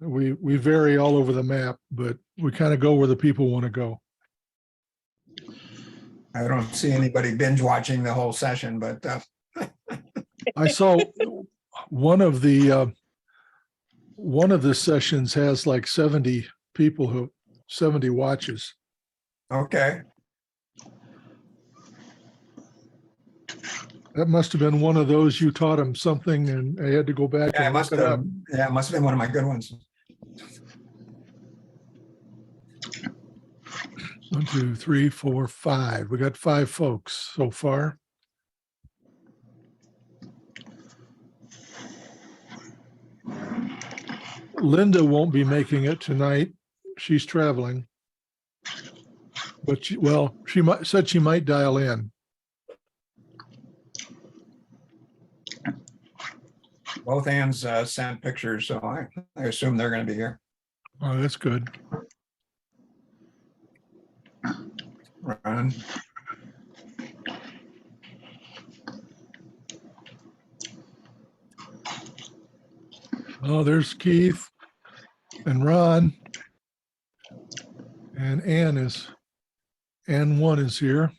We vary all over the map, but we kind of go where the people want to go. I don't see anybody binge watching the whole session, but I saw one of the sessions has like 70 people 70 watches. okay. That must have been one of those you taught them something and I had to go back Yeah, it and must look it up. have. Yeah, it must have been one of my good ones. 1, 2, 3, 4, 5. We got 5 folks so far. Linda won't be making it tonight. She's traveling. But she said she might dial in. Both hands sent pictures, so I assume they're going to be here. Oh, that's good. Ron. Oh, there's Keith and Ron. And Ann 1 is here.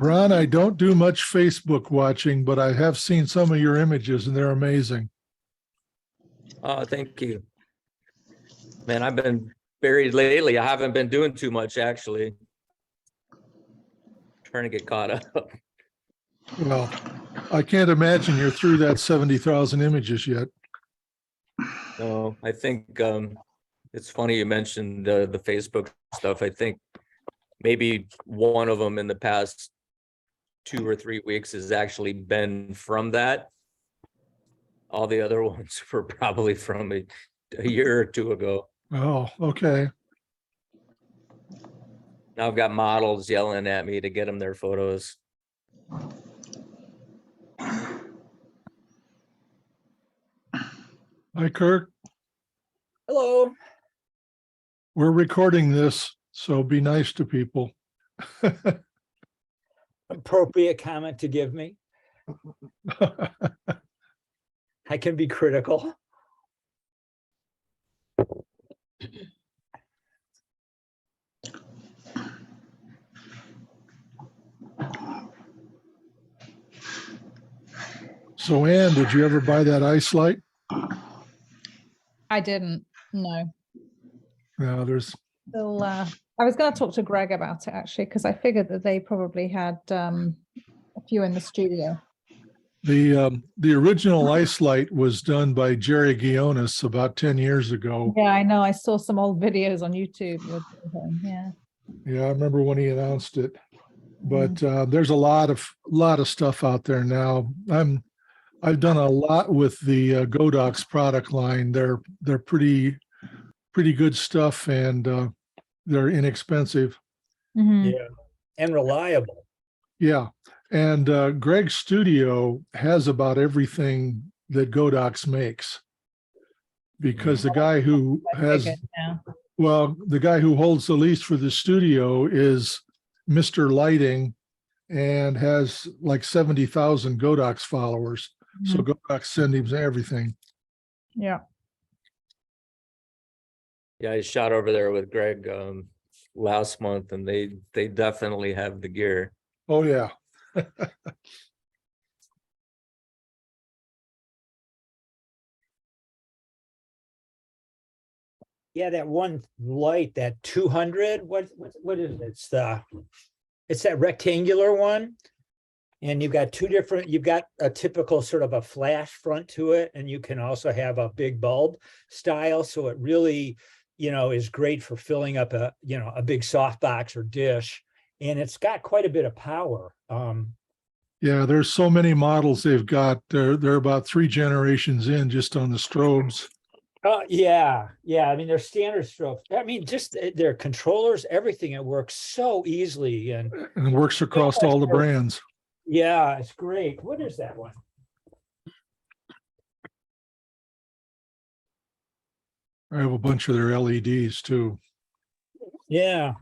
Ron, I don't do much Facebook watching, but I have seen some of your images and they're amazing. Thank you. Man, I've been buried lately. I haven't been doing too much, actually. Trying to get caught up. Well, I can't imagine you're through that 70,000 images yet. No, I think it's funny you mentioned the Facebook stuff. I think maybe one of them in the past 2 or 3 weeks has actually been from that. All the other ones were probably from a year or 2 ago. Oh, okay. Now I've got models yelling at me to get them their photos. Hi, Kirk. Hello. We're recording this, so be nice to people. Appropriate comment to give me. I can be critical. So, Ann, did you ever buy that ice light? I didn't, no. No, there's, Still, I was going to talk to Greg about it actually, because I figured that they probably had a few in the studio. the original ice light was done by Jerry Guionis about 10 years ago. Yeah, I know. I saw some old videos on YouTube with him. Yeah. Yeah, I remember when he announced it. But there's a lot of stuff out there now. I've done a lot with the Godox product line. They're pretty good stuff, and they're inexpensive. Mhm. Yeah. And reliable. Yeah, and Greg's studio has about everything that Godox makes, because the guy who has, Figured, yeah. well, the guy who holds the lease for the studio is Mr. Lighting, and has like 70,000 Godox followers. So Mhm. Godox send him everything. Yeah. Yeah, I shot over there with Greg last month, and they definitely have the gear. Oh yeah. Yeah, that one light, that 200, what is it? It's that rectangular one. And you've got you've got a typical sort of a flash front to it, and you can also have a big bulb style. So it really, is great for filling up a big softbox or dish. And it's got quite a bit of power. Yeah, there's so many models they've got. They're about 3 generations in just on the strobes. Yeah. I mean, they're standard strokes. I mean, just their controllers, everything. It works so easily, and And works across all the brands. yeah, it's great. What is that one? I have a bunch of their LEDs too. Yeah.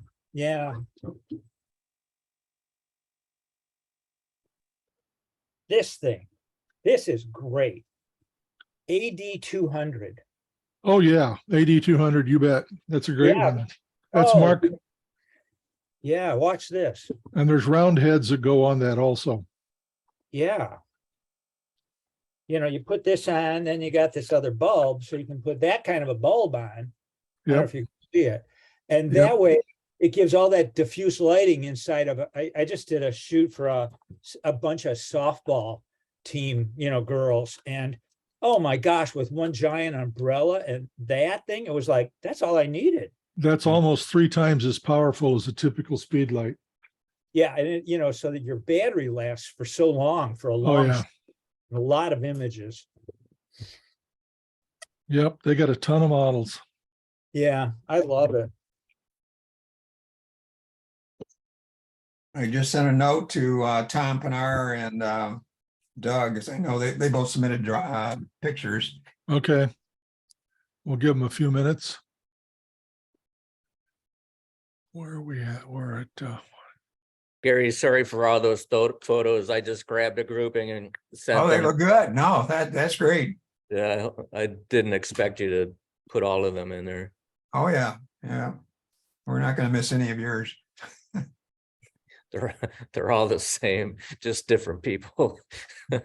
this thing. This is great. AD 200. Oh, yeah, AD 200, you bet. That's a great Yeah. one. That's Oh, Mark, yeah, watch this. and there's round heads that go on that also. Yeah. You know, you put this on, then you got this other bulb, so you can put that kind of a bulb on. I don't know Yep, if you can see it. And Yep. that way it gives all that diffuse lighting inside of it. I just did a shoot for a bunch of softball team, you know, girls. And oh my gosh, with one giant umbrella and that thing, it was like, that's all I needed. that's almost 3 times as powerful as a typical speed light. Yeah. And it, you know, so that your battery lasts for so long, for a Oh, long, yeah. a lot of images. Yep, they got a ton of models. Yeah, I love it. I just sent a note to Tom Pinar and Doug, as I know they both submitted pictures. Okay. We'll give them a few minutes. Where are we at? We're at, Gary, sorry for all those photos. I just grabbed a grouping and sent Oh, they them. look good. No, that's great. Yeah, I didn't expect you to put all of them in there. Oh, yeah, yeah. We're not going to miss any of yours. They're all the same, just different people. do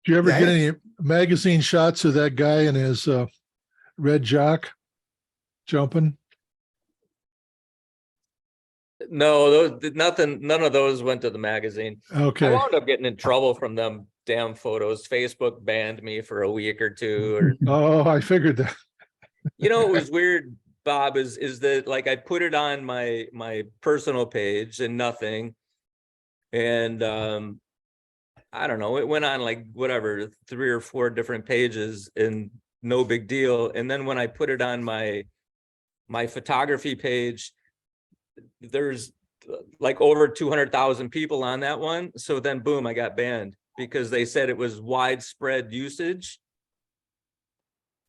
you ever Yeah, get any magazine shots of that guy in his red jock jumping? No, none of those went to the magazine. I Okay. wound up getting in trouble from them damn photos. Facebook banned me for a week or two, or Oh, I figured that. you know, it was weird, Bob, is that like I put it on my personal page and nothing. And I don't know, it went on like whatever, 3 or 4 different pages and no big deal. And then when I put it on my photography page, there's like over 200,000 people on that one. So then boom, I got banned because they said it was widespread usage.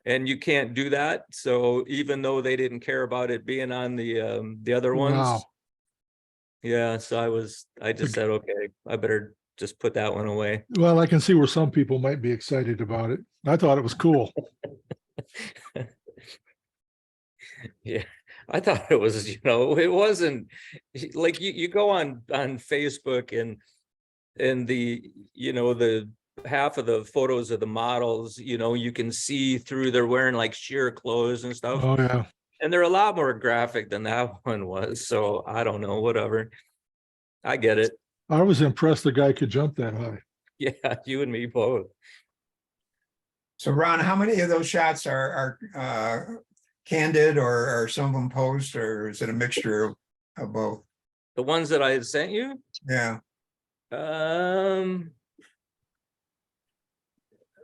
And you can't do that. So even though they didn't care about it being on the other ones. Wow. Yeah, so I just said, okay, I better just put that one away. Well, I can see where some people might be excited about it. I thought it was cool. Yeah, I thought it was, you know, it wasn't like you go on Facebook and the, you know, the half of the photos of the models, you know, you can see through, they're wearing like sheer clothes and stuff. Oh, yeah. And they're a lot more graphic than that one was. So I don't know, whatever. I get it. I was impressed the guy could jump that high. Yeah, you and me both. So Ron, how many of those shots are candid or are some of them posed, or is it a mixture of both? The ones that I had sent you, Yeah.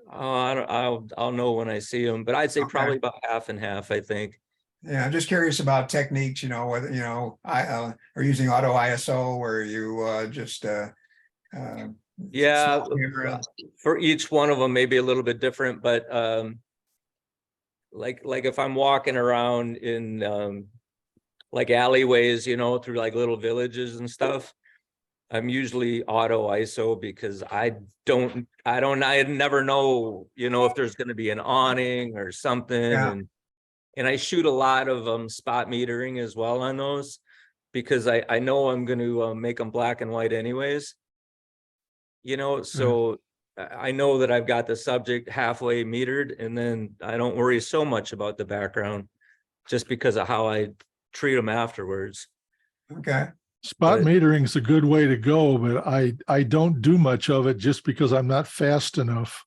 I'll know when I see them, but I'd say Okay. probably about half and half, I think. Yeah, I'm just curious about techniques, you know, whether, you know, I are using auto ISO or you just Yeah, small camera. for each one of them, maybe a little bit different, but like if I'm walking around in like alleyways, you know, through like little villages and stuff, I'm usually auto ISO because I never know, you know, if there's going to be an awning or something. Yeah. And I shoot a lot of spot metering as well on those because I know I'm going to make them black and white anyways. You know, so I know that I've got the subject halfway metered, and then I don't worry so much about the background just because of how I treat them afterwards. Okay. Spot But- metering is a good way to go, but I don't do much of it just because I'm not fast enough.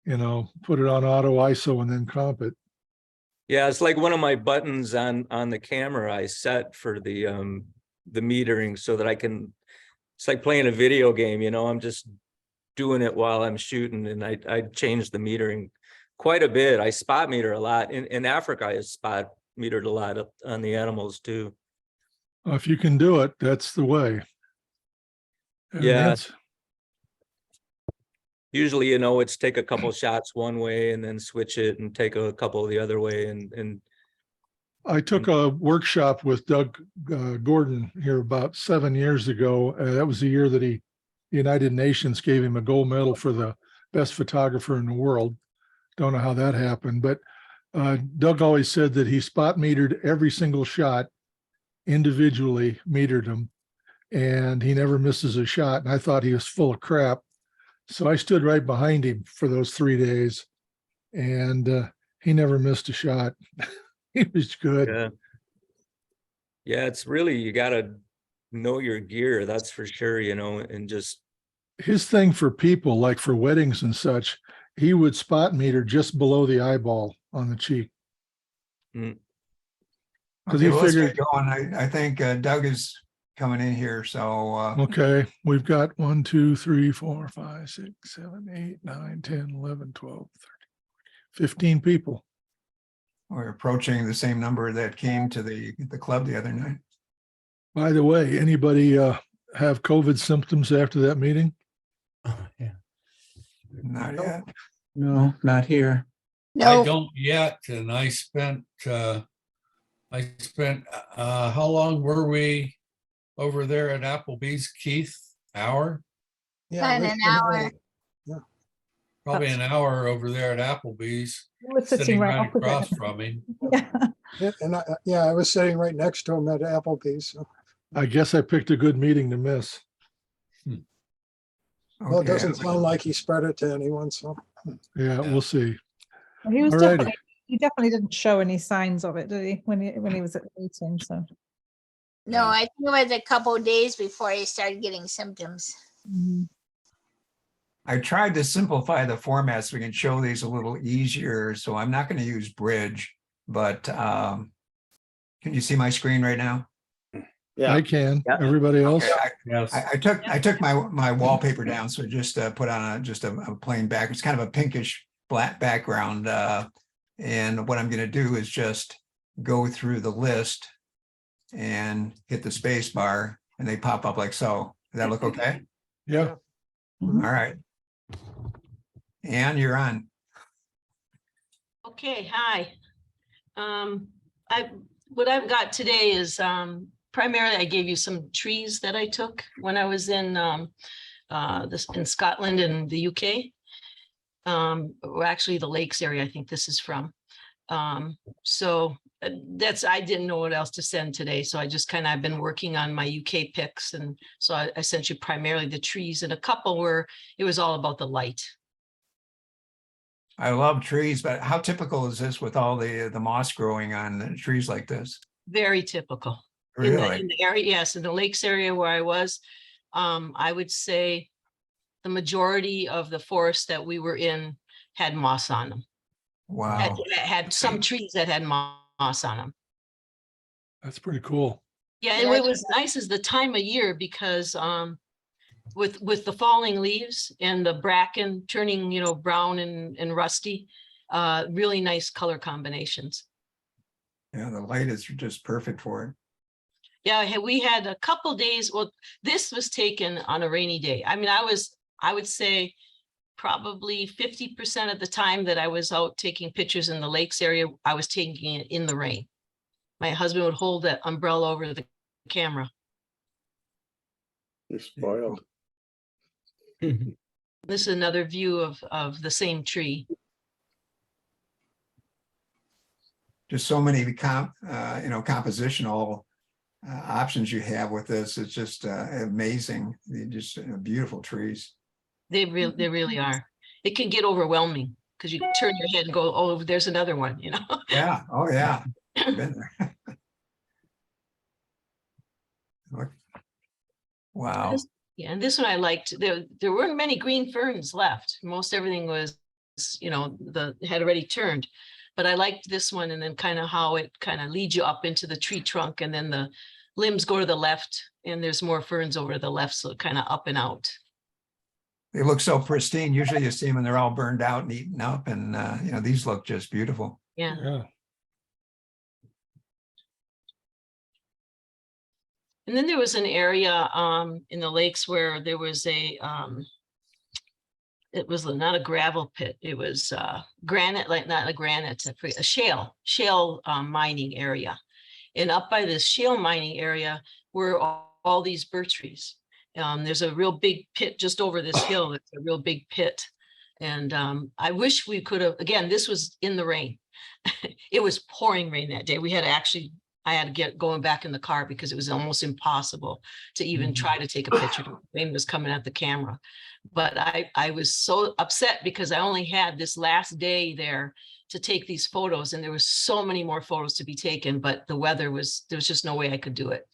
You know, put it on auto ISO and then comp it. Yeah, it's like one of my buttons on the camera I set for the metering so that I can, it's like playing a video game, you know, I'm just doing it while I'm shooting, and I changed the metering quite a bit. I spot meter a lot. In Africa, I spot metered a lot on the animals too. If you can do it, that's the way. And Yeah. that's- Usually, you know, it's take a couple shots one way and then switch it and take a couple the other way. And I took a workshop with Doug Gordon here about 7 years ago. That was the year that the United Nations gave him a gold medal for the best photographer in the world. Don't know how that happened, but Doug always said that he spot metered every single shot, individually metered them, and he never misses a shot. And I thought he was full of crap. So I stood right behind him for those 3 days, and he never missed a shot. He was good. Yeah. Yeah, it's really, you gotta know your gear, that's for sure, you know, and just, His thing for people, like for weddings and such, he would spot meter just below the eyeball on the cheek. mm, 'Cause Okay, he well, let's get figured- going. I think Doug is coming in here, so Okay, we've got 1, 2, 3, 4, 5, 6, 7, 8, 9, 10, 11, 12, 13, 15 people. we're approaching the same number that came to the club the other night. By the way, anybody have COVID symptoms after that meeting? Yeah. Not yet. No, not here. I No, don't yet, and I spent, how long were we over there at Applebee's, Keith? Hour? about an hour. Probably an hour over there at Applebee's, We were sitting right opposite across him. from him. Yeah. Yeah, and I was sitting right next to him at Applebee's. So, I guess I picked a good meeting to miss. well, it Okay. doesn't sound like he spread it to anyone, so. Yeah, Yeah. we'll see. He was Alrighty. he definitely didn't show any signs of it, did he, when he was at the meeting, so. No, I think it was a couple of days before he started getting symptoms. I tried to simplify the format so we can show these a little easier, so I'm not going to use Bridge, but can you see my screen right now? I can. Yeah. Everybody else? Okay, Yes. I took my wallpaper down, so just put on a plain back. It's kind of a pinkish black background. And what I'm going to do is just go through the list and hit the space bar, and they pop up like so. Does that look okay? Yeah. All right. Ann, you're on. Okay, hi. What I've got today is primarily I gave you some trees that I took when I was in in Scotland and the UK. Or actually the Lakes area, I think this is from. So I didn't know what else to send today. So I just I've been working on my UK pics. And so I sent you primarily the trees, and a couple where it was all about the light. I love trees, but how typical is this with all the moss growing on the trees like this? Very typical. In Really? the area, yes, in the Lakes area where I was, I would say the majority of the forest that we were in had moss on them. Wow. Had some trees that had moss on them. That's pretty cool. Yeah, and what was nice is the time of year, because with the falling leaves and the bracken turning, brown and rusty, really nice color combinations. Yeah, the light is just perfect for it. Yeah, we had a couple days. Well, this was taken on a rainy day. I mean, I would say probably 50% of the time that I was out taking pictures in the Lakes area, I was taking it in the rain. My husband would hold that umbrella over the camera. You're spoiled. This is another view of the same tree. Just so many compositional options you have with this. It's just amazing. They're just beautiful trees. They really are. It can get overwhelming because you turn your head and go, oh, there's another one, Yeah. Oh, yeah. Been there. Look. Wow. Yeah, and this one I liked. There weren't many green ferns left. Most everything was, had already turned. But I liked this one, and then how it leads you up into the tree trunk, and then the limbs go to the left, and there's more ferns over to the left, so up and out. They look so pristine. Usually you see them and they're all burned out and eaten up, and these look just beautiful. Yeah. Yeah. And then there was an area in the Lakes where there was it was not a gravel pit. It was granite, like not a granite, a shale mining area. And up by this shale mining area were all these birch trees. There's a real big pit just over this hill. It's a real big pit. And I wish we could have, again, this was in the rain. It was pouring rain that day. I had to get going back in the car because it was almost impossible to even try to take a picture. The rain was coming at the camera. But I was so upset because I only had this last day there to take these photos, and there was so many more photos to be taken, but the weather was, there was just no way I could do it.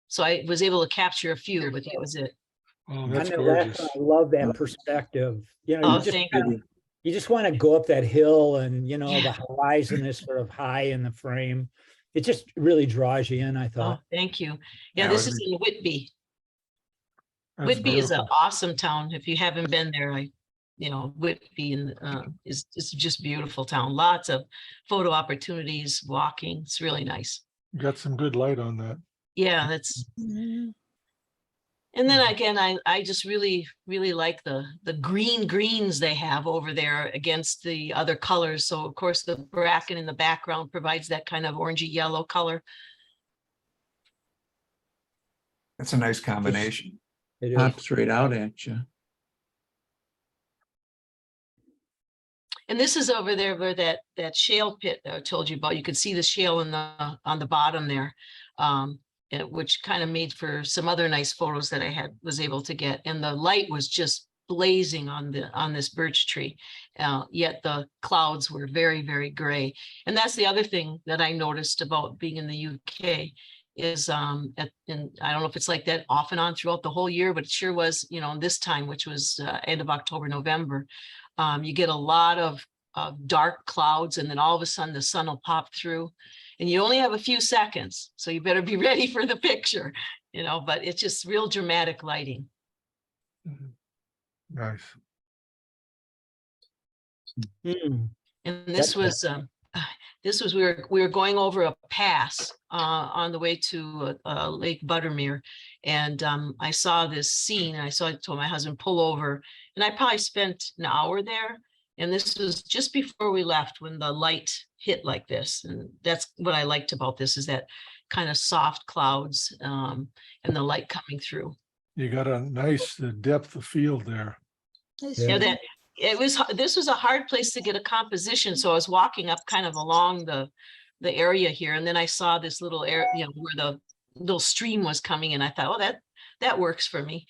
So I was able to capture a few, but that was it. Oh, On that's that last gorgeous. one, I love that perspective. You know, Oh, you just thank kinda- you. you just want to go up that hill and, you know, Yeah. the horizon is sort of high in the frame. It just really draws you in, I Oh, thought. thank you. Yeah, Yeah, it this was is in Whitby. That's Whitby is an beautiful. awesome town. If you haven't been there, Whitby is just beautiful town. Lots of photo opportunities, walking. It's really nice. Got some good light on that. Yeah, that's. And then again, I just really like the greens they have over there against the other colors. So of course the bracken in the background provides that kind of orangey yellow color. That's a nice combination. It is. Pops right out at you. And this is over there where that shale pit that I told you about. You could see the shale on the bottom there, which kind of made for some other nice photos that I was able to get. And the light was just blazing on this birch tree, yet the clouds were very, very gray. And that's the other thing that I noticed about being in the UK is and I don't know if it's like that off and on throughout the whole year, but it sure was, this time, which was end of October, November. You get a lot of dark clouds, and then all of a sudden the sun will pop through, and you only have a few seconds, so you better be ready for the picture, but it's just real dramatic lighting. Nice. Mm. And this was we were going over a pass on the way to Lake Buttermere, and I saw this scene, and I told my husband, pull over, and I probably spent an hour there. And this was just before we left when the light hit like this. And that's what I liked about this, is that kind of soft clouds and the light coming through. You got a nice depth of field there. Yeah. This was a hard place to get a composition. So I was walking up kind of along the area here, and then I saw this little area, where the little stream was coming in. I thought, oh, that works for me.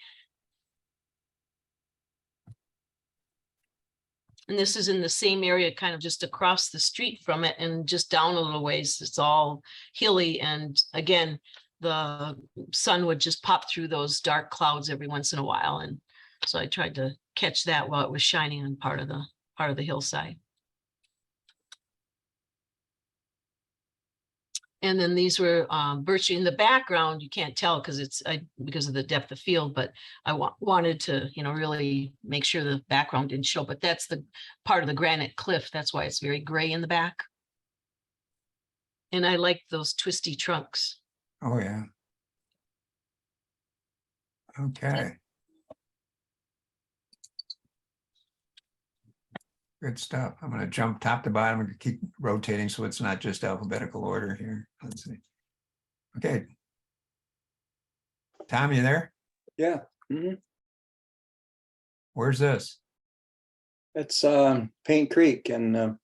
And this is in the same area, kind of just across the street from it, and just down a little ways, it's all hilly. And again, the sun would just pop through those dark clouds every once in a while. And so I tried to catch that while it was shining on part of the hillside. And then these were birch in the background. You can't tell because of the depth of field, but I wanted to, really make sure the background didn't show. But that's the part of the granite cliff. That's why it's very gray in the back. And I like those twisty trunks. Oh, yeah. Okay. Good stuff. I'm going to jump top to bottom and keep rotating so it's not just alphabetical order here. Let's see. Okay. Tom, you there? Yeah. Where's this? That's Paint Creek in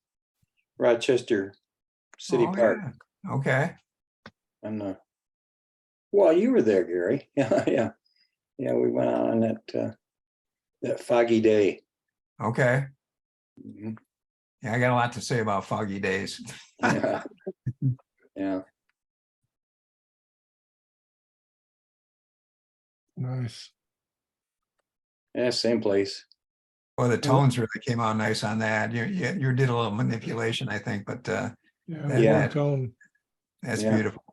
Rochester City Oh, Park. yeah. Okay. And well, you were there, Gary. Yeah. We went on that foggy day. Okay. Mhm. Yeah, I got a lot to say about foggy days. Yeah. Yeah. Nice. Yeah, same place. Well, the tones really came out nice on that. You did a little manipulation, I think, but Yeah. Yeah. Warm tone. that's Yeah. beautiful.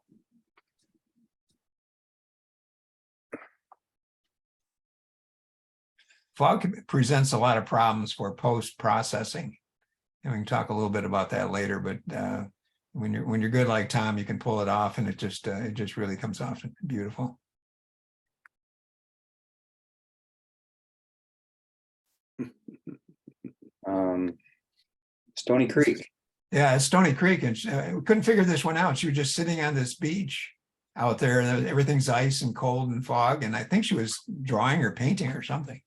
Fog presents a lot of problems for post-processing. And we can talk a little bit about that later, but when you're good like Tom, you can pull it off, and it just really comes off beautiful. Stony Creek. Yeah, it's Stony Creek, and we couldn't figure this one out. She was just sitting on this beach out there, and everything's ice and cold and fog, and I think she was drawing or painting or something.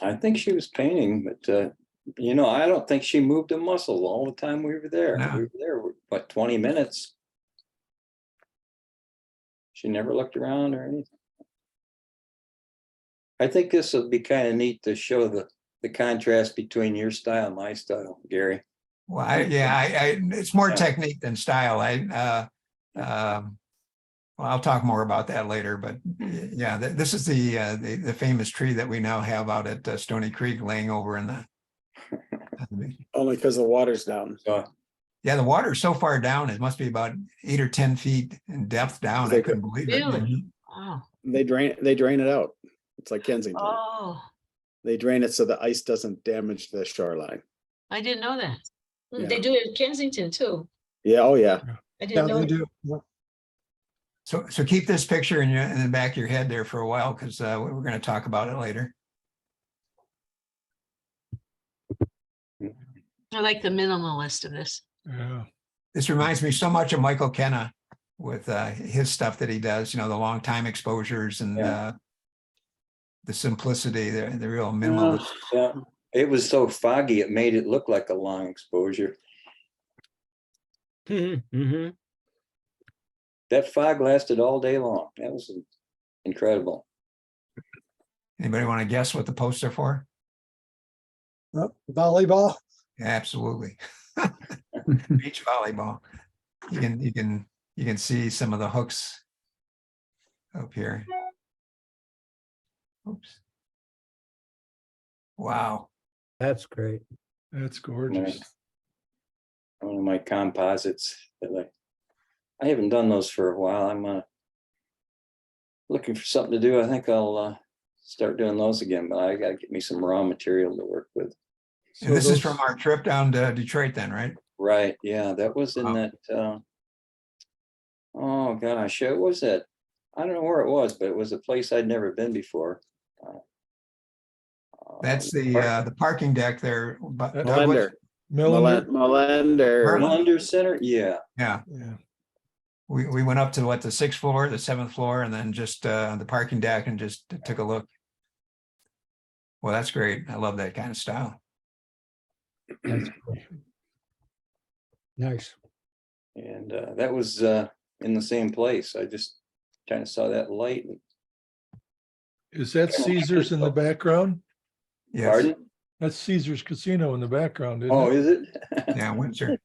I think she was painting, but you know, I don't think she moved a muscle all the time we were there. No. We were there, what, 20 minutes? She never looked around or anything. I think this will be kind of neat to show the contrast between your style and my style, Gary. Well, it's more Yeah. technique than style. Well, I'll talk more about that later, but yeah, this is the famous tree that we now have out at Stony Creek laying over in the. Only because the water's down. So Yeah, the water is so far down, it must be about 8 or 10 feet in depth down. I They couldn't believe it. Really? Wow. They drain it out. It's like Kensington. Oh, They drain it so the ice doesn't damage the shoreline. I didn't know that. Yeah. They do it in Kensington too. Yeah, oh yeah. I Yeah, didn't know. they that. do. Yeah. So keep this picture in the back of your head there for a while, because we're going to talk about it later. I like the minimalist of this. Yeah. This reminds me so much of Michael Kenna with his stuff that he does, the long time exposures and Yeah. the simplicity, the real minimalist. yeah, it was so foggy, it made it look like a long exposure. Mm-hmm. That fog lasted all day long. That was incredible. Anybody want to guess what the posts are for? Oh, volleyball. Yeah, absolutely. Beach volleyball. You can see some of the hooks up here. Oops. Wow. That's great. That's gorgeous. One of my composites that I haven't done those for a while. I'm looking for something to do. I think I'll start doing those again, but I gotta get me some raw material to work with. And this is from our trip down to Detroit then, right? Right, yeah, that was in Wow. that, oh gosh, it was that, I don't know where it was, but it was a place I'd never been before. That's the parking deck there. But Melender. Millender. Melender. Melender Center, yeah. Yeah, Yeah. we went up to the 6th floor, the 7th floor, and then just on the parking deck and just took a look. Well, that's great. I love that kind of style. That's cool. Nice. And that was in the same place. I just kind of saw that light. Is that Caesar's in the background? Yes. Pardon? That's Caesar's Casino in the background, isn't Oh, it? is it? Yeah, Windsor.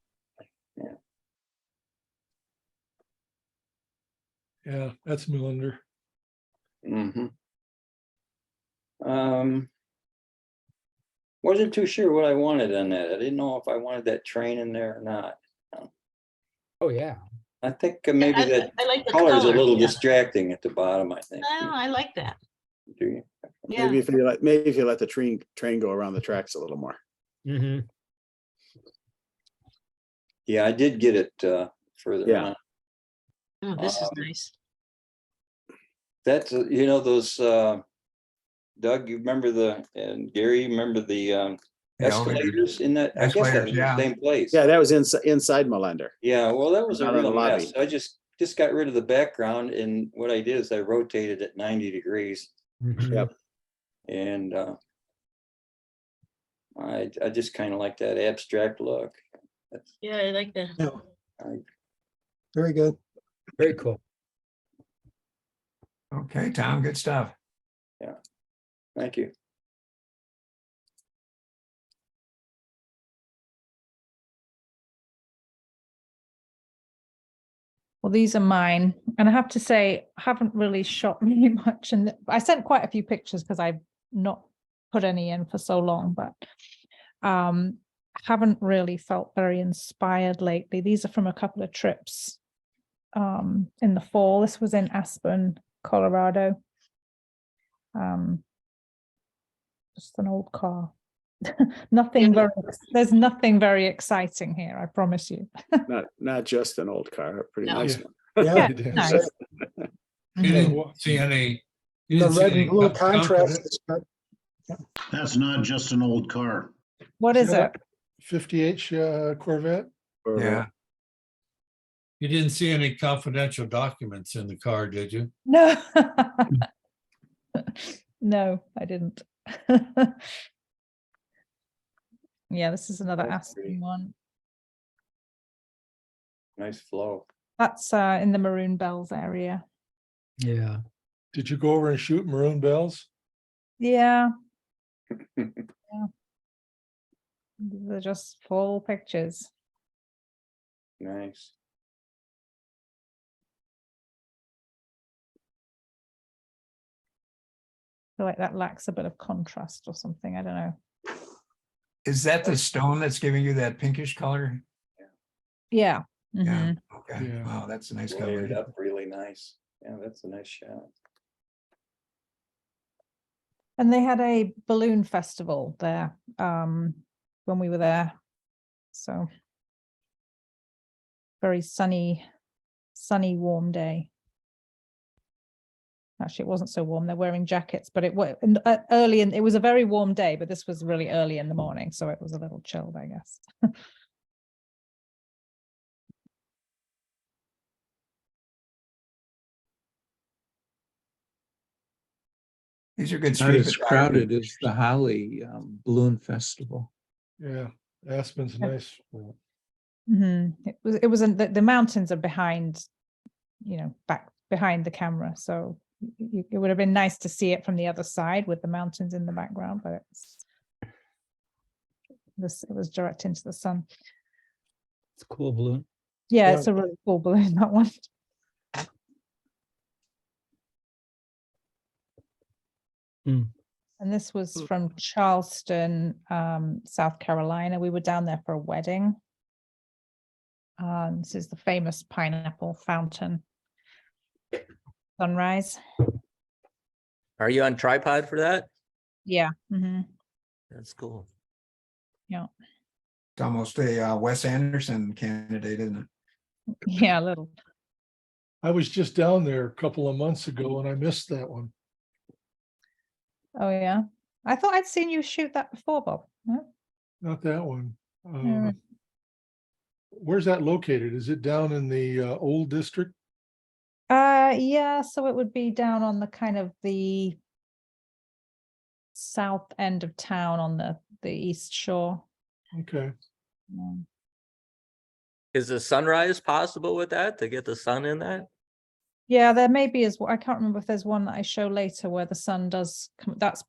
Yeah, that's Millender. Mm-hmm. Wasn't too sure what I wanted on that. I didn't know if I wanted that train in there or not. Oh, yeah. I think maybe that I like the color is a color, little yeah. distracting at the bottom, I think. Oh, I like that. Do you? Yeah. Maybe if you let the train go around the tracks a little more. Mm-hmm. Yeah, I did get it further Yeah. on. Oh, this is nice. That's, those, Doug, you remember and Gary, you remember the The elevator. escalators in that? I guess that Escalators, was yeah. the same place. Yeah, that was inside Melender. Yeah, well, that was a Not in the real lobby. mess. I just got rid of the background, and what I did is I rotated it 90 degrees. Mm-hmm. Yep. And I just kind of like that abstract look. Yeah, I like that. Very good. Very cool. Okay, Tom, good stuff. Thank you. Well, these are mine. And I have to say, I haven't really shot really much. And I sent quite a few pictures because I've not put any in for so long, but haven't really felt very inspired lately. These are from a couple of trips in the fall. This was in Aspen, Colorado. Just an old car. There's nothing very exciting here, I promise you. Not just an old car, a pretty No. nice Yeah. one. Yeah. It is. Nice. You didn't see any. you The didn't see red any and blue gunk of contrast it? is good. That's not just an old car. What is Yeah. it? 50H Corvette. Or, Yeah. You didn't see any confidential documents in the car, did you? No. No, I didn't. Yeah, this is another That's pretty. Aspen one. Nice flow. That's in the Maroon Bells area. Yeah. Did you go over and shoot maroon bells? Yeah. Yeah. They're just full pictures. Nice. I feel like that lacks a bit of contrast or something. I don't know. Is that the stone that's giving you that pinkish color? Yeah. Yeah. Mhm. Okay. Yeah. Wow, that's a nice Layered color. up really nice. Yeah, that's a nice shot. And they had a balloon festival there when we were there. So very sunny, warm day. Actually, it wasn't so warm. They're wearing jackets, but it was early and it was a very warm day, but this was really early in the morning, so it was a little chilled, I guess. These are good Not street as photography. crowded as the Holly Balloon Festival. Yeah, Aspen's nice. It was the mountains are behind, back behind the camera, so it would have been nice to see it from the other side with the mountains in the background, but it was direct into the sun. It's a cool balloon. Yeah, Yeah. it's a really cool balloon, that one. Hmm. And this was from Charleston, South Carolina. We were down there for a wedding. This is the famous pineapple fountain sunrise. Are you on tripod for that? Yeah. That's cool. Yeah. It's almost a Wes Anderson candidate, isn't it? Yeah, a little. I was just down there a couple of months ago and I missed that one. Oh, yeah. I thought I'd seen you shoot that before, Bob. No? Not that one. right. Where's that located? Is it down in the old district? Yeah, so it would be down on the kind of the south end of town on the east shore. Okay. Is the sunrise possible with that, to get the sun in that? Yeah, there may be I can't remember if there's one that I show later where the sun does come. That's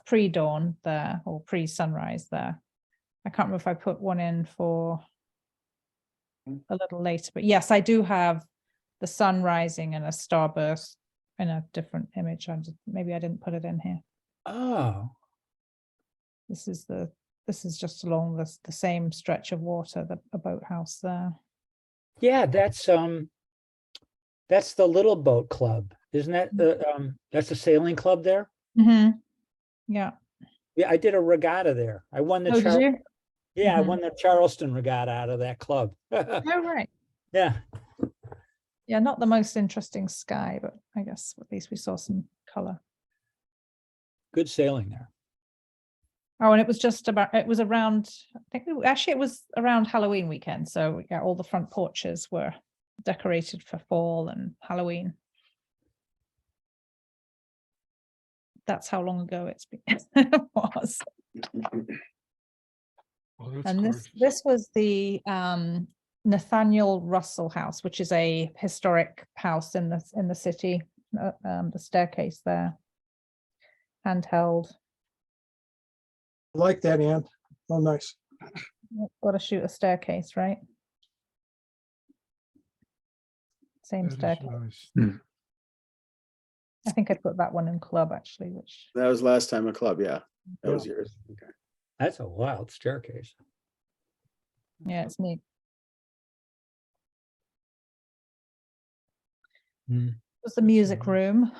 pre-dawn there, or pre-sunrise there. I can't remember if I put one in for a little later, but yes, I do have the sun rising and a starburst in a different image. Maybe I didn't put it in here. Oh, This is just along the same stretch of water, a boathouse there. yeah, that's the Little Boat Club, isn't that that's a sailing club there? Mm-hmm. Yeah. Yeah, I did a regatta there. I won the Oh, did you? Yeah, I Mhm. won the Charleston regatta out of that club. Oh, right. Yeah. Yeah, not the most interesting sky, but I guess at least we saw some color. Good sailing there. Oh, and it was around, I think it was around Halloween weekend. So yeah, all the front porches were decorated for fall and Halloween. That's how long ago it's been. It was. Well, that's And gorgeous. this was the Nathaniel Russell House, which is a historic house in the city. The staircase there, handheld. I like that, Ann. Oh, nice. Got to shoot a staircase, right? Same That is staircase. nice. I think I put that one in club actually, which That was last time a club, yeah. That Yeah. was yours. Okay. That's a wild staircase. yeah, it's neat. Mm. It was the music nice. room.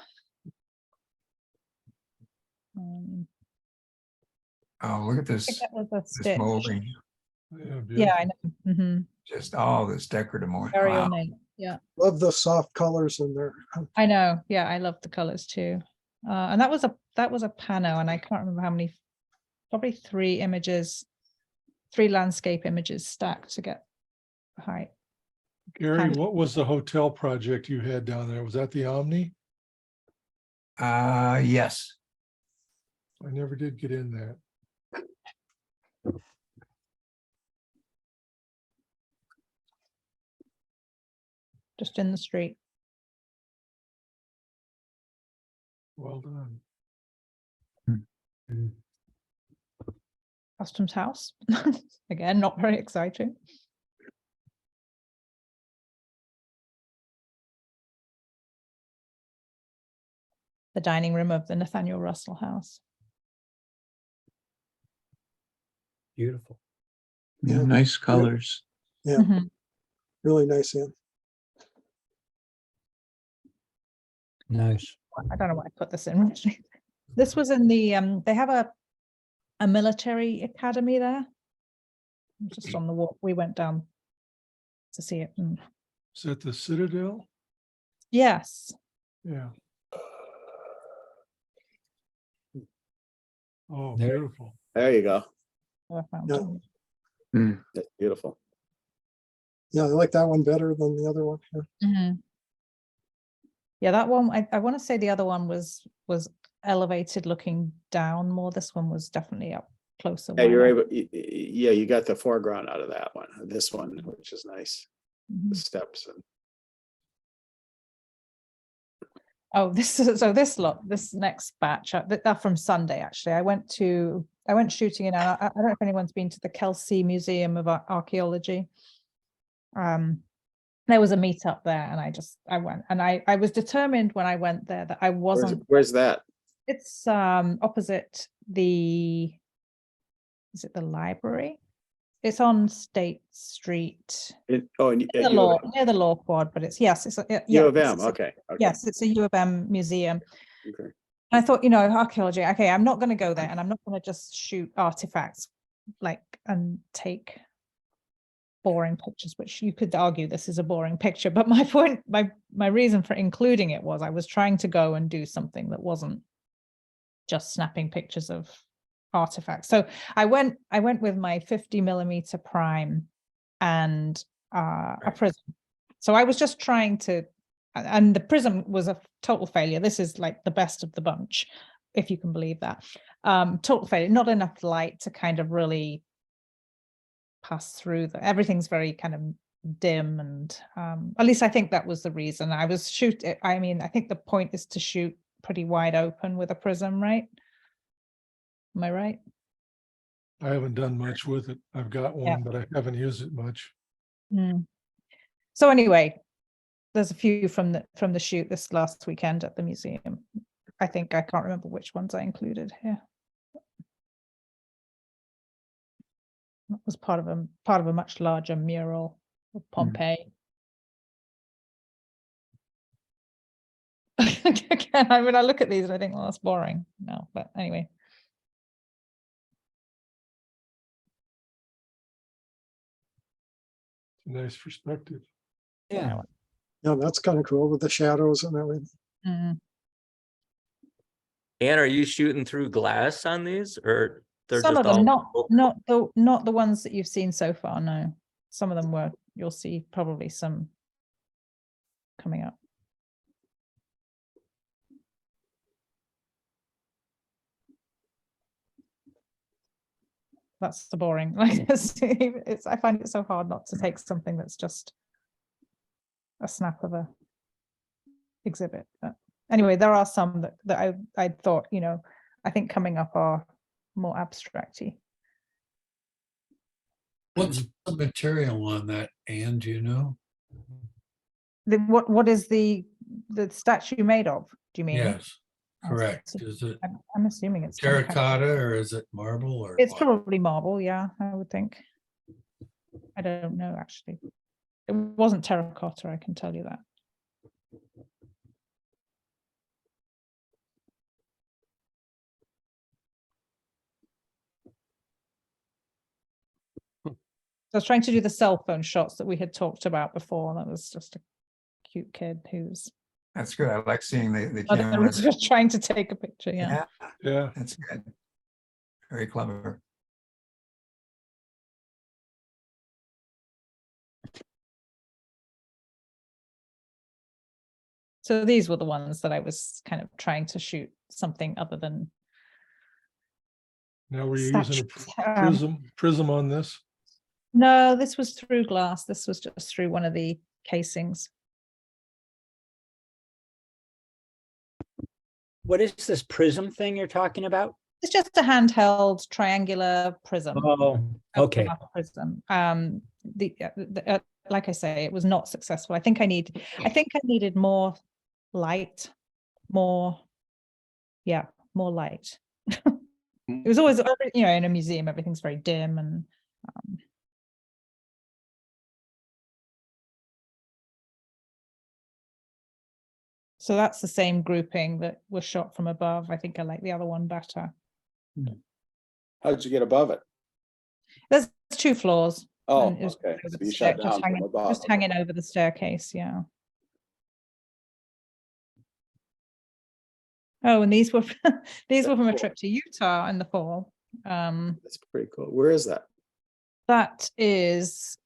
Oh, look at I this, think that was a this stitch. molding, Yeah, I know. Mhm. just all this decorative more. Very Wow. ornate. Yeah, Love the soft colors in there. I know. Yeah, I love the colors too. And that was a pano, and I can't remember how many, probably 3 images, 3 landscape images stacked to get the height. Gary, And- what was the hotel project you had down there? Was that the Omni? Yes. I never did get in that. Just in the street. Well done. Customs house. Again, not very exciting. The dining room of the Nathaniel Russell House. Beautiful. Yeah, Yeah. nice colors. Yeah. Mhm. Really nice, yeah. Nice. I don't know why I put this in. This was in the, they have a military academy there. Just on the walk, we went down to see it. And Is that the Citadel? yes, Yeah. Oh, There- beautiful. There you go. I found Yeah. it. That's beautiful. Yeah, I like that one better than the other one. Yeah. Mhm. Yeah, that one, I want to say the other one was elevated looking down more. This one was definitely up closer. Yeah, you're wider. able, yeah, you got the foreground out of that one, this one, which is nice. Mhm. The steps and Oh, this is, so this lot, this next batch, they're from Sunday, actually. I went shooting in, I don't know if anyone's been to the Kelsey Museum of Archaeology. There was a meetup there, and I went, and I was determined when I went there that I wasn't, where's that? it's opposite is it the library? It's on State Street, Oh, near the law quad, but it's, yes, it's U of yes, M, okay. Okay. yes, it's a U of M museum. Okay. I thought, archaeology, okay, I'm not going to go there, and I'm not going to just shoot artifacts and take boring pictures, which you could argue this is a boring picture. But my point, my reason for including it was I was trying to go and do something that wasn't just snapping pictures of artifacts. So I went with my 50mm prime and a prism. So I was just trying to, and the prism was a total failure. This is like the best of the bunch, if you can believe that. Total failure, not enough light to kind of really pass through. Everything's very kind of dim, and at least I think that was the reason. I think the point is to shoot pretty wide open with a prism, right? Am I right? I haven't done much with it. I've got Yeah. one, but I haven't used it much. So anyway, there's a few from the shoot this last weekend at the museum. I think I can't remember which ones I included here. That was part of a much larger mural of Pompeii. Again, I mean, I look at these and I think, well, that's boring. No, but anyway. Nice perspective. Yeah. Yeah, that's kind of cool with the shadows and everything. Mm. Anne, are you shooting through glass on these, or they're Some just of them, all? not the ones that you've seen so far. No, some of them were. You'll see probably some coming up. That's the boring. Like it's. I find it so hard not to take something that's just a snap of a exhibit. But anyway, there are some that I thought, I think coming up are more abstracty. What's the material on that, Anne, do you know? What is the statue made of? Do you mean? Yes, Oh, correct. so- Is it I'm assuming it's some kind of- terracotta or is it marble or? It's what? probably marble, yeah, I would think. I don't know, actually. It wasn't terracotta, I can tell you that. I was trying to do the cell phone shots that we had talked about before. That was just a cute kid who's That's good. I like seeing the Other cameras. than just trying to take a picture, yeah. Yeah. That's good. Very clever. So these were the ones that I was kind of trying to shoot something other than Now, were you using a statues. prism on this? No, this was through glass. This was just through one of the casings. What is this prism thing you're talking about? It's just a handheld triangular prism. Oh, okay. glass prism. Like I say, it was not successful. I think I needed more light, more light. It was always, in a museum, everything's very dim and so that's the same grouping that was shot from above. I think I like the other one better. How'd you get above it? There's 2 floors. Oh, and it was okay. over So the you stair- shot down from above. just hanging over the staircase, yeah. Oh, and these were these were from a trip to Utah in the fall. That's pretty cool. Where is that? That is,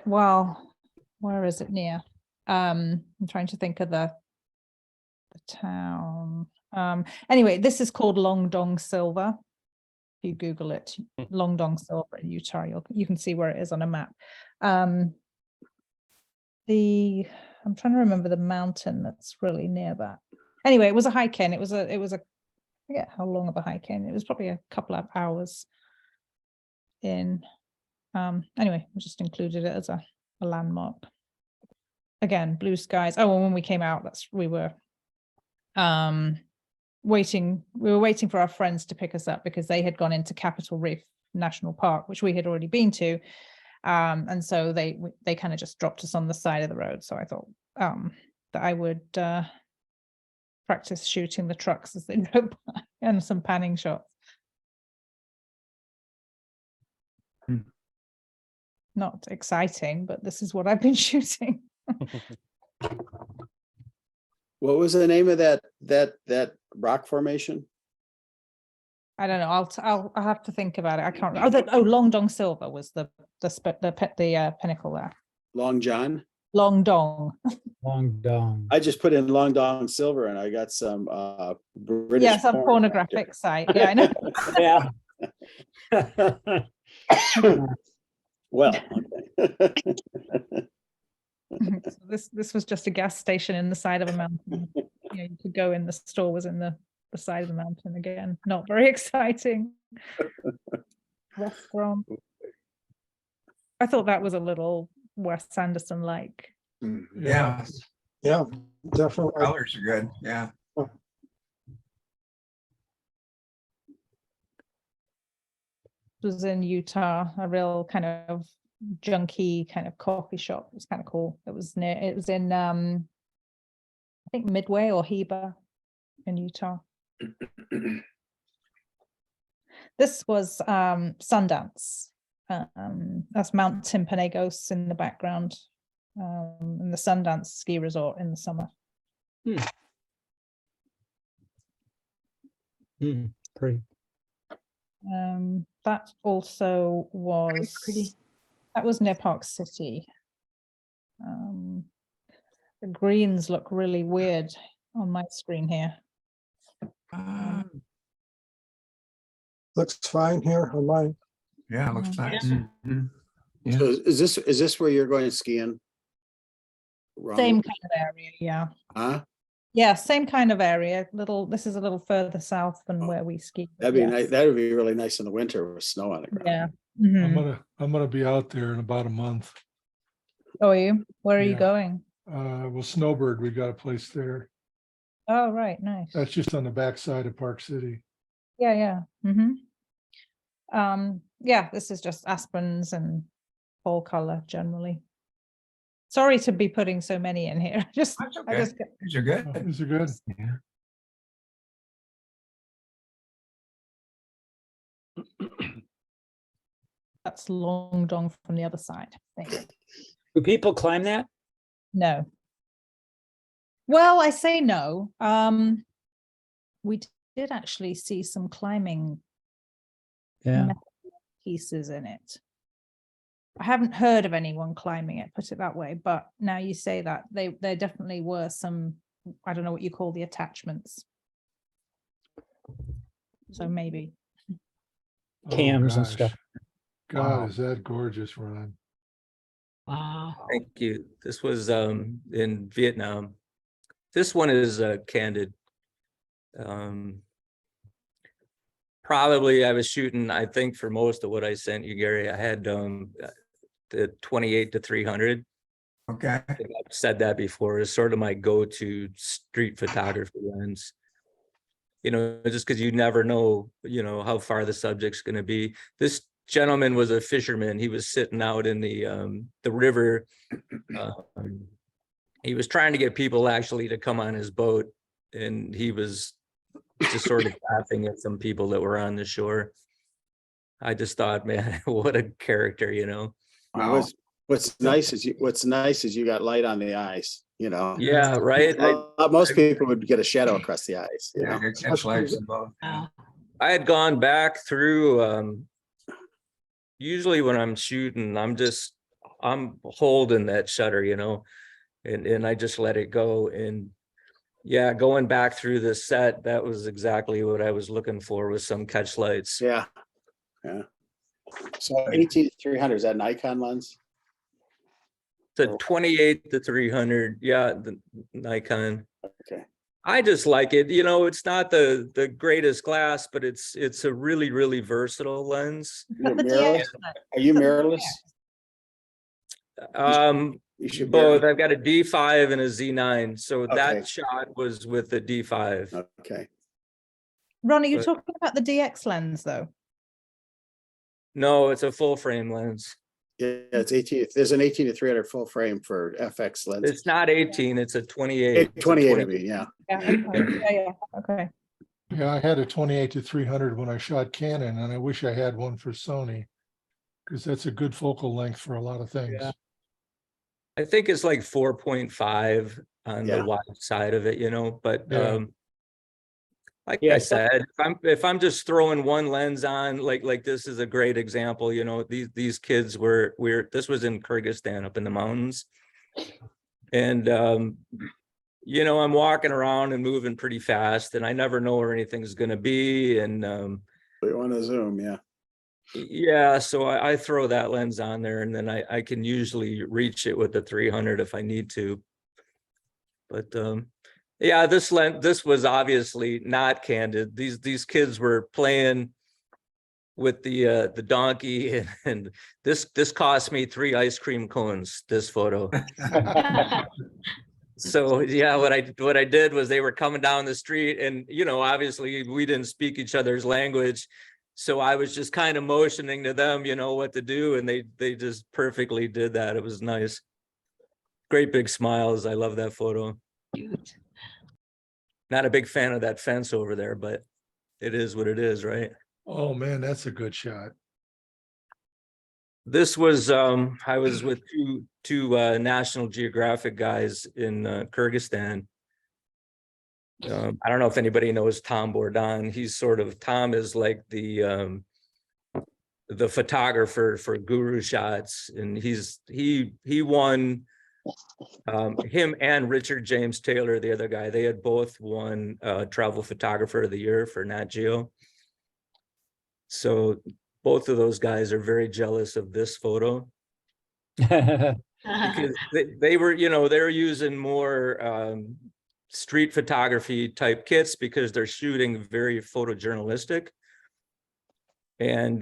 well, where is it near? I'm trying to think of the town. Anyway, this is called Long Dong Silver. If you Google it, Long Dong Silver in Utah, you can see where it is on a map. I'm trying to remember the mountain that's really near that. Anyway, it was a hike in. It was a I forget how long of a hike in. It was probably a couple of hours in. Anyway, we just included it as a landmark. Again, blue skies. Oh, and when we came out, we were waiting for our friends to pick us up because they had gone into Capitol Reef National Park, which we had already been to. And so they kind of just dropped us on the side of the road. So I thought that I would practice shooting the trucks as they drove by and some panning shots. Not exciting, but this is what I've been shooting. What was the name of that rock formation? I don't know. I'll have to think about it. I can't. Long Dong Silver was the pinnacle there. Long John? Long Dong. Long Dong. I just put in Long Dong Silver and I got some British. Yeah, some porn. pornographic site. Yeah, I know. Yeah. Well, okay. So this was just a gas station in the side of a mountain. You could go in. The store was in the side of the mountain again. Not very exciting. Restaurant. I thought that was a little Wes Anderson like. Yeah, Yeah, definitely. colors are good. Yeah. Was in Utah, a real kind of junky kind of coffee shop. It was kind of cool. It was in I think Midway or Heber in Utah. This was Sundance. That's Mount Timpanogos in the background. And the Sundance ski resort in the summer. Pretty. That also was pretty. That was near Park City. The greens look really weird on my screen here. Looks fine here on mine. Yeah, it looks nice. Yeah. So is this where you're going skiing? Ron? Same kind of area, yeah. Huh? Yeah, same kind of area. This is a little further south than where we ski. That'd be nice. That would be really nice in the winter with snow on the ground. Yeah. I'm gonna be out there in about a month. Oh, are you? Where are you Yeah. going? Well, Snowbird, we got a place there. Oh, right, nice. That's just on the backside of Park City. Yeah. Yeah, this is just aspens and fall color generally. Sorry to be putting so many in here. That's okay. These are good. These are good. Yeah. That's Long Dong from the other side. I think. Do people climb that? No. Well, I say no. We did actually see some climbing Yeah. pieces in it. I haven't heard of anyone climbing it, put it that way, but now you say that there definitely were some, I don't know what you call the attachments. So maybe. Oh, Cams and gosh. stuff. God, Wow. is that gorgeous, Ron? Wow. Thank you. This was in Vietnam. This one is candid. Probably I was shooting, I think for most of what I sent you, Gary, I had the 28 to 300. Okay. I think I've said that before, is sort of my go-to street photography lens. You know, just because you never know, you know, how far the subject's going to be. This gentleman was a fisherman. He was sitting out in the river. He was trying to get people actually to come on his boat, and he was just sort of laughing at some people that were on the shore. I just thought, man, what a character, you know. Wow. What's nice is you got light on the eyes, you know. Yeah, right. Most people would get a shadow across the eyes, you know. Catch lights and both. Wow. I had gone back through, usually when I'm shooting, I'm holding that shutter, you know, and I just let it go. And yeah, going back through this set, that was exactly what I was looking for, was some catch lights. Yeah. Yeah. So 18-300, is that Nikon lens? The 28 to 300, yeah, the Nikon. Okay. I just like it. You know, it's not the greatest glass, but it's a really, really versatile lens. You're But the mirrorless? DX Are you mirrorless? You should Both. mirror- I've got a D5 and a Z9. So Okay. that shot was with the D5. Okay. Ron, are you But- talking about the DX lens though? No, it's a full frame lens. Yeah, it's 18. There's an 18-300 full frame for FX lens. It's not 18, it's a 28. It's a 28, I mean, yeah. Yeah, okay. Yeah, okay. Yeah, I had a 28 to 300 when I shot Canon, and I wish I had one for Sony, because that's a good focal length for a lot of things. Yeah. I think it's like 4.5 on Yeah. the wide side of it, you know, but Yeah. like Yeah, I so- said, if I'm just throwing one lens on, like this is a great example, you know, these kids this was in Kyrgyzstan up in the mountains. And you know, I'm walking around and moving pretty fast, and I never know where anything's gonna be. And We want to zoom, yeah. yeah, so I throw that lens on there, and then I can usually reach it with the 300 if I need to. But yeah, this was obviously not candid. These kids were playing with the donkey, and this cost me 3 ice cream cones, this photo. So yeah, what I did was, they were coming down the street, and you know, obviously we didn't speak each other's language. So I was just kind of motioning to them, you know, what to do, and they just perfectly did that. It was nice. Great big smiles. I love that photo. Cute. Not a big fan of that fence over there, but it is what it is, right? Oh, man, that's a good shot. This was I was with two National Geographic guys in Kyrgyzstan. I don't know if anybody knows Tom Bourdon. Tom is like the photographer for Guru Shots, and he won. Him and Richard James Taylor, the other guy, they had both won Travel Photographer of the Year for Nat Geo. So both of those guys are very jealous of this photo, because they were, you know, they're using more street photography type kits, because they're shooting very photojournalistic. And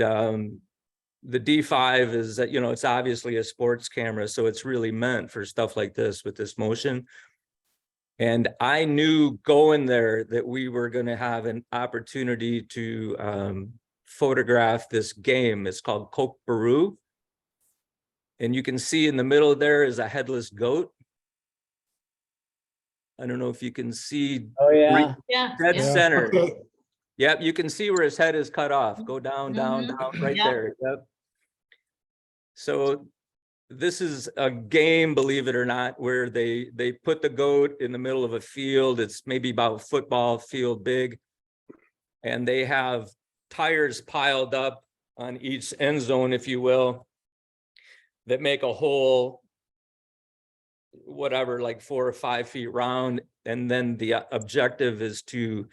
the D5 is that, you know, it's obviously a sports camera, so it's really meant for stuff like this with this motion. And I knew going there that we were going to have an opportunity to photograph this game. It's called Coke Baru. And you can see in the middle there is a headless goat. I don't know if you can see. Oh, yeah. Yeah. Dead yeah. center. Okay. Yep, you can see where his head is cut off. Go down, down, Mhm. down, right Yep. there. Yep. So this is a game, believe it or not, where they put the goat in the middle of a field. It's maybe about football field big. And they have tires piled up on each end zone, if you will, that make a hole, whatever, like 4 or 5 feet round. And then the objective is to,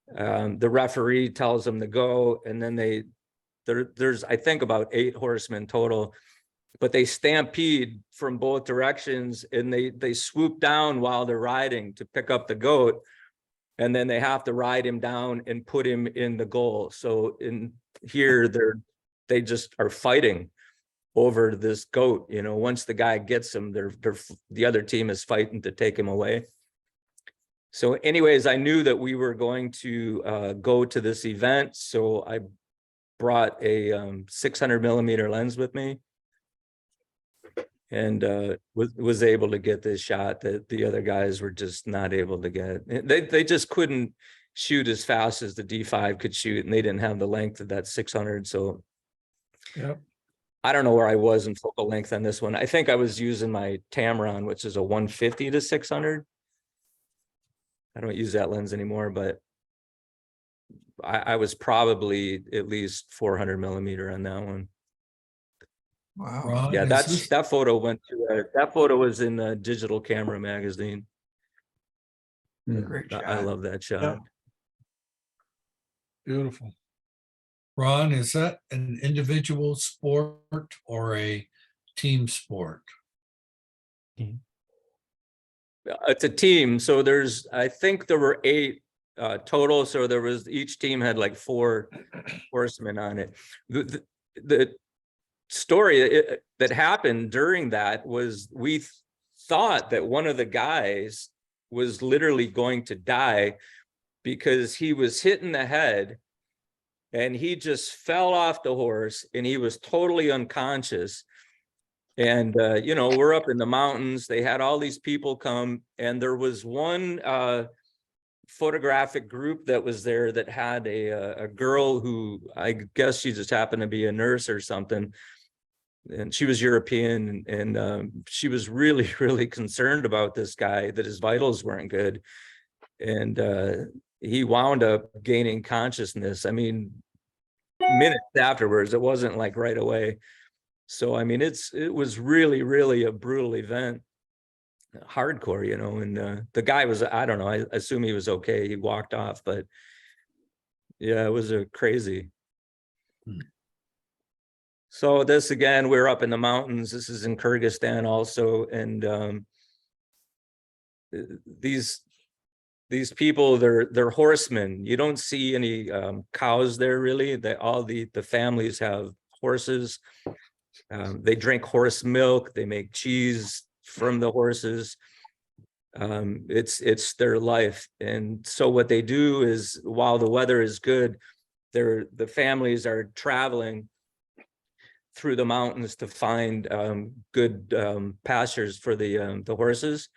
the referee tells them to go, and then there's I think about 8 horsemen total, but they stampede from both directions, and they swoop down while they're riding to pick up the goat, and then they have to ride him down and put him in the goal. So in here, they just are fighting over this goat. You know, once the guy gets him, the other team is fighting to take him away. So anyways, I knew that we were going to go to this event, so I brought a 600 millimeter lens with me, and was able to get this shot that the other guys were just not able to get. They just couldn't shoot as fast as the D5 could shoot, and they didn't have the length of that 600. So Yep. I don't know where I was in focal length on this one. I think I was using my Tamron, which is a 150 to 600. I don't use that lens anymore, but I was probably at least 400 millimeter on that one. Wow. Ron, Yeah, is this- that photo went to that photo was in the Digital Camera magazine. Great I shot. love that shot. Beautiful. Ron, is that an individual sport or a team sport? It's a team, so I think there were 8 total, so there was, each team had like 4 horsemen on it. The story that happened during that was, we thought that one of the guys was literally going to die because he was hit in the head and he just fell off the horse and he was totally unconscious. And, you know, we're up in the mountains. They had all these people come, and there was one photographic group that was there that had a girl who, I guess she just happened to be a nurse or something. And she was European, and she was really, really concerned about this guy, that his vitals weren't good. And he wound up gaining consciousness. I mean, minutes afterwards, it wasn't like right away. So, I mean, it was really, really a brutal event, hardcore, you know, and the guy was, I don't know, I assume he was okay. He walked off, but yeah, it was a crazy. So this, again, we're up in the mountains. This is in Kyrgyzstan also. And these people, they're horsemen. You don't see any cows there really. All the families have horses. They drink horse milk. They make cheese from the horses. It's their life. And so what they do is, while the weather is good, the families are traveling through the mountains to find good pastures for the horses.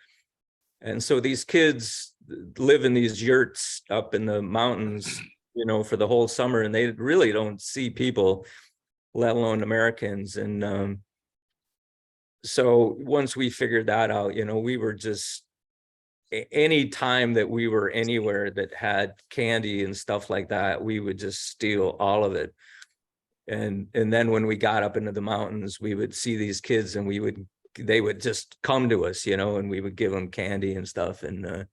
And so these kids live in these yurts up in the mountains, you know, for the whole summer, and they really don't see people, let alone Americans. And so once we figured that out, you know, we were just, any time that we were anywhere that had candy and stuff like that, we would just steal all of it. And then when we got up into the mountains, we would see these kids, and they would just come to us, you know, and we would give them candy and stuff. And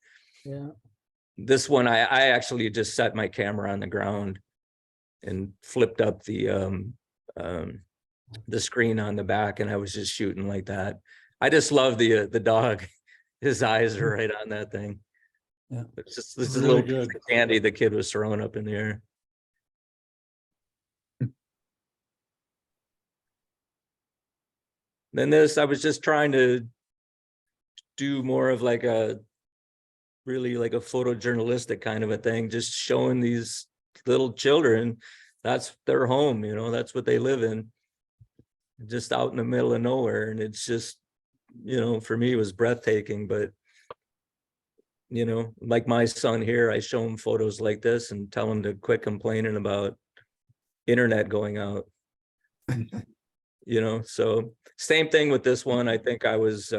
this one, I actually just set my camera on the ground and flipped up the screen on the back, and I was just shooting like that. I just love the dog. His eyes are right on that thing. Yeah. It's just this Really little good. piece of candy the kid was throwing up in the air. Then this, I was just trying to do more of like really like a photojournalistic kind of a thing, just showing these little children, that's their home, you know, that's what they live in, just out in the middle of nowhere. And it's just, you know, for me, it was breathtaking. But, you know, like my son here, I show him photos like this and tell him to quit complaining about internet going out. So same thing with this one. I think I was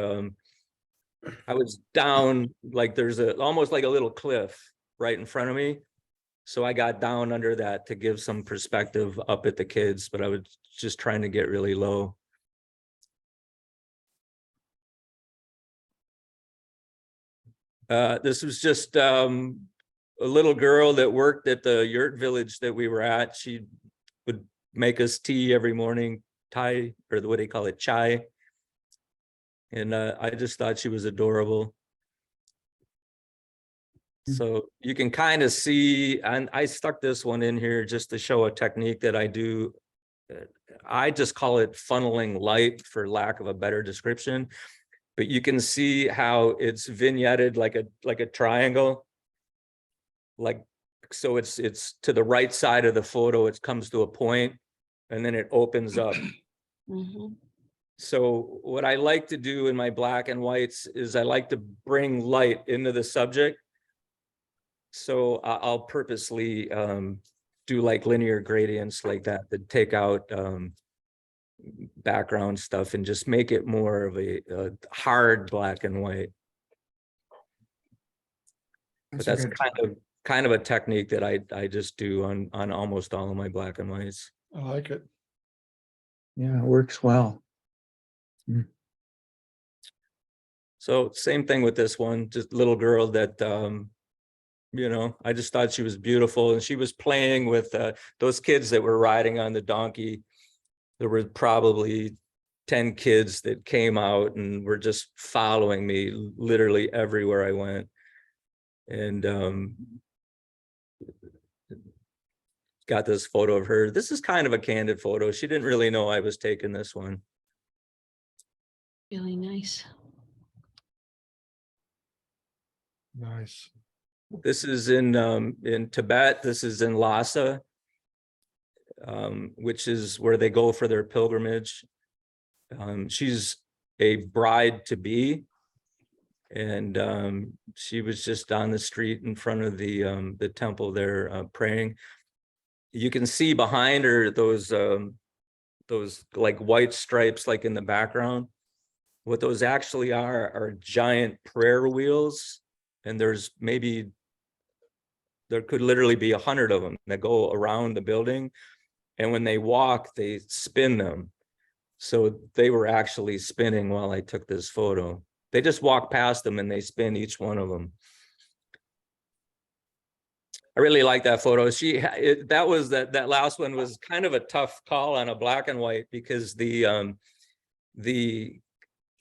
down, like there's almost like a little cliff right in front of me. So I got down under that to give some perspective up at the kids, but I was just trying to get really low. This was just a little girl that worked at the yurt village that we were at. She would make us tea every morning, Thai, or what do you call it, chai. And I just thought she was adorable. So you can kind of see, and I stuck this one in here just to show a technique that I do. I just call it funneling light for lack of a better description. But you can see how it's vignetted like a triangle. Like, so it's to the right side of the photo, it comes to a point and then it opens up. So what I like to do in my black and whites is I like to bring light into the subject. So I'll purposely do like linear gradients like that to take out background stuff and just make it more of a hard black and white. But that's kind of a technique that I just do on almost all of my black and whites. I like it. Yeah, it works well. So same thing with this one, just little girl that I just thought she was beautiful, and she was playing with those kids that were riding on the donkey. There were probably 10 kids that came out and were just following me literally everywhere I went. And got this photo of her. This is kind of a candid photo. She didn't really know I was taking this one. Really nice. Nice. This is in Tibet. This is in Lhasa, which is where they go for their pilgrimage. She's a bride to be, and she was just on the street in front of the temple there praying. You can see behind her those like white stripes like in the background. What those actually are giant prayer wheels, and there could literally be 100 of them that go around the building, and when they walk they spin them. So they were actually spinning while I took this photo. They just walk past them and they spin each one of them. I really like that photo. That last one was kind of a tough call on a black and white, because the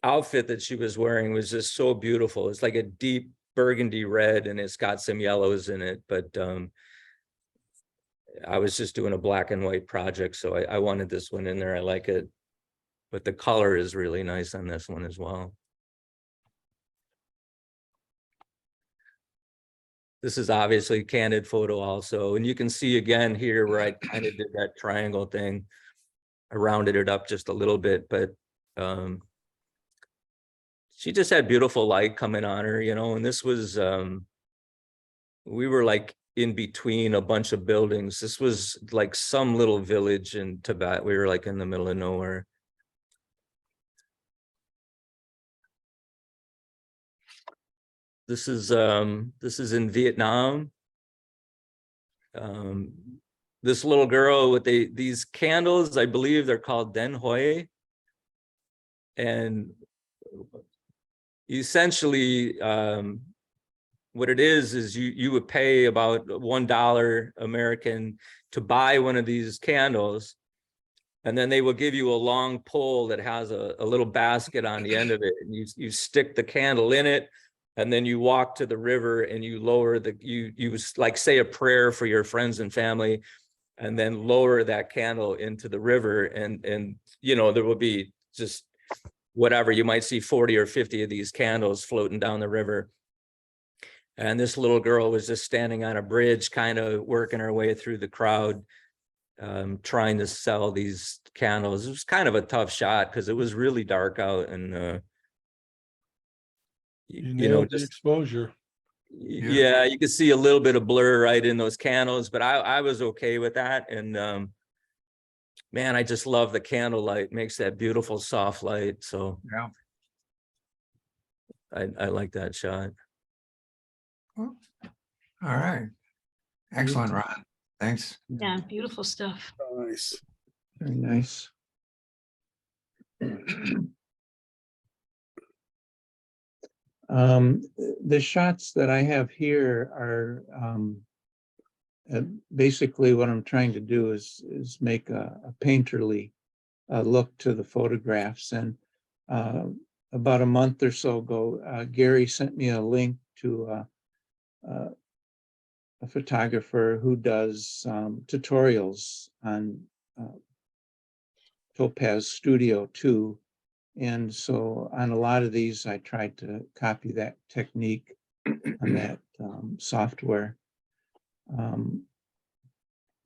outfit that she was wearing was just so beautiful. It's like a deep burgundy red and it's got some yellows in it, but I was just doing a black and white project, so I wanted this one in there. I like it, but the color is really nice on this one as well. This is obviously a candid photo also, and you can see again here where I kind of did that triangle thing. I rounded it up just a little bit, but she just had beautiful light coming on her, and this was, we were like in between a bunch of buildings. This was like some little village in Tibet. We were like in the middle of nowhere. This is in Vietnam. This little girl with these candles, I believe they're called Den Hoi. And essentially, what it is you would pay about $1 American to buy one of these candles. And then they will give you a long pole that has a little basket on the end of it. And you stick the candle in it, and then you walk to the river and you lower you like say a prayer for your friends and family, and then lower that candle into the river. And there will be just whatever, you might see 40 or 50 of these candles floating down the river. And this little girl was just standing on a bridge, kind of working her way through the crowd, trying to sell these candles. It was kind of a tough shot because it was really dark out, and the exposure. Yeah, you could see a little bit of blur right in those candles, but I was okay with that. And Man, I just love the candlelight, makes that beautiful soft light. So Yeah. I like that shot. All right. Excellent, Ron. Thanks. Yeah, beautiful stuff. Nice. Very nice. The shots that I have here are basically what I'm trying to do is make a painterly look to the photographs. And about a month or so ago, Gary sent me a link to a photographer who does tutorials on Topaz Studio 2. And so on a lot of these, I tried to copy that technique on that software.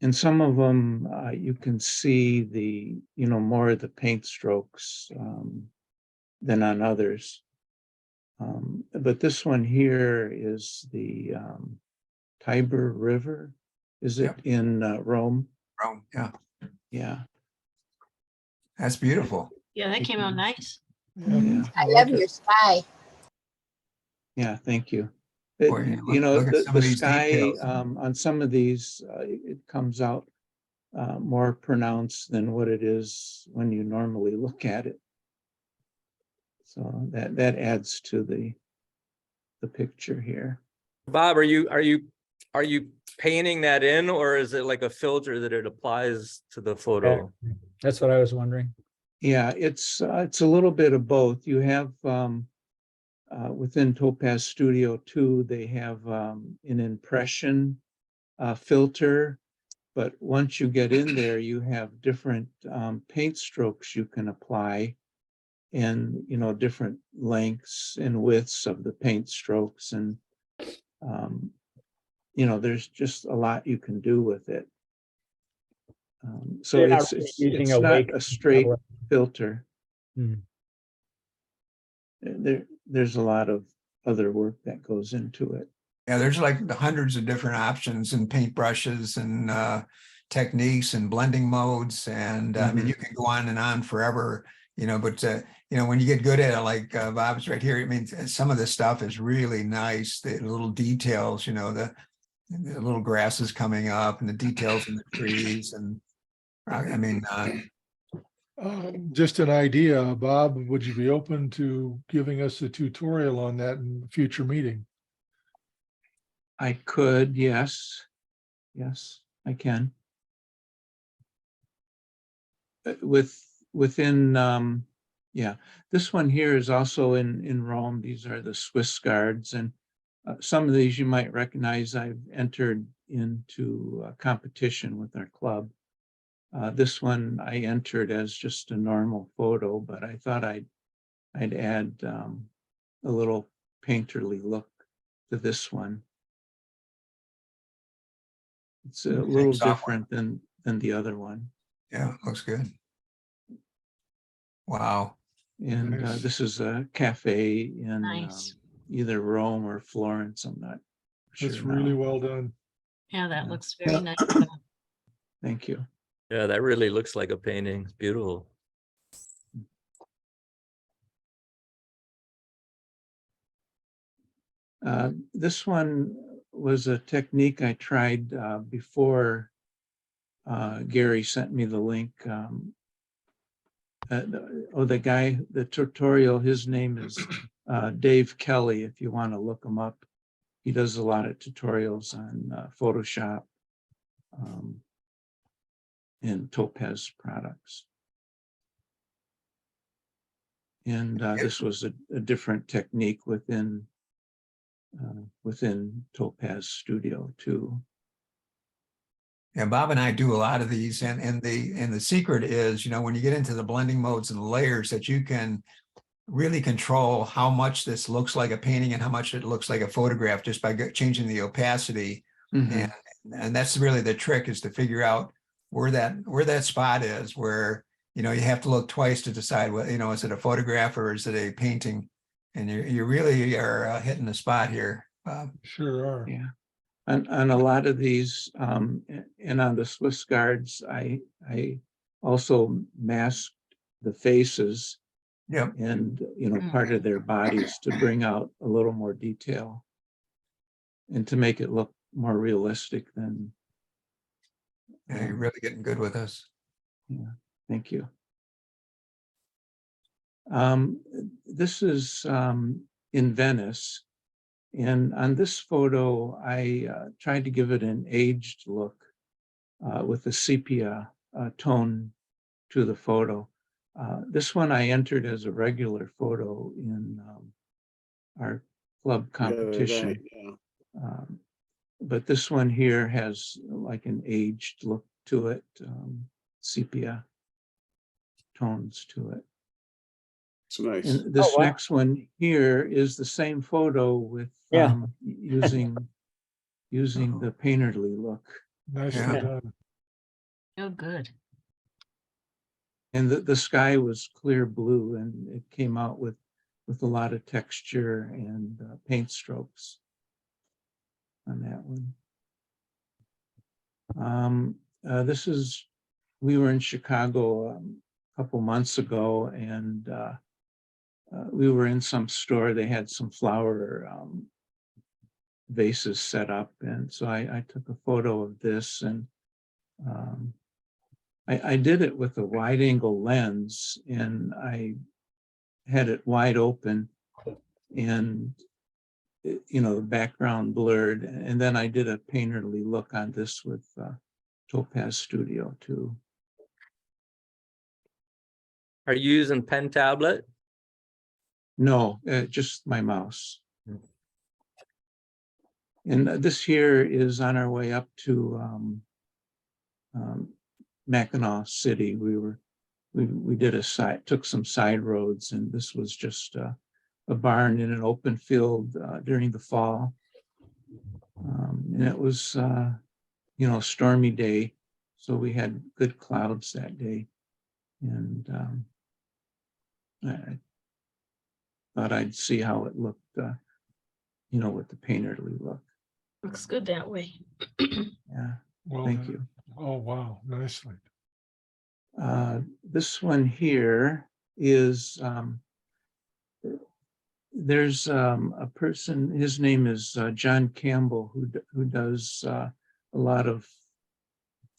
In some of them, you can see the, more of the paint strokes than on others. But this one here is the Tiber River. Is it in Rome? Rome, yeah. Yeah. That's beautiful. Yeah, that came out nice. Yeah. I love your sky. Yeah, thank you. Boy, look at some The of these sky details. on some of these, it comes out more pronounced than what it is when you normally look at it. So that adds to the picture here. Bob, are you painting that in, or is it like a filter that it applies to the photo? That's what I was wondering. Yeah, it's a little bit of both. You have within Topaz Studio 2, they have an impression filter, but once you get in there, you have different paint strokes you can apply, and different lengths and widths of the paint strokes, and there's just a lot you can do with it. So You're not it's really it's using it's a not wake a straight tablet. filter. Hmm. There's a lot of other work that goes into it. Yeah, there's like hundreds of different options and paintbrushes and techniques and blending modes. And I mean, you can go on and on forever, but when you get good at it, like Bob's right here, I mean, some of this stuff is really nice. The little details, the little grasses coming up and the details in the trees. And I mean, Just an idea, Bob, would you be open to giving us a tutorial on that in a future meeting? I could, yes. Yes, I can. Within, yeah, this one here is also in Rome. These are the Swiss Guards, and some of these you might recognize. I've entered into a competition with our club. This one I entered as just a normal photo, but I thought I'd add a little painterly look to this one. It's a little different than the other one. yeah, looks good. Wow. And Nice. this is a cafe in Nice. either Rome or Florence. I'm not sure. That's really now. well done. Yeah, that Yeah. looks very nice. Thank you. Yeah, that really looks like a painting. It's beautiful. This one was a technique I tried before Gary sent me the link. The guy, the tutorial, his name is Dave Kelly, if you want to look him up. He does a lot of tutorials on Photoshop and Topaz products. And this was a different technique within Topaz Studio 2. Yeah, Bob and I do a lot of these, and the secret is, when you get into the blending modes and the layers, that you can really control how much this looks like a painting and how much it looks like a photograph just by changing the opacity. Mhm. And that's really the trick, is to figure out where that spot is, where you have to look twice to decide what, is it a photograph or is it a painting? And you really are hitting the spot here, Bob. Sure are. Yeah. On a lot of these, and on the Swiss Guards, I also masked the faces Yep. and, part of their bodies to bring out a little more detail and to make it look more realistic than. Yeah, you're really getting good with us. Yeah, thank you. This is in Venice. And on this photo, I tried to give it an aged look with a sepia tone to the photo. This one I entered as a regular photo in our club The other competition. day, yeah. But this one here has like an aged look to it, sepia tones to it. It's nice. And this wow. next one here is the same photo with Yeah. using the painterly look. Nicely Yeah. done. Oh, good. And the sky was clear blue, and it came out with a lot of texture and paint strokes on that one. We were in Chicago a couple months ago, and we were in some store. They had some flower vases set up, and so I took a photo of this, and I did it with a wide angle lens, and I had it wide open, and the background blurred, and then I did a painterly look on this with Topaz Studio too. Are you using pen tablet? No, just my mouse. And this here is on our way up to Mackinac City. We did took some side roads, and this was just a barn in an open field during the fall. And it was, a stormy day, so we had good clouds that day. And I thought I'd see how it looked, with the painterly look. Looks good that way. Yeah, Well thank done. you. Oh, wow, nicely. This one here is, there's a person, his name is John Campbell, who does a lot of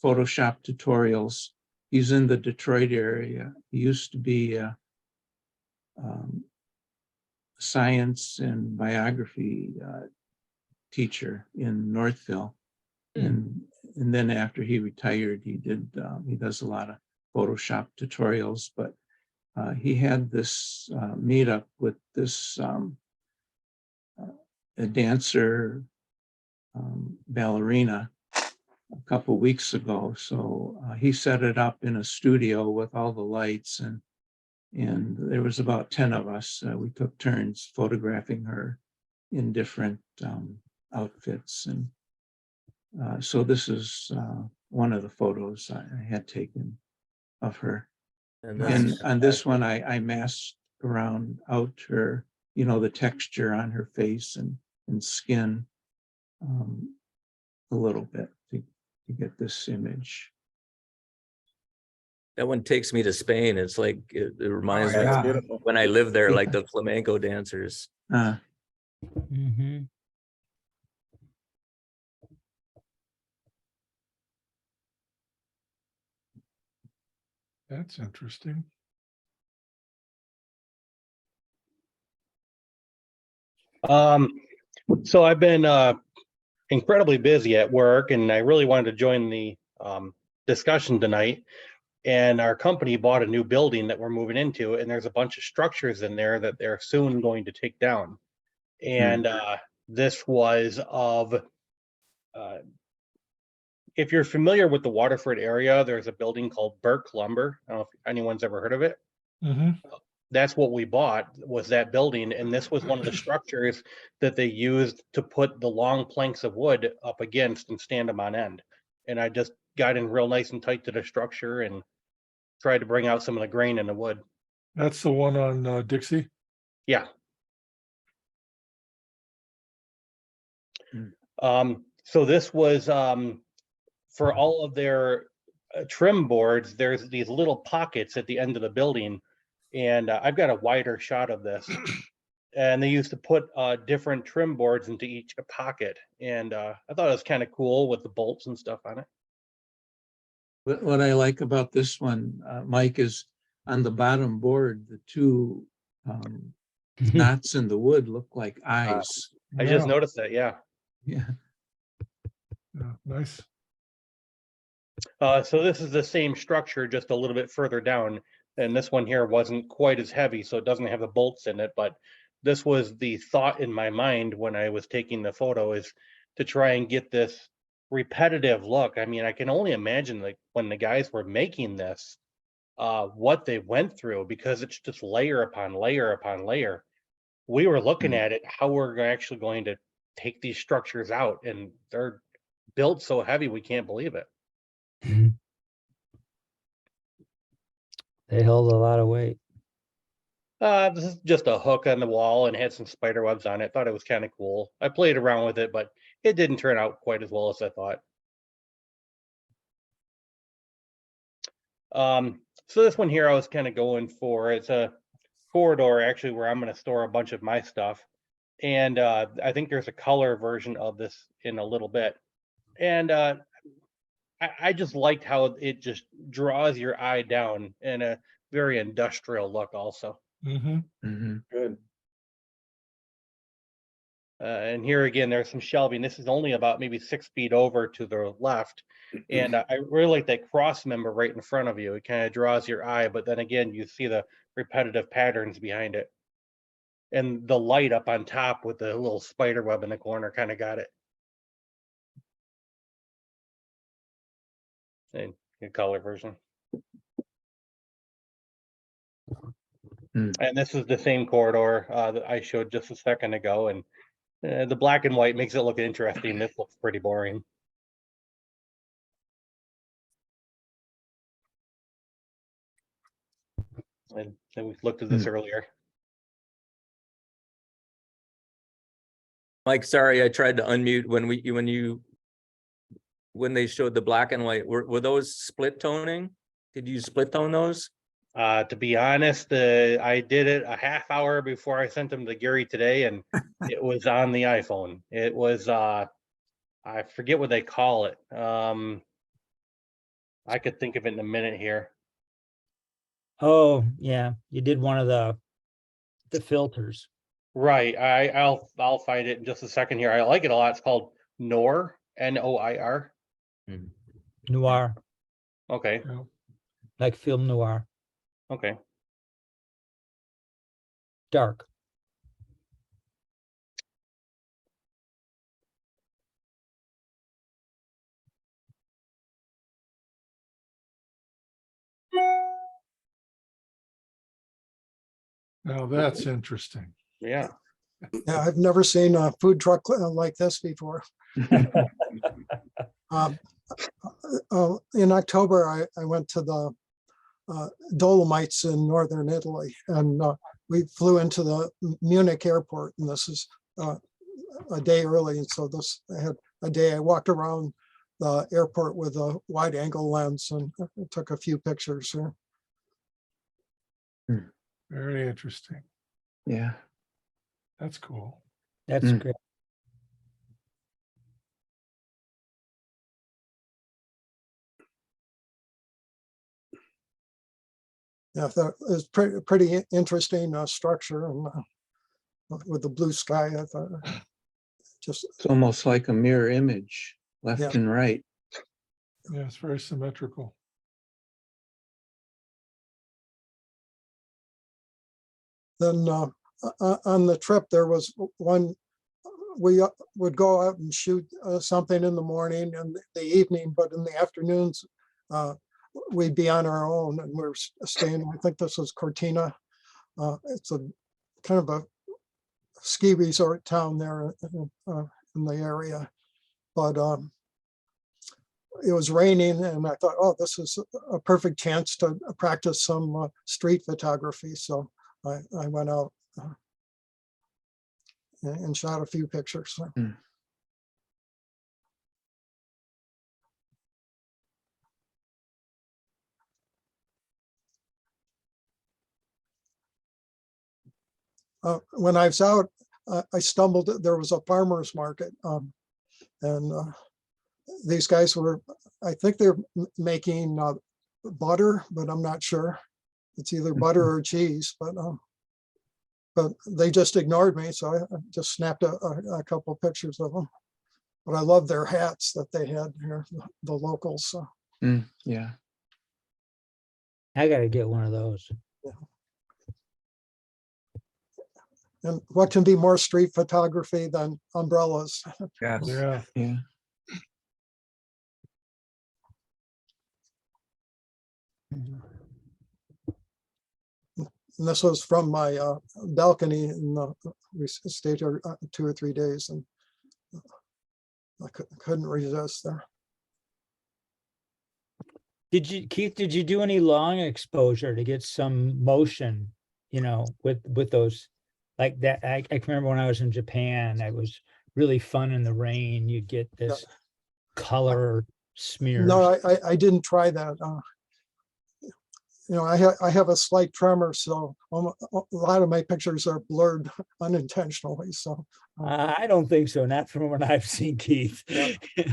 Photoshop tutorials. He's in the Detroit area. He used to be a science and biography teacher in Northville. And then after he retired, he does a lot of Photoshop tutorials, but he had this meetup with this a dancer ballerina a couple weeks ago. So he set it up in a studio with all the lights, and there was about 10 of us. We took turns photographing her in different outfits, and so this is one of the photos I had taken of her. And on this one, I masked around out her, the texture on her face and skin a little bit to get this image. That one takes me to Spain. It's like, it reminds me yeah. of Beautiful. when I lived there, like the flamenco dancers. That's interesting. So I've been incredibly busy at work, and I really wanted to join the discussion tonight. And our company bought a new building that we're moving into, and there's a bunch of structures in there that they're soon going to take down. And this was of, if you're familiar with the Waterford area, there's a building called Burke Lumber. I don't know if anyone's ever heard of it. That's what we bought, was that building, and this was one of the structures that they used to put the long planks of wood up against and stand them on end. And I just got in real nice and tight to the structure and tried to bring out some of the grain in the wood. That's the one on Dixie. Yeah. So this was for all of their trim boards, there's these little pockets at the end of the building. And I've got a wider shot of this. And they used to put different trim boards into each pocket. And I thought it was kind of cool with the bolts and stuff on it. What I like about this one, Mike, is on the bottom board, the two knots in the wood look like eyes. I just Yeah. noticed that, yeah. Yeah. Yeah, nice. So this is the same structure, just a little bit further down. And this one here wasn't quite as heavy, so it doesn't have the bolts in it. But this was the thought in my mind when I was taking the photo, is to try and get this repetitive look. I mean, I can only imagine, like, when the guys were making this, what they went through, because it's just layer upon layer upon layer. We were looking at it, how we're actually going to take these structures out, and they're built so heavy we can't believe it. They held a lot of weight. This is just a hook on the wall and had some spider webs on it. Thought it was kind of cool. I played around with it, but it didn't turn out quite as well as I thought. So this one here I was kind of going for. It's a corridor actually where I'm going to store a bunch of my stuff. And I think there's a color version of this in a little bit. And I just liked how it just draws your eye down in a very industrial look also. Good. And here again, there's some shelving. This is only about maybe 6 feet over to the left. And I really like that cross member right in front of you. It kind of draws your eye, but then again, you see the repetitive patterns behind it. And the light up on top with the little spider web in the corner kind of got it. And the color version. And this is the same corridor that I showed just a second ago. And the black and white makes it look interesting. This looks pretty boring. And we looked at this earlier. Mike, sorry, I tried to unmute when they showed the black and white. Were those split toning? Did you split tone those? To be honest, I did it a half hour before I sent them to Gary today, and it was on the iPhone. It was I forget what they call it. I could think of it in a minute here. Oh, yeah, you did one of the filters. Right. I'll find it in just a second here. I like it a lot. It's called Noir, Noir. Noir, Okay. like film noir, Okay. dark. Now that's interesting. Yeah. Yeah, I've never seen a food truck like this before. In October, I went to the Dolomites in northern Italy, and we flew into the Munich airport, and this is a day early. And so I had a day. I walked around the airport with a wide angle lens and took a few pictures. Very interesting. Yeah. That's cool. That's great. Yeah, that is pretty interesting structure, and with the blue sky, I thought just It's almost like a mirror image, left Yeah. and right. Yeah, it's very symmetrical. then on the trip there was one. We would go out and shoot something in the morning and the evening, but in the afternoons we'd be on our own, and we're staying. I think this was Cortina. It's a kind of a ski resort town there in the area, but it was raining, and I thought, oh, this is a perfect chance to practice some street photography. So I went out and shot a few pictures. when I was out, I stumbled, there was a farmer's market. And these guys were, I think they're making butter, but I'm not sure. It's either butter or cheese, but they just ignored me. So I just snapped a couple of pictures of them. But I love their hats that they had here, the locals. So. Yeah. I gotta get one of those. And what can be more street photography than umbrellas? Yes. Yeah. Yeah. And this was from my balcony, and we stayed here 2 or 3 days, and I couldn't resist there. Did you, Keith, did you do any long exposure to get some motion, you know, with those like that? I can remember when I was in Japan, it was really fun in the rain. You get this color smears. No, I didn't try that. You know, I have a slight tremor, so a lot of my pictures are blurred unintentionally. So, I don't think so. Not from what I've seen, Keith.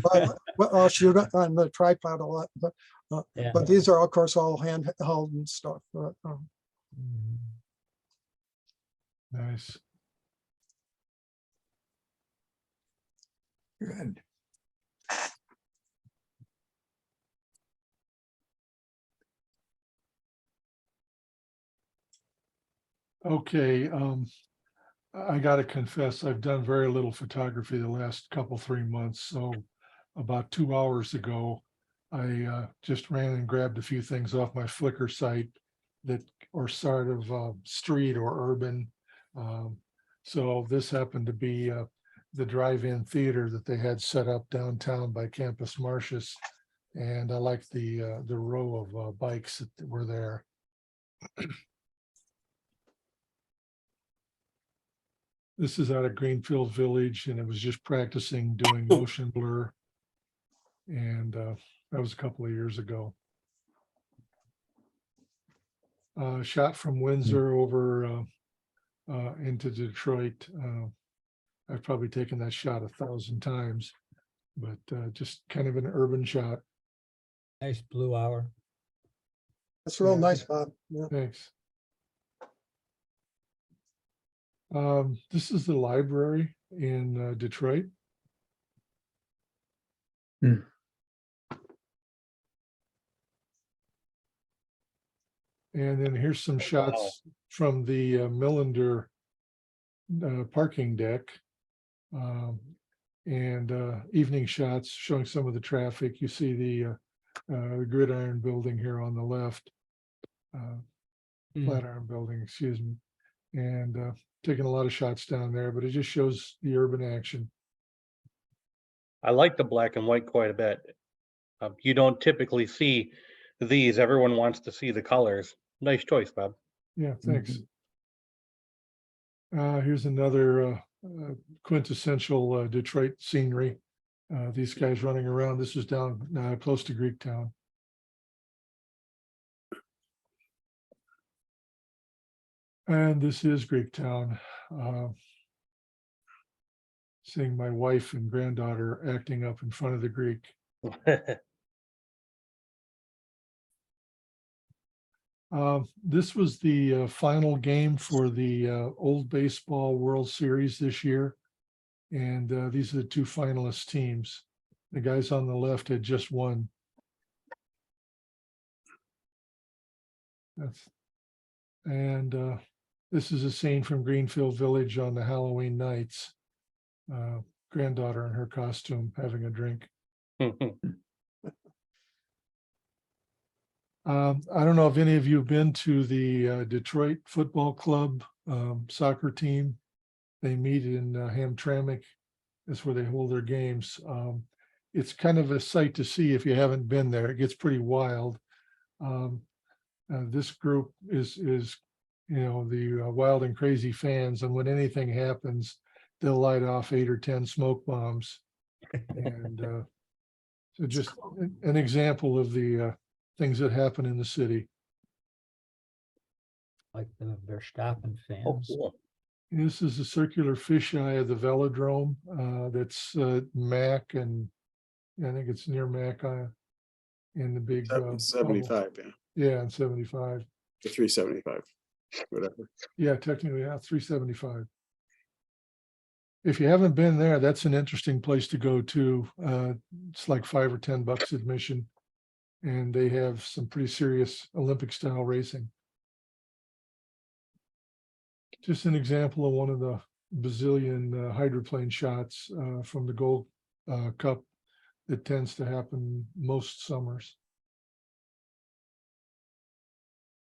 but I'll shoot it on the tripod a lot. Yeah. But these are, of course, all handheld and stuff. But, Nice. Good. Okay, I gotta confess, I've done very little photography the last 3 months. So about 2 hours ago, I just ran and grabbed a few things off my Flickr site that are sort of street or urban. So this happened to be the drive-in theater that they had set up downtown by Campus Martius. And I liked the row of bikes that were there. This is out of Greenfield Village, and it was just practicing doing motion blur. And that was a couple of years ago. Shot from Windsor over into Detroit. I've probably taken that shot 1,000 times, but just kind of an urban shot. Nice blue hour. That's real Yeah. nice, Bob. Yeah. Thanks. This is the library in Detroit. And then here's some shots from the Millender parking deck. And evening shots showing some of the traffic. You see the Gridiron building here on the left. Flatiron building, excuse me. And taking a lot of shots down there, but it just shows the urban action. I like the black and white quite a bit. You don't typically see these. Everyone wants to see the colors. Nice choice, Bob. Yeah, thanks. Here's another quintessential Detroit scenery. These guys running around. This is down close to Greektown. And this is Greektown. Seeing my wife and granddaughter acting up in front of the Greek. This was the final game for the Old Baseball World Series this year. And these are the 2 finalist teams. The guys on the left had just won. And this is a scene from Greenfield Village on the Halloween nights. Granddaughter in her costume having a drink. I don't know if any of you have been to the Detroit Football Club soccer team. They meet in Hamtramck. That's where they hold their games. It's kind of a sight to see if you haven't been there. It gets pretty wild. This group is the wild and crazy fans, and when anything happens, they'll light off 8 or 10 smoke bombs. And so just an example of the things that happen in the city. Like the Verstappen fans. Oh, cool. This is a circular fisheye of the velodrome. That's Mac and I think it's near Mac in the big. bubble. 75, yeah, Yeah, and 75. to 375, whatever. Yeah, technically, yeah, 375. If you haven't been there, that's an interesting place to go to. It's like $5 or $10 admission. And they have some pretty serious Olympic style racing. Just an example of one of the bazillion hydroplane shots from the Gold Cup that tends to happen most summers.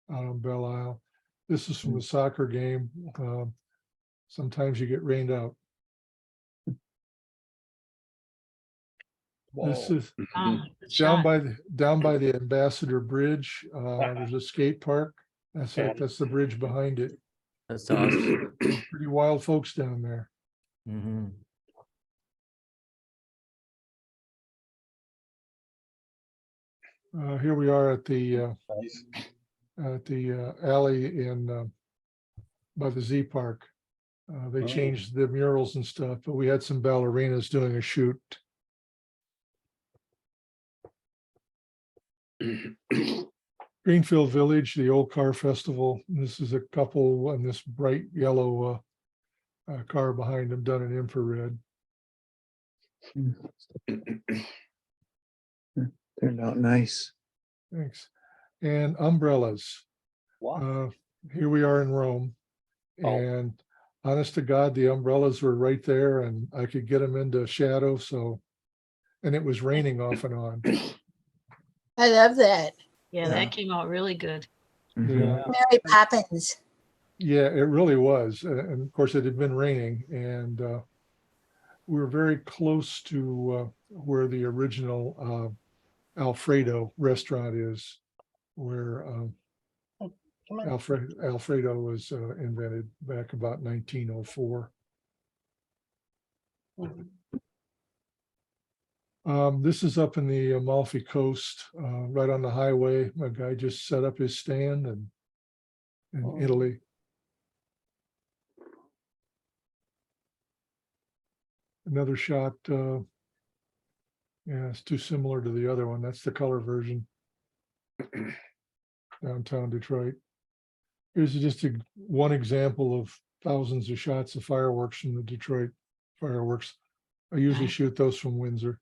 Out on Belle Isle. This is from the soccer game. Sometimes you get rained out. This is Ah, good down shot. by the Ambassador Bridge. There's a skate park. That's it. That's the bridge behind it. That's awesome. Pretty wild folks down there. Mhm. Here we are at the alley in by the Z Park. They Oh. changed the murals and stuff, but we had some ballerinas doing a shoot. Greenfield Village, the Old Car Festival. This is a couple in this bright yellow car behind them done in infrared. Turned out nice. Thanks. And umbrellas. Here we are in Rome. And honest to God, the umbrellas were right there and I could get them into shadow. So, and it was raining off and on. I love that. Yeah, Yeah. that came out really good. Yeah, Mary Poppins. yeah, it really was. And of course, it had been raining and we were very close to where the original Alfredo restaurant is, where Alfredo was invented back about 1904. This is up in the Amalfi Coast, right on the highway. A guy just set up his stand and in Italy. Another shot. Yeah, it's too similar to the other one. That's the color version. Downtown Detroit. Here's just one example of thousands of shots of fireworks from the Detroit fireworks. I usually shoot those from Windsor.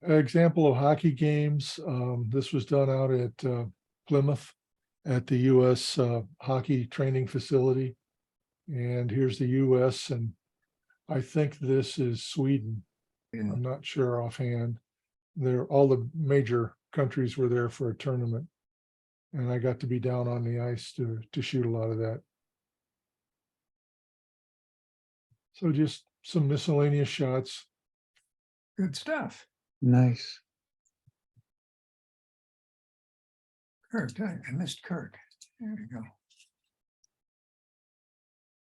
Example of hockey games. This was done out at Plymouth at the U.S. Hockey training facility. And here's the U.S. and I think this is Sweden. I'm not sure offhand. All the major countries were there for a tournament. And I got to be down on the ice to shoot a lot of that. So just some miscellaneous shots. Good stuff. Nice. Kirk, I missed Kirk. There you go.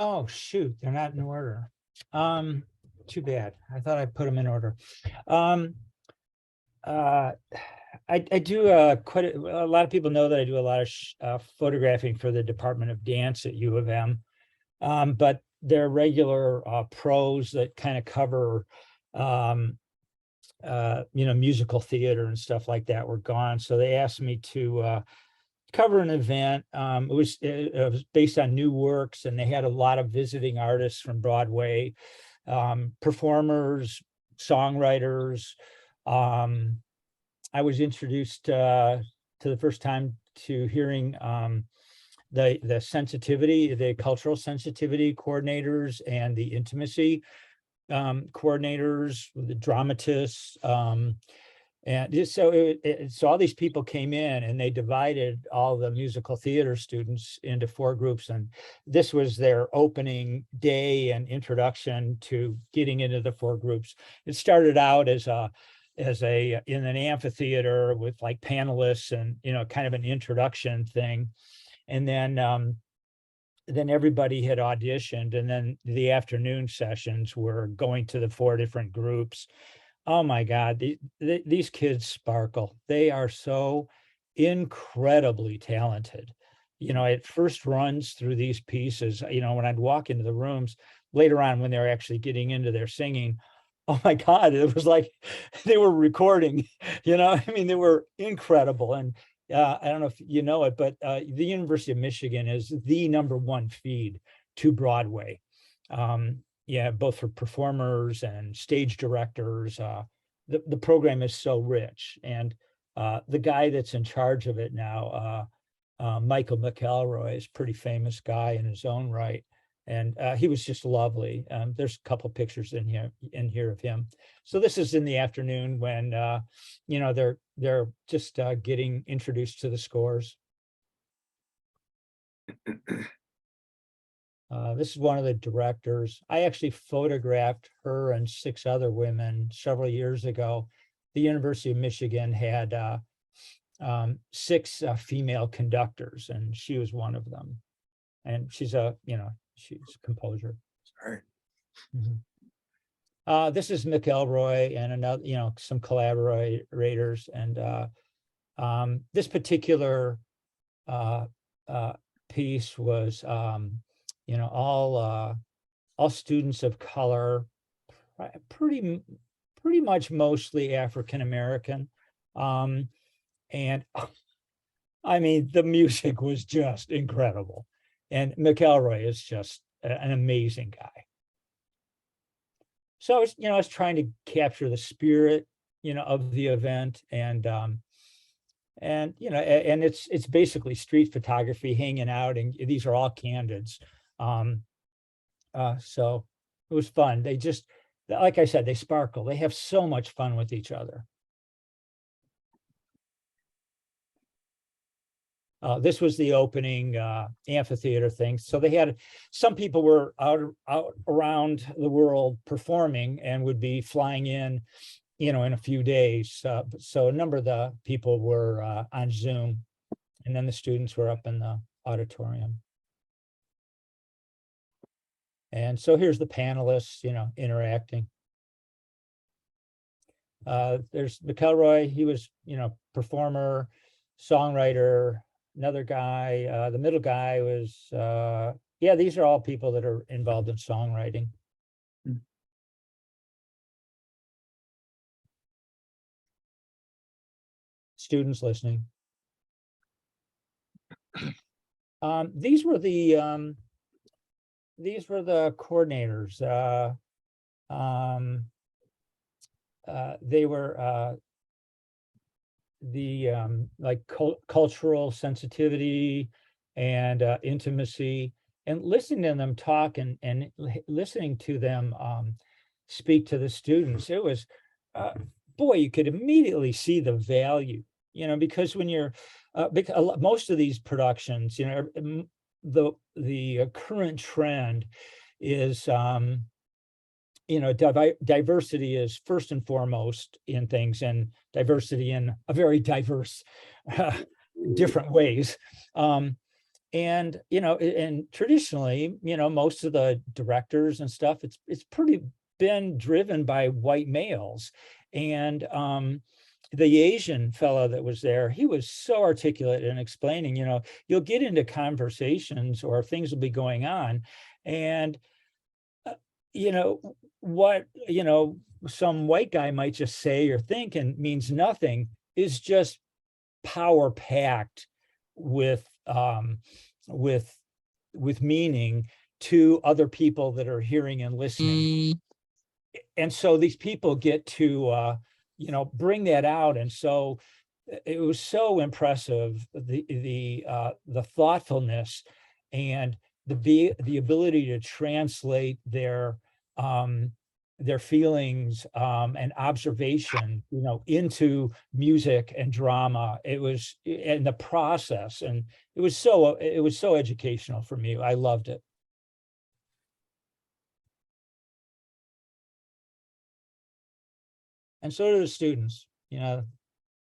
Oh, shoot, they're not in order. Too bad. I thought I put them in order. I do quite a lot of people know that I do a lot of photographing for the Department of Dance at U of M. But their regular pros that kind of cover musical theater and stuff like that were gone. So they asked me to cover an event. It was based on new works, and they had a lot of visiting artists from Broadway, performers, songwriters. I was introduced to the first time to hearing the sensitivity, the cultural sensitivity coordinators and the intimacy coordinators, the dramatists. And so all these people came in and they divided all the musical theater students into 4 groups. And this was their opening day and introduction to getting into the 4 groups. It started out as in an amphitheater with like panelists and, kind of an introduction thing. And then everybody had auditioned, and then the afternoon sessions were going to the 4 different groups. Oh my God, these kids sparkle. They are so incredibly talented. it first runs through these pieces, when I'd walk into the rooms later on when they're actually getting into their singing, oh my God, it was like they were recording, I mean, they were incredible. And I don't know if you know it, but the University of Michigan is the #1 feed to Broadway. Yeah, both for performers and stage directors. The program is so rich. And the guy that's in charge of it now, Michael McElroy, is a pretty famous guy in his own right. And he was just lovely. There's a couple pictures in here of him. So this is in the afternoon when they're just getting introduced to the scores. This is one of the directors. I actually photographed her and 6 other women several years ago. The University of Michigan had 6 female conductors, and she was one of them. And she's a composer. Sorry. This is McElroy and another, some collaborators. And this particular piece was, all students of color, pretty much mostly African American. And I mean, the music was just incredible. And McElroy is just an amazing guy. So I was trying to capture the spirit, of the event, and it's basically street photography, hanging out, and these are all candids. So it was fun. They just, like I said, they sparkle. They have so much fun with each other. This was the opening amphitheater thing. So they had, some people were out around the world performing and would be flying in, in a few days. So a number of the people were on Zoom, and then the students were up in the auditorium. And so here's the panelists, interacting. There's McElroy. He was, performer, songwriter. Another guy, the middle guy was, these are all people that are involved in songwriting. Students listening. These were the coordinators. They were like cultural sensitivity and intimacy, and listening to them talk and listening to them speak to the students. It was, boy, you could immediately see the value, because when you're, most of these productions, the current trend is, diversity is first and foremost in things, and diversity in a very diverse, different ways. And traditionally, most of the directors and stuff, it's pretty been driven by white males. And the Asian fellow that was there, he was so articulate in explaining, you'll get into conversations or things will be going on, and what some white guy might just say or think and means nothing is just power packed with meaning to other people that are hearing and listening. And so these people get to bring that out. And so it was so impressive, the thoughtfulness and the ability to translate their feelings and observation, into music and drama. It was in the process, and it was so educational for me. I loved it. And so do the students. A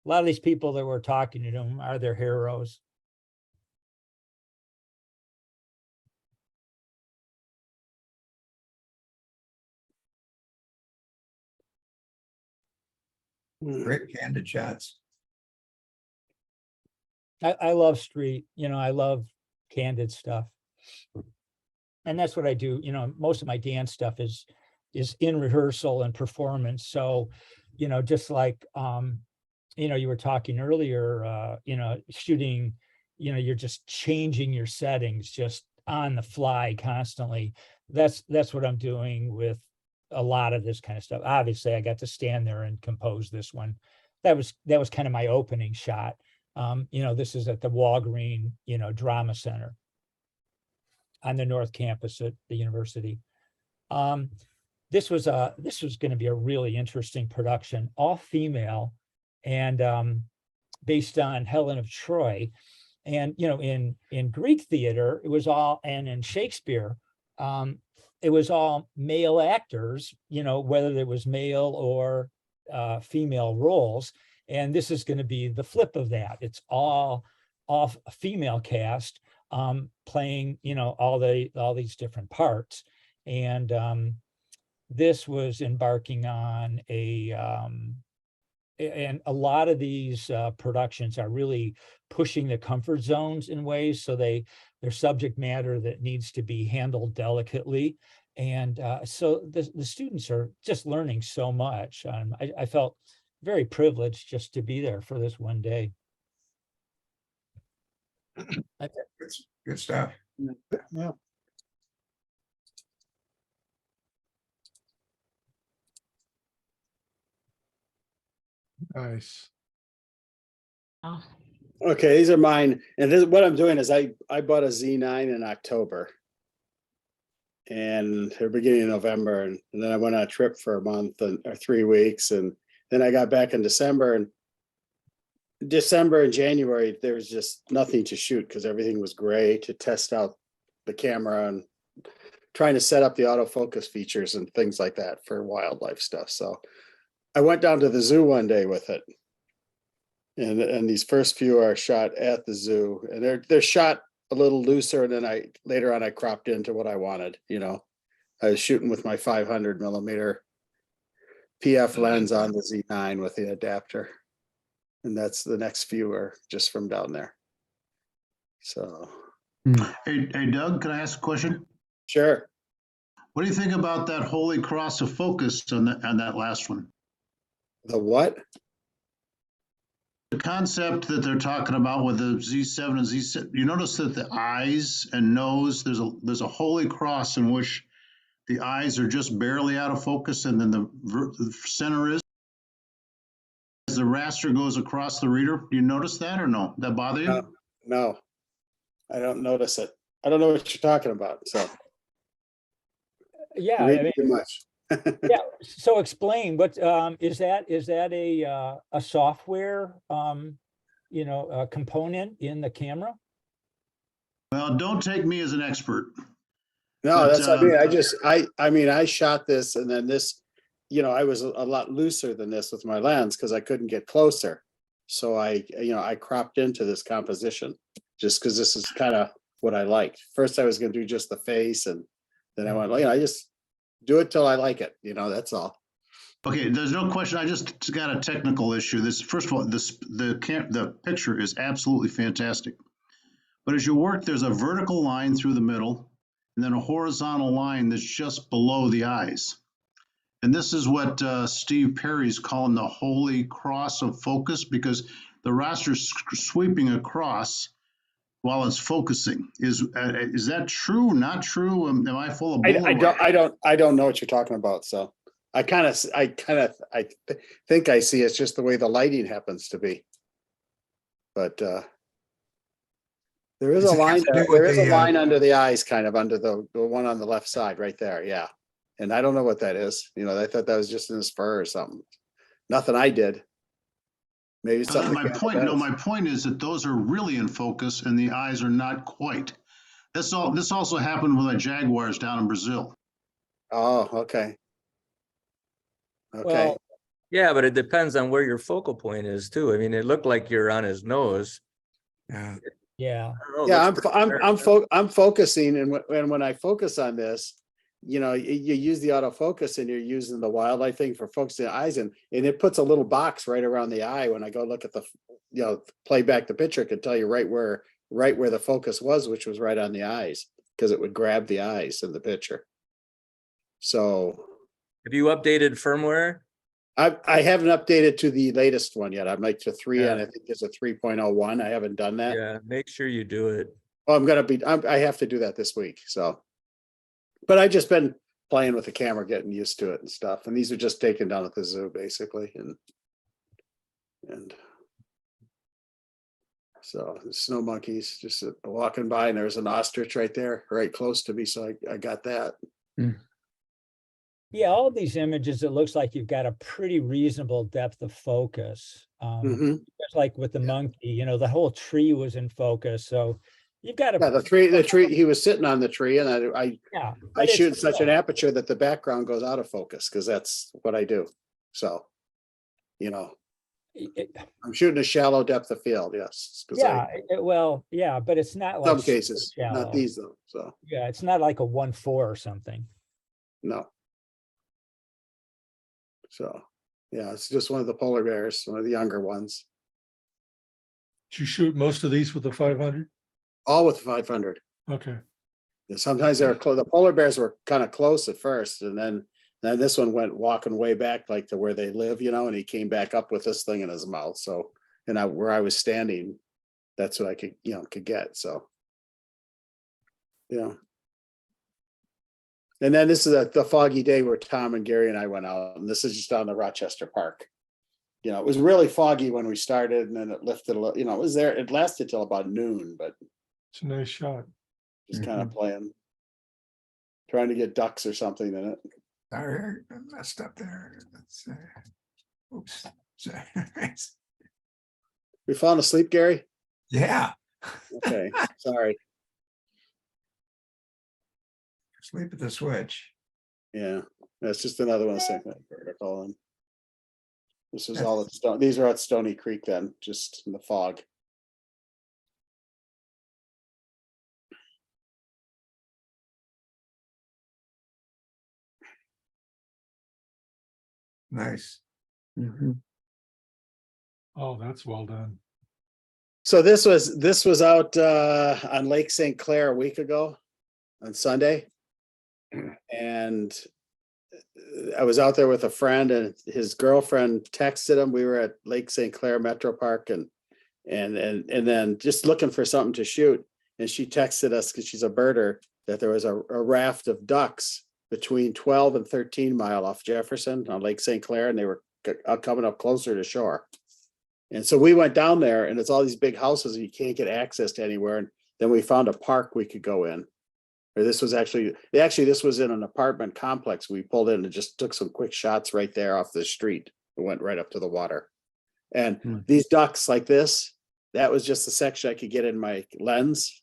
lot of these people that we're talking to them are their heroes. Great candid shots. I love street, I love candid stuff. And that's what I do. You know, most of my dance stuff is in rehearsal and performance. So, you know, just like, you know, you were talking earlier, you know, shooting, you know, you're just changing your settings just on the fly constantly. That's what I'm doing with a lot of this kind of stuff. Obviously, I got to stand there and compose this one. That was kind of my opening shot. You know, this is at the Walgreen, you know, Drama Center on the North Campus at the university. This was going to be a really interesting production, all female, and based on Helen of Troy. And you know, in Greek theater, it was all, and in Shakespeare, it was all male actors, you know, whether it was male or female roles. And this is going to be the flip of that. It's all a female cast playing, you know, all these different parts. And this was embarking on and a lot of these productions are really pushing the comfort zones in ways, so they're subject matter that needs to be handled delicately. And so the students are just learning so much. I felt very privileged just to be there for this one day. Good stuff. Yeah. Nice. Oh, Okay, these are mine. And this, what I'm doing is I bought a Z9 in October. And the beginning of November, and then I went on a trip for a month or 3 weeks, and then I got back in December. And December and January, there was just nothing to shoot because everything was gray, to test out the camera and trying to set up the autofocus features and things like that for wildlife stuff. So I went down to the zoo one day with it. And these first few are shot at the zoo, and they're shot a little looser, and then later on I cropped into what I wanted. You know, I was shooting with my 500mm PF lens on the Z9 with the adapter, and that's the next few are just from down there. So, Hey, Doug, can I ask a question? sure. What do you think about that holy cross of focus on that last one? The what? The concept that they're talking about with the Z7 and Z6, you notice that the eyes and nose, there's a holy cross in which the eyes are just barely out of focus, and then the center is. As the raster goes across the reader, do you notice that or no? That bother you? No, I don't notice it. I don't know what you're talking about. So, Yeah, read I mean, too much. yeah. So explain what is that? Is that a software you know, a component in the camera? Well, don't take me as an expert. No, But, that's what I mean. I mean, I shot this, and then this, you know, I was a lot looser than this with my lens because I couldn't get closer. So I cropped into this composition just because this is kind of what I liked. First, I was going to do just the face, and then I went, well, you know, I just do it till I like it. You know, that's all. Okay, there's no question. I just got a technical issue. This, first of all, the picture is absolutely fantastic. But as you work, there's a vertical line through the middle, and then a horizontal line that's just below the eyes. And this is what Steve Perry's calling the holy cross of focus, because the raster's sweeping across while it's focusing. Is that true? Not true? Am I full of bull? I don't know what you're talking about. So I think I see it's just the way the lighting happens to be. But there is Does a it have line. to do with There is a the, line under the eyes, kind of under the one on the left side, right there. Yeah, and I don't know what that is. You know, I thought that was just in his fur or something. Nothing I did. Maybe something. My point is that those are really in focus and the eyes are not quite. This also happened with my Jaguars down in Brazil. Oh, okay. Okay. Well, Yeah, but it depends on where your focal point is too. I mean, it looked like you're on his nose. Yeah. yeah. I don't know, Yeah, it looks pretty clear. I'm focusing, and when I focus on this, you know, you use the autofocus and you're using the wildlife thing for focusing the eyes, and it puts a little box right around the eye. When I go look at the, you know, play back the picture, it can tell you right where right where the focus was, which was right on the eyes, because it would grab the eyes in the picture. So Have you updated firmware? I haven't updated to the latest one yet. I'm like to 3, and Yeah. I think there's a 3.01. I haven't done that. Yeah, make sure you do it. Oh, I have to do that this week, so. But I just been playing with the camera, getting used to it and stuff, and these are just taken down at the zoo, basically, and so the snow monkeys just walking by, and there's an ostrich right there, right close to me, so I got that. Yeah, all these images, it looks like you've got a pretty reasonable depth of focus. Mhm. Just like with the monkey, you know, the whole tree was in focus, so you've got Yeah, a, the tree, he was sitting on the tree, and I yeah. I but it's shoot such an still- aperture that the background goes out of focus, because that's what I do. So, you know, it- I'm shooting a shallow depth of field, yes. 'Cause Yeah, well, yeah, but it's not like. Some super cases, not shallow. these though, so, Yeah, it's not like a 1.4 or something. no. So, yeah, it's just one of the polar bears, one of the younger ones, Did you shoot most of these with the 500? all with 500. Okay. And sometimes they're close, the polar bears were kind of close at first, and then this one went walking way back like to where they live, you know, and he came back up with this thing in his mouth, so, and where I was standing, that's what I could, could get, so. Yeah. And then this is the foggy day where Tom and Gary and I went out, and this is just down the Rochester Park. You know, it was really foggy when we started, and then it lifted a little, it was there, it lasted till about noon, but It's a nice shot. just kind of playing. Trying to get ducks or something in it. Sorry, I messed up there. Let's see. Oops. Sorry. We falling asleep, Gary? Yeah, Okay, sorry. sleep at the switch. Yeah, that's just another one, same thing. Vertical, and this is all at Stone, these are at Stony Creek then, just in the fog. Nice. Oh, that's well done. So this was out on Lake St. Clair a week ago on Sunday. And I was out there with a friend, and his girlfriend texted him. We were at Lake St. Clair Metro Park, and then just looking for something to shoot. And she texted us, because she's a birder, that there was a raft of ducks between 12 and 13 mile off Jefferson on Lake St. Clair, and they were coming up closer to shore. And so we went down there, and it's all these big houses, and you can't get access to anywhere. And then we found a park we could go in. Or this was this was in an apartment complex. We pulled in and just took some quick shots right there off the street. It went right up to the water. And these ducks like this, that was just the section I could get in my lens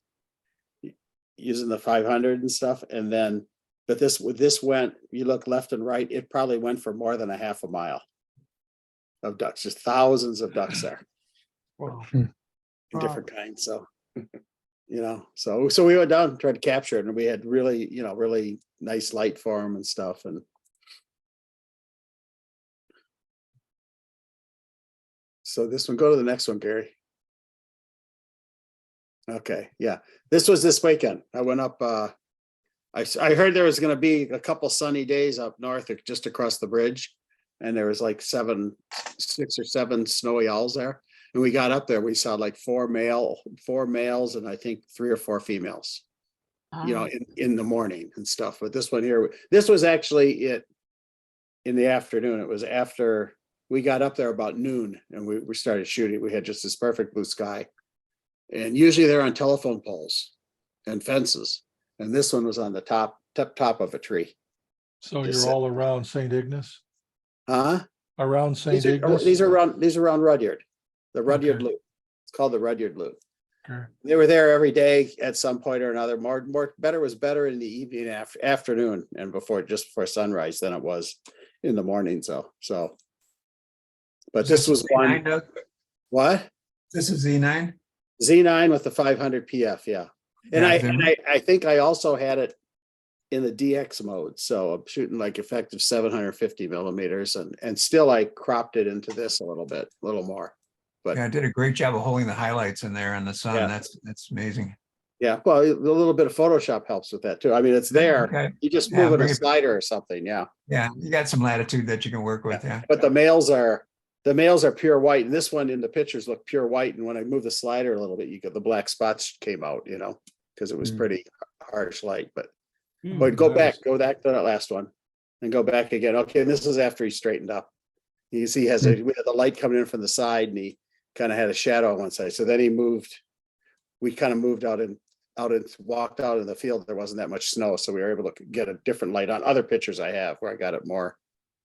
using the 500 and stuff. And then, but this went, you look left and right, it probably went for more than a half a mile of ducks, just thousands of ducks there. Wow. Different kinds, so. So we went down and tried to capture it, and we had really, really nice light for them and stuff, and. So this one, go to the next one, Gary. Okay, yeah, this was this weekend. I went up, I heard there was gonna be a couple sunny days up north, just across the bridge. And there was like 6 or 7 snowy owls there. And we got up there, we saw like 4 males and I think 3 or 4 females, in the morning and stuff. But this one here, this was actually it in the afternoon. It was after we got up there about noon, and we started shooting. We had just this perfect blue sky. And usually they're on telephone poles and fences. And this one was on the top of a tree. So Just you're all around St. Ignace? Huh? Around St. These are Ignace? these are around Rudyard, the Rudyard Okay. Loop. It's called the Rudyard Loop. Okay. They were there every day at some point or another. Better was better in the evening, afternoon, and just before sunrise than it was in the morning. So. But this was one. What? This is Z9? Z9 with the 500 PF, yeah. And I think I also had it in the DX mode. So I'm shooting like effective 750 millimeters, and still I cropped it into this a little more. but Yeah, I did a great job of holding the highlights in there in the sun. Yeah. That's amazing. yeah, well, a little bit of Photoshop helps with that too. I mean, it's there. Okay. You just Yeah, move it a bring it- slider or something, yeah. Yeah, you got some latitude that you can work with, yeah. But the males are pure white, and this one in the pictures looked pure white, and when I moved the slider a little bit, you got the black spots came out, you know, because it was Mm. pretty harsh light, but Hmm. go Nice. back to that last one, and go back again. Okay, and this is after he straightened up. You can see he has we had the light coming in from the side, and he kind of had a shadow on one side. So then we kind of moved out and walked out in the field. There wasn't that much snow, so we were able to get a different light on other pictures I have where I got it more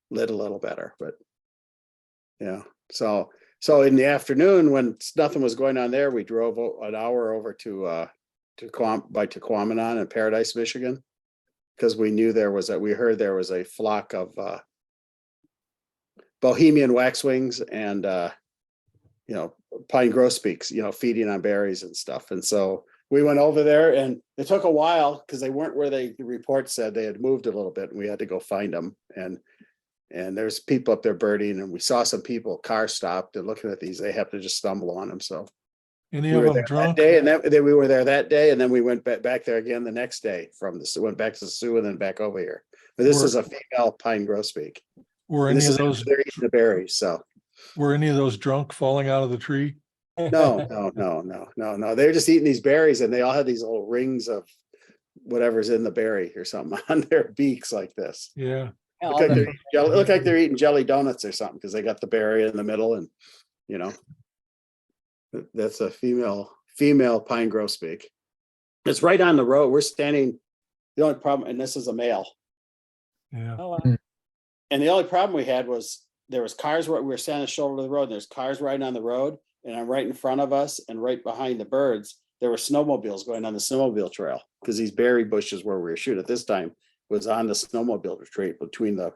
lit a little better. But yeah, so in the afternoon when nothing was going on there, we drove an hour over to Tequamanon in Paradise, Michigan, because we knew we heard there was a flock of Bohemian waxwings and pine grosbeaks, feeding on berries and stuff. And so we went over there, and it took a while because they weren't where the report said. They had moved a little bit, and we had to go find them. And there's people up there birding, and we saw some people, car stopped, and looking at these, they happened to just stumble on them. So Any we of were them there that drunk? day, and then we were there that day, and then we went back there again the next day went back to the Sioux and then back over here. But this Were- is a female pine grosbeak. Were And any this of is after those, they're eating the berries, so. were any of those drunk falling out of the tree? No. They're just eating these berries, and they all have these little rings of whatever's in the berry or something on their beaks like this. Yeah. Look like they're eating jelly donuts or something because they got the berry in the middle, and that's a female pine grosbeak. It's right on the road. We're standing. The only problem, and this is a male. Yeah. Oh, wow. And the only problem we had was there was cars we were standing shoulder to the road. And there's cars riding on the road, and I'm right in front of us and right behind the birds. There were snowmobiles going on the snowmobile trail because these berry bushes where we were shooting at this time was on the snowmobile trail between the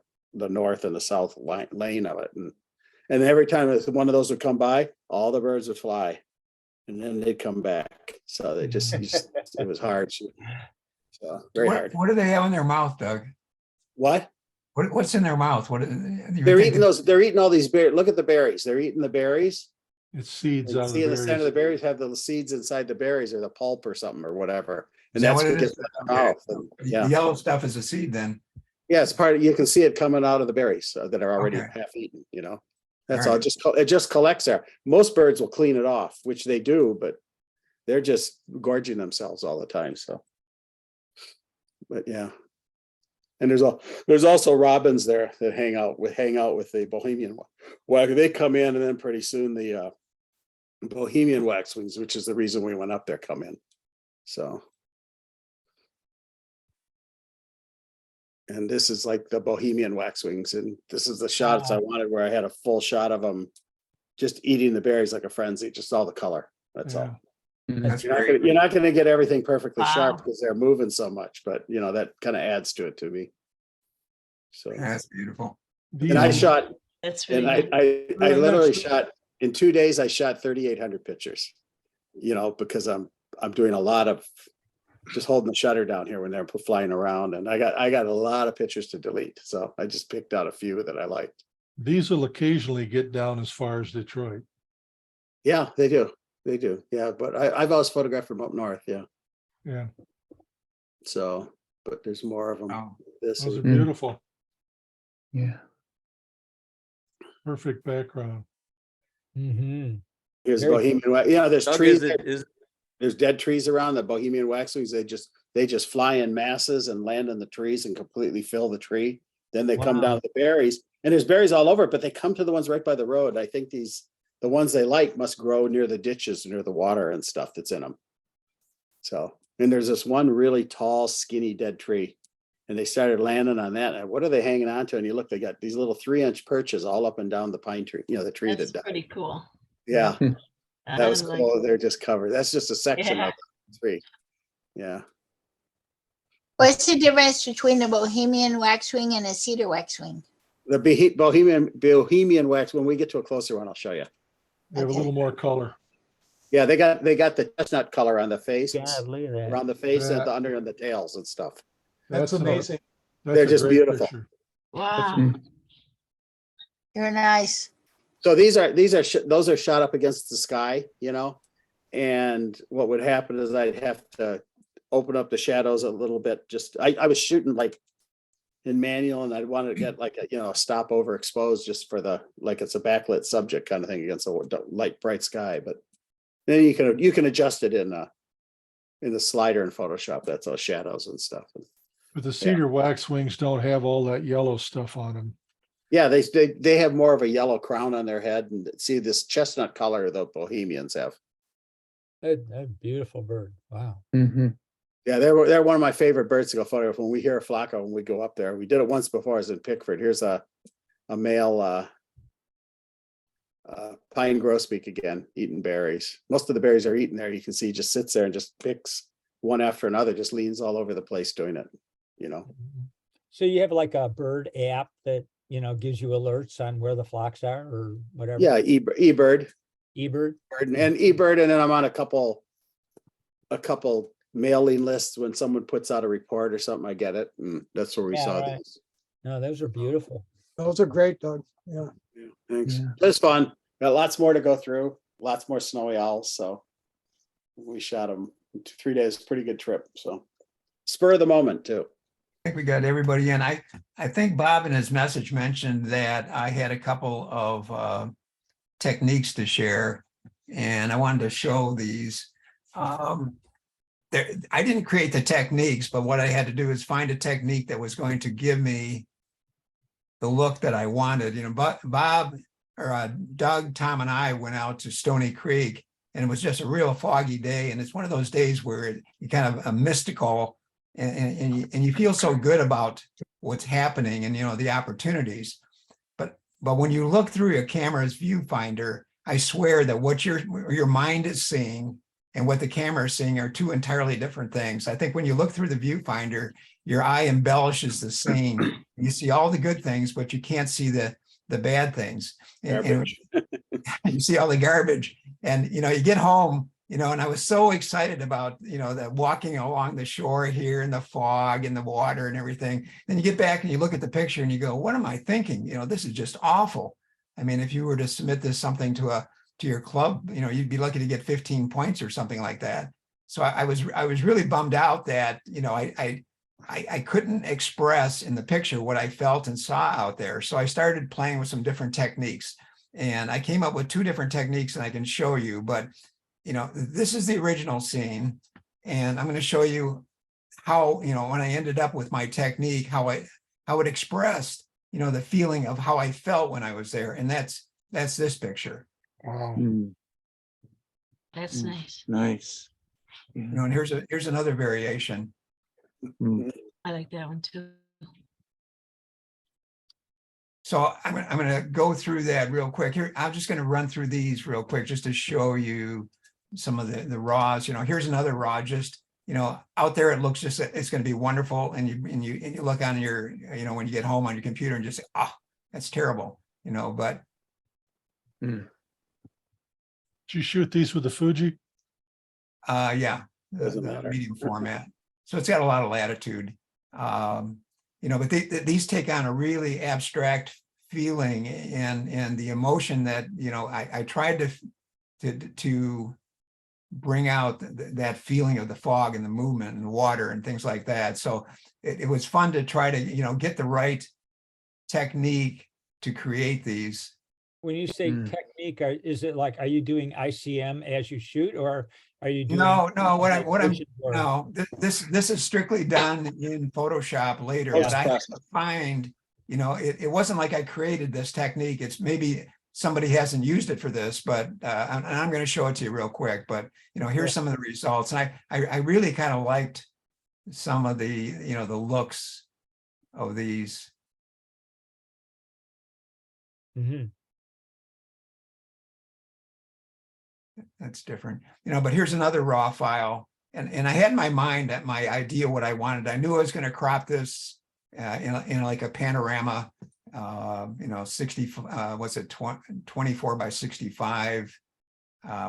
north and the south lane of it. And every time one of those would come by, all the birds would fly, and then they'd come back. So they just it was hard. So very hard. What do they have in their mouth, Doug? What? What's in their mouth? They're eating those. They're eating all these berries. Look at the berries. They're eating the berries. It's seeds And out of see the in the center of the berries. berries have the seeds inside the berries or the pulp or something or whatever. Is And that that's what what it gets is? in their mouth. And, The yeah. yellow stuff is a seed then. Yeah, it's part of, you can see it coming out of the berries that are already Okay. half eaten, That's All all. right. It just collects there. Most birds will clean it off, which they do, but they're just gorging themselves all the time. So, but yeah. And there's also robins there that hang out with the Bohemian wax. They come in, and then pretty soon the Bohemian waxwings, which is the reason we went up there, come in. So. And this is like the Bohemian waxwings, and this is the shots I wanted where I had a full shot of them just eating the berries like a frenzy, just all the color. That's Yeah. all. That's You're great. not gonna get everything perfectly sharp Wow. because they're moving so much, but that kind of adds to it to me. So, That's beautiful. and I shot, That's and really I good. I Yeah, literally that's- shot in 2 days. I shot 3,800 pictures. Because I'm doing a lot of just holding the shutter down here when they're flying around, and I got a lot of pictures to delete. So I just picked out a few that I liked. These will occasionally get down as far as Detroit. Yeah, they do. They do. Yeah, but I've always photographed from up north. Yeah. Yeah. So, but there's more of them. Oh, This Those is are beautiful. Yeah. Perfect background. Mm-hmm. here's Very Bohemian. There's Doug, trees. is There's dead trees around the Bohemian waxwings. They just fly in masses and land in the trees and completely fill the tree. Then they come Wow. down to the berries, and there's berries all over it, but they come to the ones right by the road. I think the ones they like must grow near the ditches, near the water and stuff that's in them. So, and there's this one really tall, skinny dead tree, and they started landing on that. And what are they hanging on to? And you look, they got these little 3-inch perches all up and down the pine tree, the tree That's that died. pretty cool. Yeah, that was I like- cool. They're just covered. That's just a section Yeah. of the tree. Yeah. What's the difference between the Bohemian waxwing and a cedar waxwing? The Bohemian wax, when we get to a closer one, I'll show you. They have a Okay. little more color. Yeah, they got the chestnut color on the face, God, look at that. around the face and Yeah. the under and the tails and stuff. That's amazing. They're just beautiful. Wow. You're nice. So those are shot up against the sky, you know? And what would happen is I'd have to open up the shadows a little bit. I was shooting like in manual, and I'd want to get like a stop over exposed just for like it's a backlit subject kind of thing against a light bright sky. But then you can adjust it in the slider in Photoshop. That's all shadows and stuff. But the cedar waxwings don't have all that yellow stuff on them. Yeah, they have more of a yellow crown on their head, and see this chestnut color the Bohemians have. That beautiful bird. Wow. Mhm. Yeah, they're one of my favorite birds to go photograph. When we hear a flocka, when we go up there, we did it once before. I was in Pickford. Here's a male pine grosbeak again, eating berries. Most of the berries are eaten there. You can see he just sits there and just picks one after another, just leans all over the place doing it, you know. So you have like a bird app that, gives you alerts on where the flocks are or whatever? Yeah, eBird. eBird? And eBird, and then I'm on a couple mailing lists. When someone puts out a report or something, I get it, and that's where we Yeah, saw right. these. No, those are beautiful. Those are great, Doug. Yeah. Thanks. Yeah. It was fun. Got lots more to go through. Lots more snowy owls. So we shot them 3 days. Pretty good trip. So spur of the moment too. I think we got everybody in. I think Bob in his message mentioned that I had a couple of techniques to share, and I wanted to show these. I didn't create the techniques, but what I had to do is find a technique that was going to give me the look that I wanted. Bob or Doug, Tom, and I went out to Stony Creek, and it was just a real foggy day. And it's one of those days where you kind of a mystical, and you feel so good about what's happening and the opportunities. But when you look through your camera's viewfinder, I swear that what your mind is seeing and what the camera is seeing are two entirely different things. I think when you look through the viewfinder, your eye embellishes the scene. You see all the good things, but you can't see the bad things. And you see all the garbage. And you get home, and I was so excited about that walking along the shore here in the fog and the water and everything. Then you get back and you look at the picture and you go, what am I thinking? This is just awful. I mean, if you were to submit something to your club, you'd be lucky to get 15 points or something like that. So I was really bummed out that, I couldn't express in the picture what I felt and saw out there. So I started playing with some different techniques, and I came up with 2 different techniques, and I can show you, but this is the original scene, and I'm going to show you how, when I ended up with my technique, how it expressed, the feeling of how I felt when I was there. And that's this picture. Wow. Mm, That's nice. nice. Yeah. And here's another variation. Mm. I like that one too. So I'm going to go through that real quick here. I'm just going to run through these real quick just to show you some of the raws. Here's another raw. Just out there, it looks just, it's going to be wonderful. And you look on your, when you get home on your computer and just say, oh, that's terrible. But Did you shoot these with the Fuji? yeah, Doesn't the matter. medium format. So it's got a lot of latitude. But these take on a really abstract feeling and the emotion that I tried to bring out that feeling of the fog and the movement and the water and things like that. So it was fun to try to get the right technique to create these. When you say technique, is it like, are you doing ICM as you shoot, or are you doing? No, what I'm or- no, this is strictly done in Photoshop later, but I have to find, it wasn't like I created this technique. It's maybe somebody hasn't used it for this, but and I'm going to show it to you real quick. But here's some of the results, and I really kind of liked some of the the looks of these. Mhm. That's different, but here's another raw file. And I had in my mind that my idea, what I wanted, I knew I was going to crop this in like a panorama, 60, 24 by 65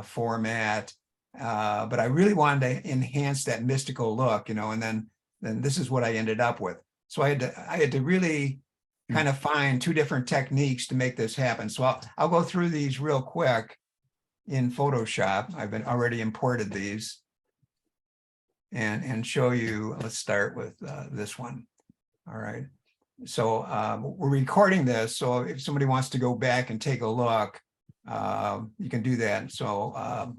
format. But I really wanted to enhance that mystical look, and then this is what I ended up with. So I had to really kind of find two different techniques to make this happen. So I'll go through these real quick in Photoshop. I've been already imported these and show you. Let's start with this one. All right. So we're recording this. So if somebody wants to go back and take a look, you can do that. So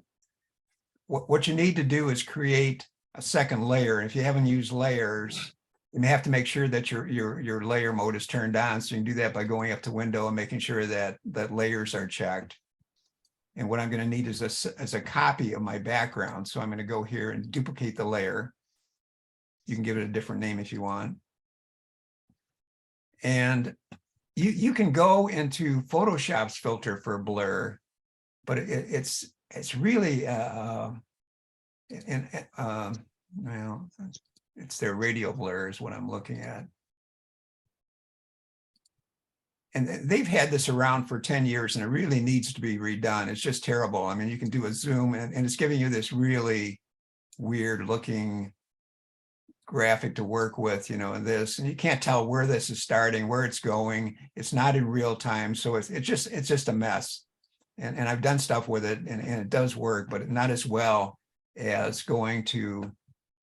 what you need to do is create a second layer. If you haven't used layers, you may have to make sure that your layer mode is turned on. So you can do that by going up to window and making sure that layers are checked. And what I'm going to need is a copy of my background. So I'm going to go here and duplicate the layer. You can give it a different name if you want. And you can go into Photoshop's filter for blur, but it's really well, it's their radial blur is what I'm looking at. And they've had this around for 10 years and it really needs to be redone. It's just terrible. I mean, you can do a zoom and it's giving you this really weird looking graphic to work with, you know, and you can't tell where this is starting, where it's going. It's not in real time. So it's just a mess. And I've done stuff with it and it does work, but not as well as going to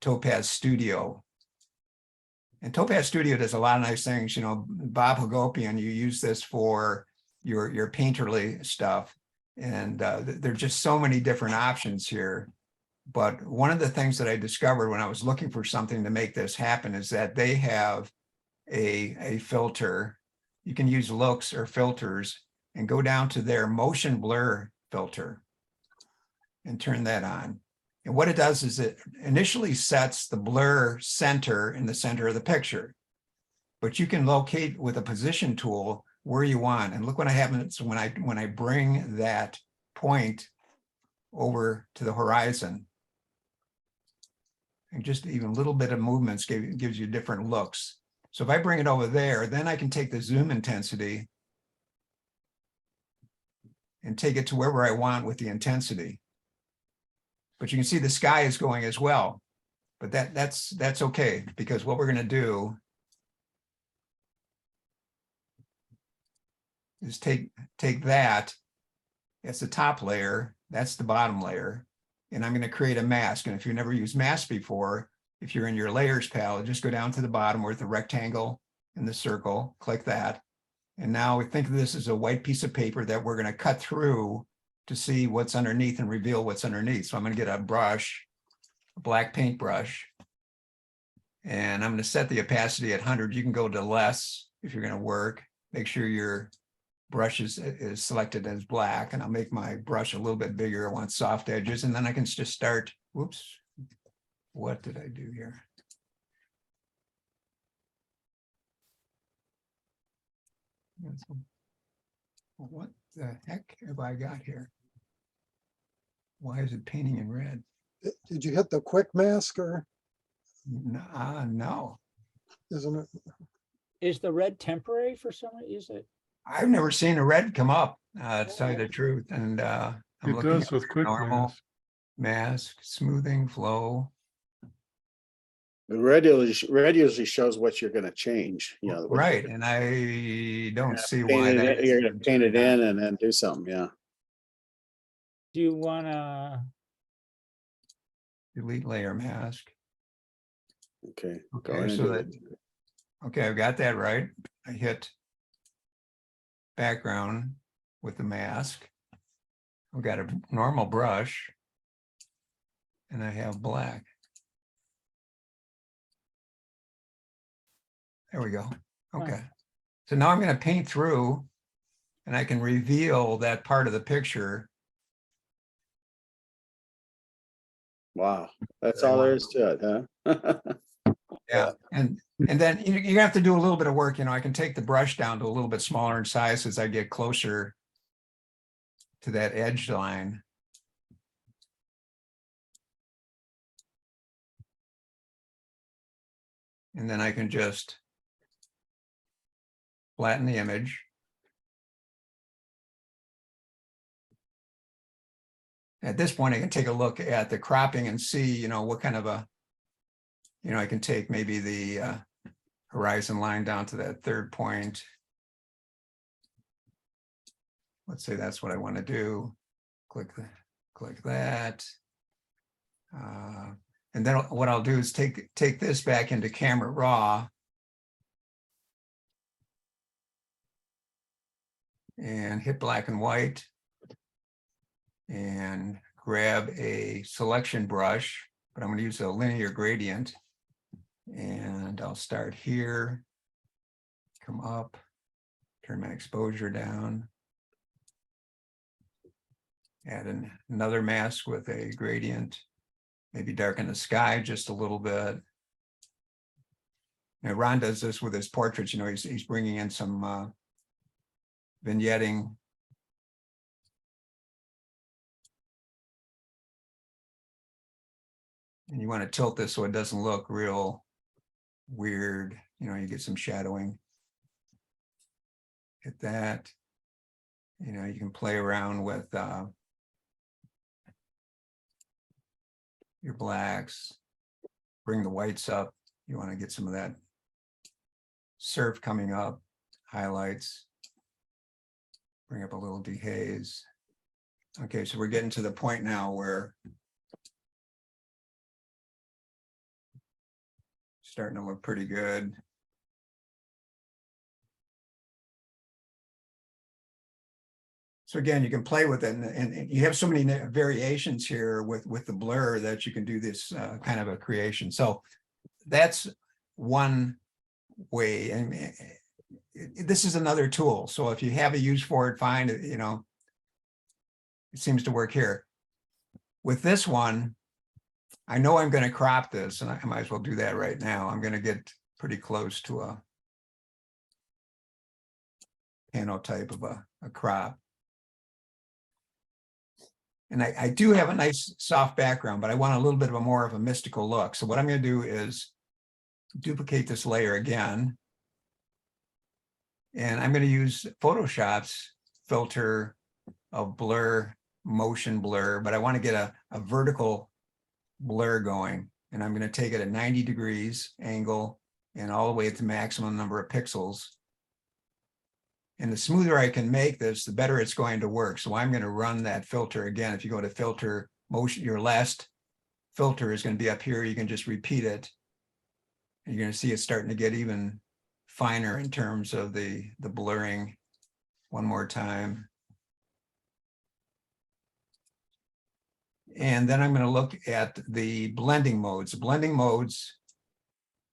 Topaz Studio. And Topaz Studio does a lot of nice things. You know, Bob Hagopian, you use this for your painterly stuff. And there are just so many different options here. But one of the things that I discovered when I was looking for something to make this happen is that they have a filter. You can use looks or filters and go down to their motion blur filter and turn that on. And what it does is it initially sets the blur center in the center of the picture, but you can locate with a position tool where you want. And look what happens when I bring that point over to the horizon. And just even a little bit of movements gives you different looks. So if I bring it over there, then I can take the zoom intensity and take it to wherever I want with the intensity. But you can see the sky is going as well. But that's okay, because what we're going to do is take that, that's the top layer, that's the bottom layer, and I'm going to create a mask. And if you've never used mask before, if you're in your layers palette, just go down to the bottom where the rectangle and the circle, click that. And now we think of this as a white piece of paper that we're going to cut through to see what's underneath and reveal what's underneath. So I'm going to get a brush, a black paint brush, and I'm going to set the opacity at 100. You can go to less if you're going to work. Make sure your brush is selected as black, and I'll make my brush a little bit bigger. I want soft edges, and then I can just start, whoops, what did I do here? What the heck have I got here? Why is it painting in red? Did you hit the quick mask or No. isn't it? Is the red temporary for someone? Is it? I've never seen a red come up, to tell you the truth. And I'm It looking does at with quick normal mask. mask, smoothing, flow. The red usually shows what you're gonna change, you know. what Right, you're and I don't gonna see paint why it that in- You're gonna is. paint it in and then do something, yeah. Do you wanna, Delete layer mask. Okay. go Okay, in so and do that, okay, I've got that right. I hit background with the mask. I've got a normal brush and I have black. There we go. Okay. So now I'm going to paint through and I can reveal that part of the picture. Wow, that's all there is to it, huh? Yeah. And then you have to do a little bit of work. You know, I can take the brush down to a little bit smaller in size as I get closer to that edge line. And then I can just flatten the image. At this point, I can take a look at the cropping and see, you know, what kind of a, you know, I can take maybe the horizon line down to that third point let's say that's what I want to do. Click that. And then what I'll do is take this back into Camera Raw. And hit black and white. And grab a selection brush, but I'm going to use a linear gradient. And I'll start here, come up, turn my exposure down. Add another mask with a gradient, maybe darken the sky just a little bit. Now, Ron does this with his portraits, you know, he's bringing in some vignetting. And you want to tilt this so it doesn't look real weird, you know, you get some shadowing. Hit that. You know, you can play around with your blacks, bring the whites up. You want to get some of that surf coming up, highlights, bring up a little dehaze. Okay, so we're getting to the point now where starting to look pretty good. So again, you can play with it, and you have so many variations here with the blur that you can do this kind of a creation. So that's one way, and this is another tool. So if you have a use for it, fine. You know, it seems to work here. With this one, I know I'm going to crop this, and I might as well do that right now. I'm going to get pretty close to a type of a crop. And I do have a nice soft background, but I want a little bit of a more of a mystical look. So what I'm going to do is duplicate this layer again. And I'm going to use Photoshop's filter of blur, motion blur, but I want to get a vertical blur going. And I'm going to take it at 90 degrees angle and all the way to the maximum number of pixels. And the smoother I can make this, the better it's going to work. So I'm going to run that filter again. If you go to filter motion, your last filter is going to be up here. You can just repeat it. And you're going to see it starting to get even finer in terms of the blurring. One more time. And then I'm going to look at the blending modes. Blending modes,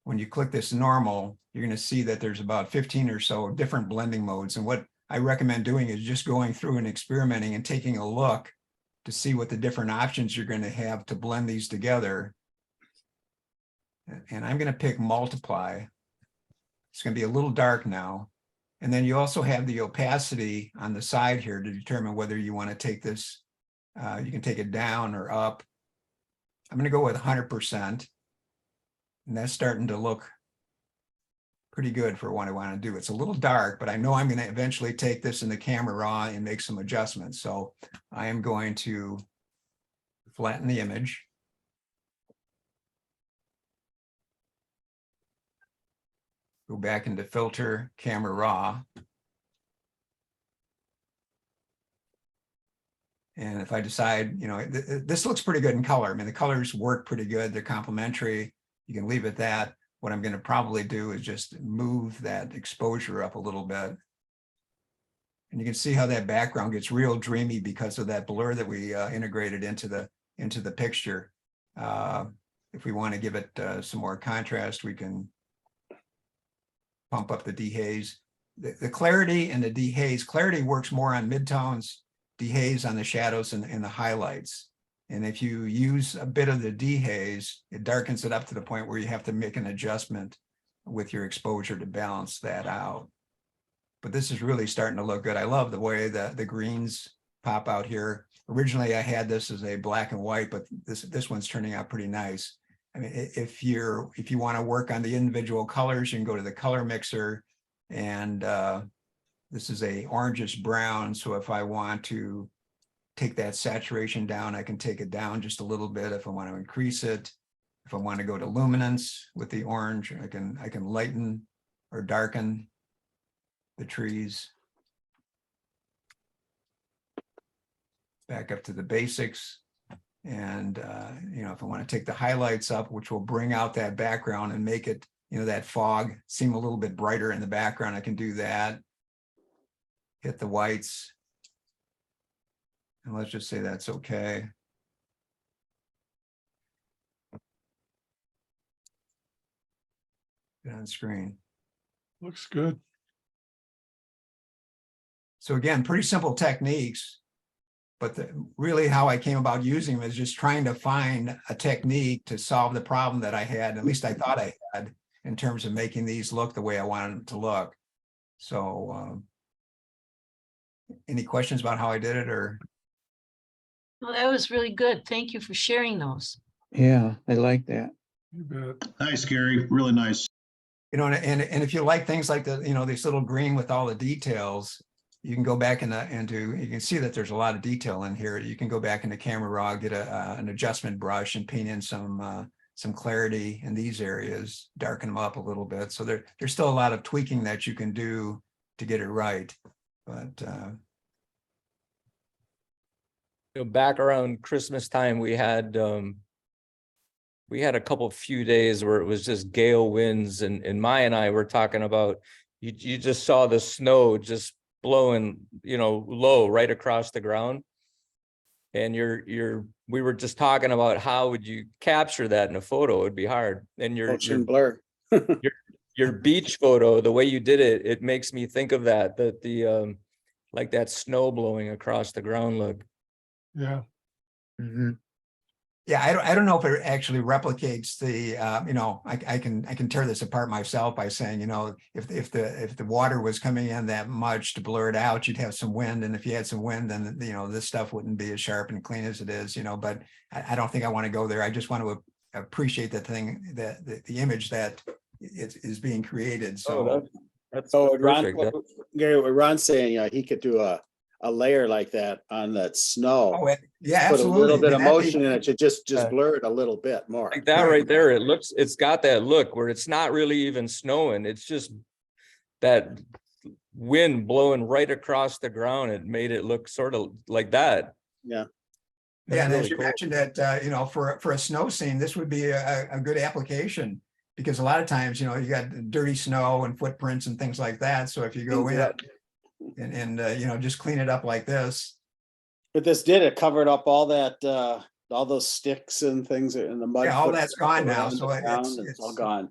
when you click this normal, you're going to see that there's about 15 or so different blending modes. And what I recommend doing is just going through and experimenting and taking a look to see what the different options you're going to have to blend these together. And I'm going to pick multiply. It's going to be a little dark now. And then you also have the opacity on the side here to determine whether you want to take this, you can take it down or up. I'm going to go with 100%. And that's starting to look pretty good for what I want to do. It's a little dark, but I know I'm going to eventually take this in the Camera Raw and make some adjustments. So I am going to flatten the image. Go back into filter, Camera Raw. And if I decide, you know, this looks pretty good in color. I mean, the colors work pretty good. They're complementary. You can leave it that. What I'm going to probably do is just move that exposure up a little bit. And you can see how that background gets real dreamy because of that blur that we integrated into the picture. If we want to give it some more contrast, we can pump up the dehaze. The clarity and the dehaze, clarity works more on midtones, dehaze on the shadows and the highlights. And if you use a bit of the dehaze, it darkens it up to the point where you have to make an adjustment with your exposure to balance that out. But this is really starting to look good. I love the way the greens pop out here. Originally, I had this as a black and white, but this one's turning out pretty nice. I mean, if you want to work on the individual colors, you can go to the color mixer, and this is a orangish brown. So if I want to take that saturation down, I can take it down just a little bit. If I want to increase it, if I want to go to luminance with the orange, I can lighten or darken the trees. back up to the basics. And, you know, if I want to take the highlights up, which will bring out that background and make it, you know, that fog seem a little bit brighter in the background, I can do that. Hit the whites. And let's just say that's okay. Get on screen. Looks good. So again, pretty simple techniques, but really how I came about using them is just trying to find a technique to solve the problem that I had, at least I thought I had, in terms of making these look the way I wanted them to look. So any questions about how I did it, or? Well, that was really good. Thank you for sharing those. Yeah, I like that. You bet. Nice, Gary. Really nice. You know, and if you like things like the, you know, this little green with all the details, you can go back into, you can see that there's a lot of detail in here. You can go back into Camera Raw, get an adjustment brush and paint in some clarity in these areas, darken them up a little bit. So there's still a lot of tweaking that you can do to get it right. But You know, back around Christmas time, we had a few days where it was just gale winds, and Maya and I were talking about, you just saw the snow just blowing, you know, low right across the ground. And we were just talking about how would you capture that in a photo? It'd be hard. And Motion blur. your beach photo, the way you did it, it makes me think of that the like that snow blowing across the ground look. Yeah. Mhm. yeah, I don't know if it actually replicates the, you know, I can tear this apart myself by saying, you know, if the water was coming in that much to blur it out, you'd have some wind. And if you had some wind, then, you know, this stuff wouldn't be as sharp and clean as it is, you know, but I don't think I want to go there. I just want to appreciate the thing, that the image that is being created. So That's So what Ron, perfect. Gary, what Ron's saying, he could do a layer like that on that snow. yeah, Put a absolutely. little bit of That'd be- motion in it to just Yeah. blur it a little bit more. Like that right there, it's got that look where it's not really even snowing. It's just that wind blowing right across the ground. It made it look sort of like that. Yeah. Yeah, and as really you cool. mentioned that, you know, for a snow scene, this would be a good application, because a lot of times, you know, you got dirty snow and footprints and things like that. So if you go in and you know, just clean it up like this. But this it covered up all that, all those sticks and things in the mud. Yeah, all that's footprints gone now, around so the ground, it's all gone.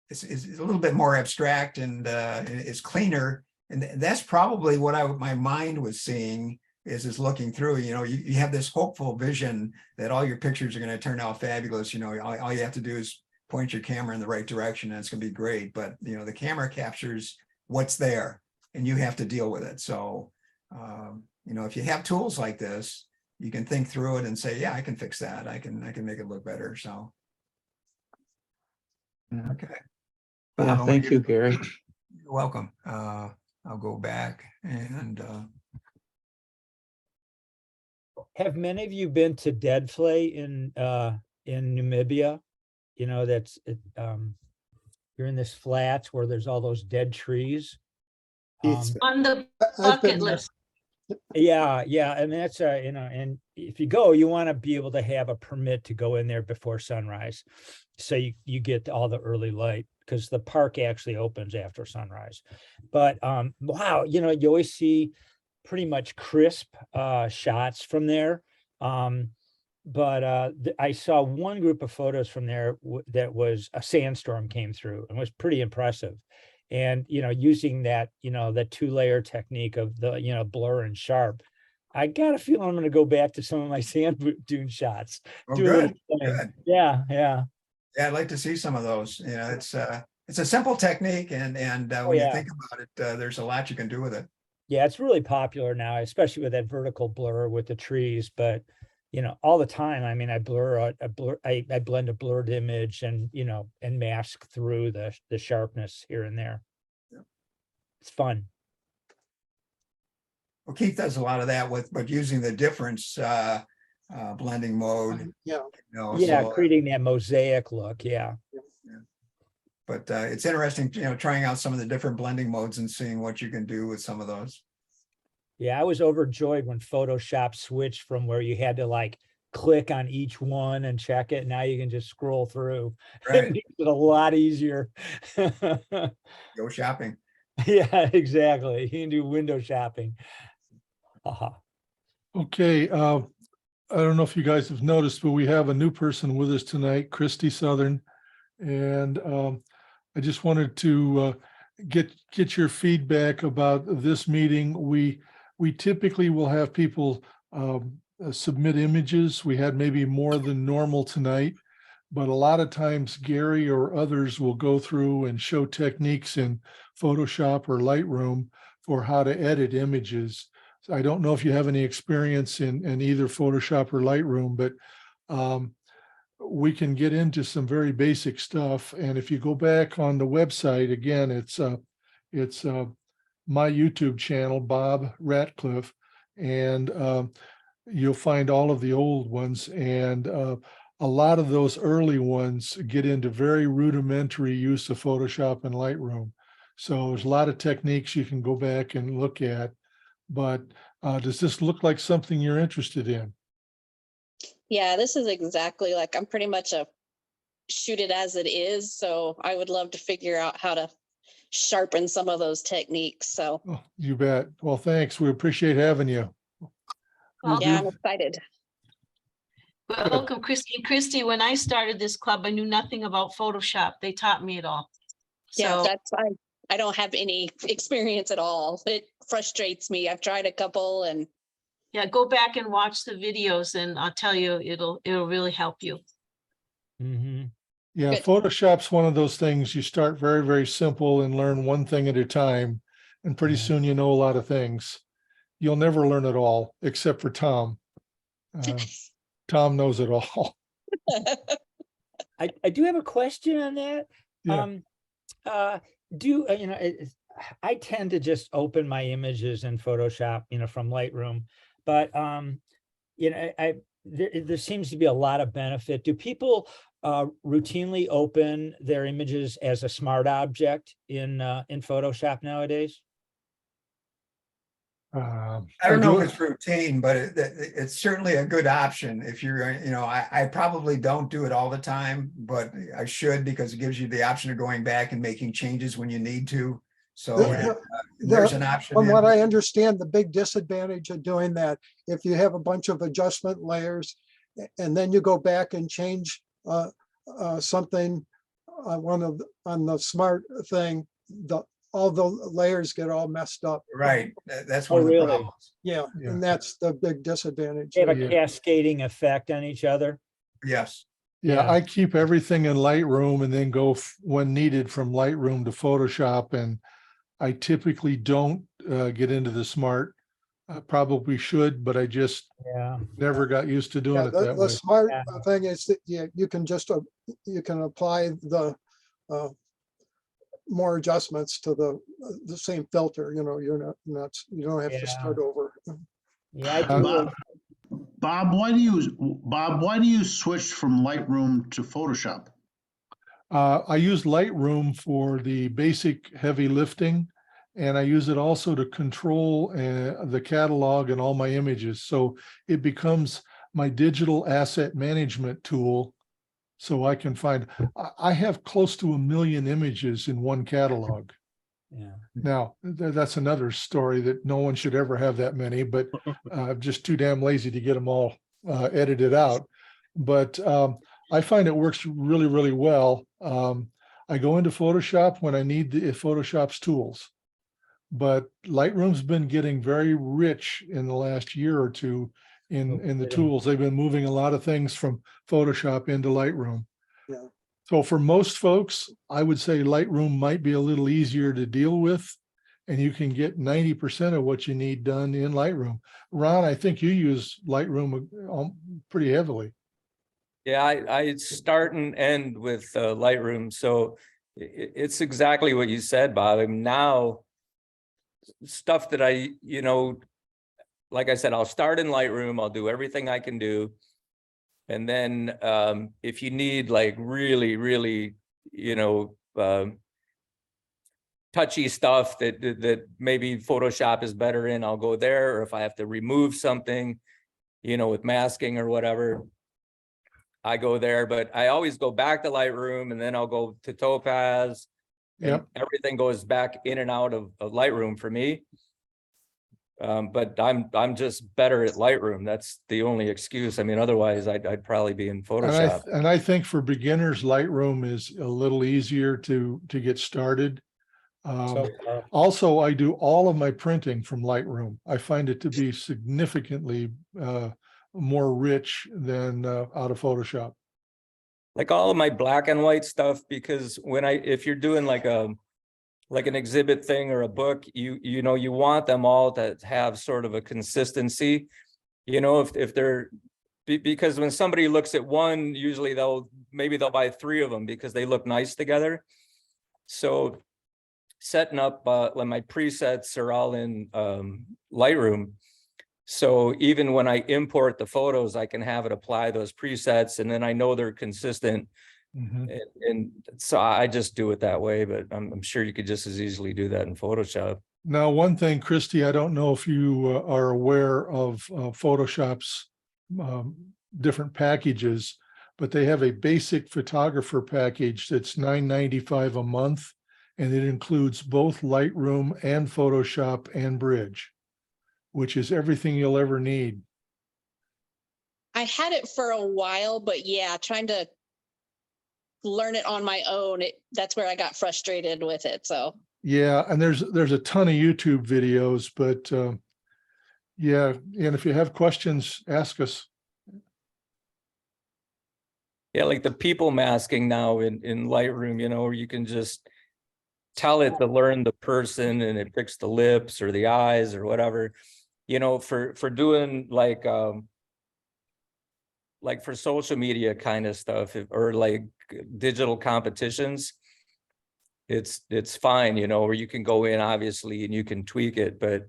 It's a little bit more abstract, and it's cleaner. And that's probably what my mind was seeing is looking through. You know, you have this hopeful vision that all your pictures are going to turn out fabulous. You know, all you have to do is point your camera in the right direction and it's going to be great. But, you know, the camera captures what's there and you have to deal with it. So, you know, if you have tools like this, you can think through it and say, yeah, I can fix that. I can make it look better. So, Yeah. okay. Yeah, Bob, thank you, Gary. You're welcome. I'll go back and Have many of you been to Dead Flay in Namibia? You know, you're in this flats where there's all those dead trees. Heath's On the I've bucket been there. list. Yeah, yeah, and that's you know, and if you go, you want to be able to have a permit to go in there before sunrise, so you get all the early light, because the park actually opens after sunrise. But wow, you know, you always see pretty much crisp shots from there. But I saw one group of photos from there that was a sandstorm came through and was pretty impressive. And, you know, using that, you know, the 2-layer technique of the, you know, blur and sharp, I got a feeling I'm going to go back to some of my sand dune shots. oh, Do a little good. playing. Good. Yeah, yeah. Yeah, I'd like to see some of those. You know, it's a simple technique, and when yeah. you think about it, there's a lot you can do with it. Yeah, it's really popular now, especially with that vertical blur with the trees. But, you know, all the time, I mean, I blend a blurred image and, you know, and mask through the sharpness here and there. Yeah. It's fun. Well, Keith does a lot of that but using the difference blending mode. Yeah. You know, Yeah, so, creating that mosaic look. Yeah. but it's interesting, you know, trying out some of the different blending modes and seeing what you can do with some of those. Yeah, I was overjoyed when Photoshop switched from where you had to like click on each one and check it. Now you can just scroll through. It Right. makes it a lot easier. Go shopping. Yeah, exactly. You can do window shopping. Haha. Okay, I don't know if you guys have noticed, but we have a new person with us tonight, Christy Southern. And I just wanted to get your feedback about this meeting. We typically will have people submit images. We had maybe more than normal tonight, but a lot of times Gary or others will go through and show techniques in Photoshop or Lightroom for how to edit images. So I don't know if you have any experience in either Photoshop or Lightroom, but we can get into some very basic stuff. And if you go back on the website, again, it's my YouTube channel, Bob Ratcliffe, and you'll find all of the old ones. And a lot of those early ones get into very rudimentary use of Photoshop and Lightroom. So there's a lot of techniques you can go back and look at. But does this look like something you're interested in? Yeah, this is exactly like, I'm pretty much a shoot it as it is. So I would love to figure out how to sharpen some of those techniques. So Oh, you bet. Well, thanks. We appreciate having you. We'll yeah, do- I'm excited. Welcome, Christy. And Christy, when I started this club, I knew nothing about Photoshop. They taught me it all. Yeah, So that's fine. I don't have any experience at all. It frustrates me. I've tried a couple and yeah, go back and watch the videos and I'll tell you, it'll really help you. Mhm. Yeah, Good. Photoshop's one of those things you start very, very simple and learn one thing at a time. And pretty Yeah. soon you know a lot of things. You'll never learn it all, except for Tom. Tom knows it all. I do have a question on that. Yeah. I tend to just open my images in Photoshop, from Lightroom, but there seems to be a lot of benefit. Do people routinely open their images as a smart object in Photoshop nowadays? I don't know do if it's routine, but it's certainly a good option if you're, I probably don't do it all the time, but I should because it gives you the option of going back and making changes when you need to. So there's an option. From in- what I understand, the big disadvantage of doing that, if you have a bunch of adjustment layers and then you go back and change something on the smart thing, all the layers get all messed up. Right, that's Oh, one of the really? problems. Yeah, Yeah. and that's the big disadvantage. They have a Yeah. cascading effect on each other. Yes, Yeah, Yeah. I keep everything in Lightroom and then go when needed from Lightroom to Photoshop. And I typically don't get into the smart. I probably should, but I just Yeah. never got used to doing Yeah, it that the way. smart Yeah. thing is that you can just, you can apply the more adjustments to the same filter, you don't have Yeah. to start over. Yeah, I do. Bob, why do you switch from Lightroom to Photoshop? I use Lightroom for the basic heavy lifting, and I use it also to control the catalog and all my images. So it becomes my digital asset management tool. So I can find, I have close to 1 million images in one catalog. Yeah. Now, that's another story that no one should ever have that many, but I'm just too damn lazy to get them all edited out. But I find it works really, really well. I go into Photoshop when I need the Photoshop's tools. But Lightroom's been getting very rich in the last year or two in the tools. They've been moving a lot of things from Photoshop into Lightroom. Yeah. So for most folks, I would say Lightroom might be a little easier to deal with, and you can get 90% of what you need done in Lightroom. Ron, I think you use Lightroom pretty heavily. Yeah, I start and end with Lightroom. So it's exactly what you said, Bob. I mean, now stuff that like I said, I'll start in Lightroom, I'll do everything I can do. And then if you need like really, really, touchy stuff that maybe Photoshop is better in, I'll go there. Or if I have to remove something, you know, with masking or whatever, I go there. But I always go back to Lightroom, and then I'll go to Topaz. And Yep. everything goes back in and out of Lightroom for me. But I'm just better at Lightroom. That's the only excuse. I mean, otherwise I'd probably be in Photoshop. And I think for beginners, Lightroom is a little easier to get started. Also, I do all of my printing from Lightroom. I find it to be significantly more rich than out of Photoshop. Like all of my black and white stuff, because if you're doing like an exhibit thing or a book, you know, you want them all to have sort of a consistency, you know, if they're, because when somebody looks at one, usually maybe they'll buy 3 of them because they look nice together. So setting up like my presets are all in Lightroom. So even when I import the photos, I can have it apply those presets, and then I know they're consistent. And so I just do it that way, but I'm sure you could just as easily do that in Photoshop. Now, one thing, Christy, I don't know if you are aware of Photoshop's different packages, but they have a basic photographer package that's $9.95 a month, and it includes both Lightroom and Photoshop and Bridge, which is everything you'll ever need. I had it for a while, but yeah, trying to learn it on my own, that's where I got frustrated with it. So Yeah, and there's a ton of YouTube videos, but yeah, and if you have questions, ask us. Yeah, like the people masking now in Lightroom, you know, where you can just tell it to learn the person, and it picks the lips or the eyes or whatever, you know, for doing like for social media kind of stuff, or like digital competitions, it's fine, you know, where you can go in obviously and you can tweak it, but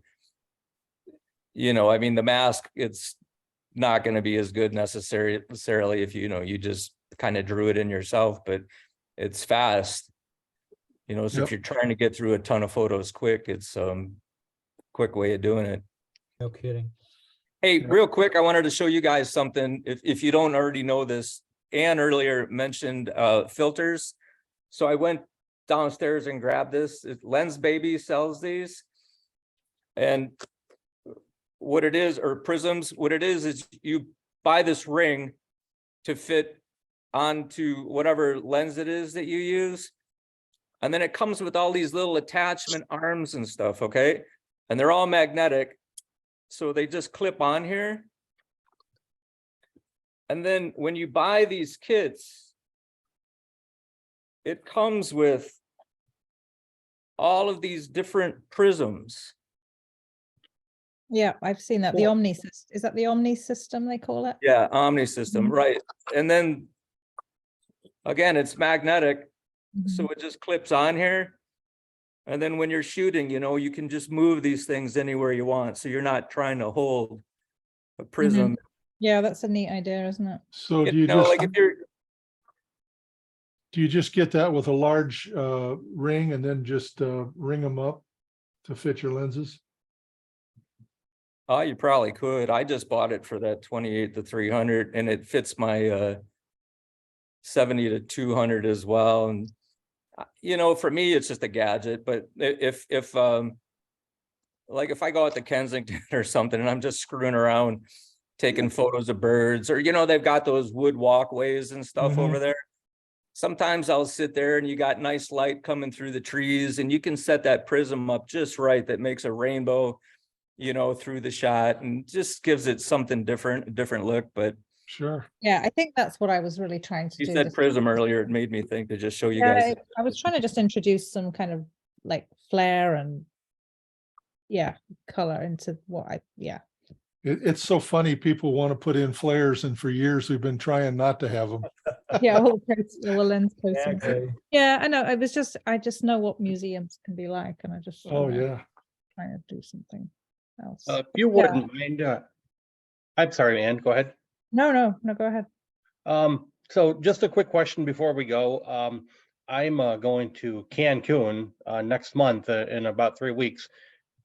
you know, I mean, the mask, it's not going to be as good necessarily if you just kind of drew it in yourself, but it's fast, you know, so Yep. if you're trying to get through a ton of photos quick, it's quick way of doing it. No kidding. Hey, real quick, I wanted to show you guys something. If you don't already know this, Ann earlier mentioned filters. So I went downstairs and grabbed this. Lens Baby sells these. And what it is, or Prisms, what it is you buy this ring to fit onto whatever lens it is that you use. And then it comes with all these little attachment arms and stuff, okay? And they're all magnetic. So they just clip on here. And then when you buy these kits, it comes with all of these different prisms. Yeah, I've seen that. The Omni system. Is that the Omni system they call it? Yeah, Omni system, right. And then again, it's magnetic. So it just clips on here. And then when you're shooting, you know, you can just move these things anywhere you want. So you're not trying to hold a prism. Yeah, that's a neat idea, isn't it? So do you just get that with a large ring and then just ring them up to fit your lenses? Oh, you probably could. I just bought it for that 28-300, and it fits my 70-200 as well. And you know, for me, it's just a gadget. But if like if I go out to Kensington or something and I'm just screwing around, taking photos of birds, or, you know, they've got those wood walkways and stuff over there. Sometimes I'll sit there and you got nice light coming through the trees, and you can set that prism up just right that makes a rainbow, you know, through the shot, and just gives it something different, a different look. But sure. Yeah, I think that's what I was really trying to you do. said prism earlier. It made me think to just show you Yeah, guys. I was trying to just introduce some kind of like flair and color into what It's so funny. People want to put in flares, and for years we've been trying not to have them. all the lens coatings. Yeah, I know. I just know what museums can be like, and I just Oh yeah. trying to do something else. If you wouldn't mind, I'm sorry, Ann, go ahead. No, go ahead. So just a quick question before we go. I'm going to Cancun next month in about 3 weeks.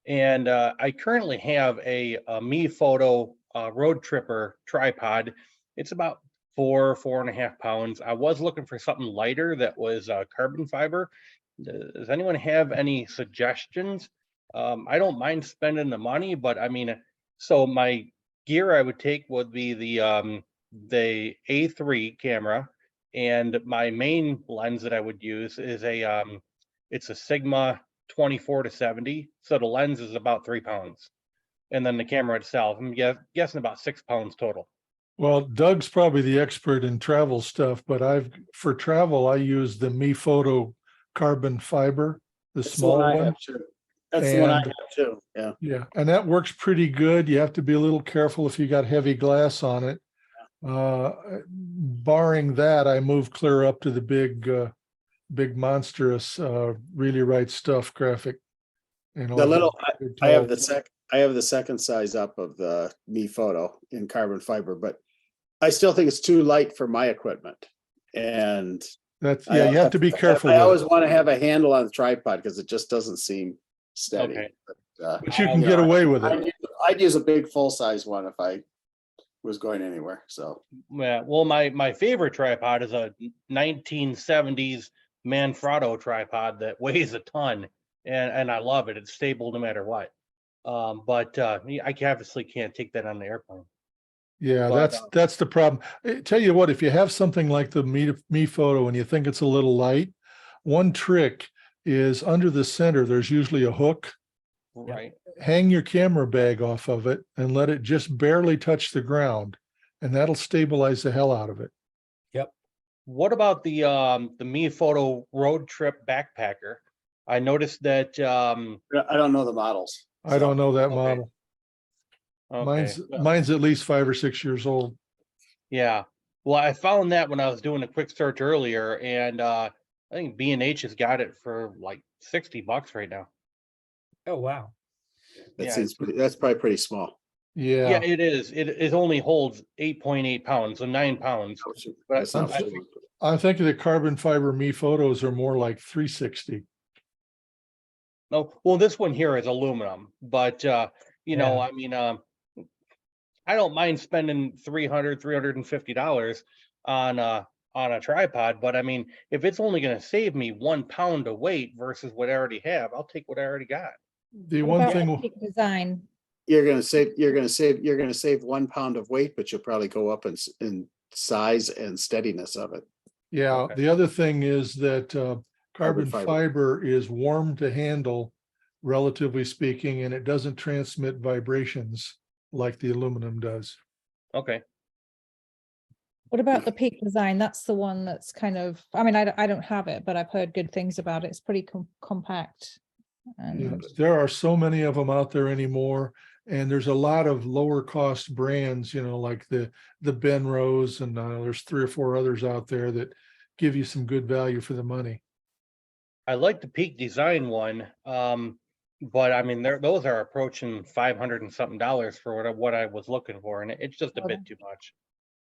And I currently have a Me Photo Road Tripper tripod. It's about 4.5 pounds. I was looking for something lighter that was carbon fiber. Does anyone have any suggestions? I don't mind spending the money, but I mean, so my gear I would take would be the A3 camera, and my main lens that I would use is it's a Sigma 24-70. So the lens is about 3 pounds, and then the camera itself, I'm guessing about 6 pounds total. Well, Doug's probably the expert in travel stuff, but for travel, I use the Me Photo carbon fiber, the That's the small one I one. have too. That's the one I And- have too, yeah. Yeah, and that works pretty good. You have to be a little careful if you got heavy glass on it. Barring that, I move clear up to the big monstrous, really right stuff graphic. You know, The little, big I have tall- I have the second size up of the Me Photo in carbon fiber, but I still think it's too light for my equipment. And That's, yeah, you have to be careful I with always it, want to have a handle on the tripod because it just doesn't seem steady. Okay. but you can get away with it. I'd use a big full-size one if I was going anywhere, so. Yeah, well, my favorite tripod is a 1970s Manfrotto tripod that weighs a ton, and I love it. It's stable no matter what. But I obviously can't take that on the airplane. Yeah, But, that's the problem. Tell you what, if you have something like the Me Photo and you think it's a little light, one trick is under the center, there's usually a hook. Right. Hang your camera bag off of it and let it just barely touch the ground, and that'll stabilize the hell out of it. What about the Me Photo Road Trip Backpacker? I noticed that I don't know the models. I don't know that Okay. model. okay, Mine's at least 5 or 6 years old. yeah. Well, I found that when I was doing a quick search earlier, and I think B&H has got it for like $60 right now. Oh, wow. That Yeah. seems that's probably pretty small. Yeah, Yeah, it is. It only holds 8.8 pounds, so 9 pounds. But That's not I big. I think the carbon fiber Me Photos are more like 360. No, well, this one here is aluminum, but you know, Yeah. I mean, I don't mind spending $350 on a tripod, but I mean, if it's only going to save me 1 pound of weight versus what I already have, I'll take what I already got. The What one about the thing, Peak Design? You're gonna save 1 pound of weight, but you'll probably go up in size and steadiness of it. yeah, Okay. the other thing is that carbon fiber. fiber is warm to handle, relatively speaking, and it doesn't transmit vibrations like the aluminum does. Okay. What about the Peak Design? That's the one that's kind of, I mean, I don't have it, but I've heard good things about it. It's pretty compact. Yeah, And there are so many of them out there anymore, and there's a lot of lower cost brands, you know, like the Benrose, and there's 3 or 4 others out there that give you some good value for the money. I like the Peak Design one, but I mean, those are approaching $500 and something for what I was looking for, and it's just a bit too much.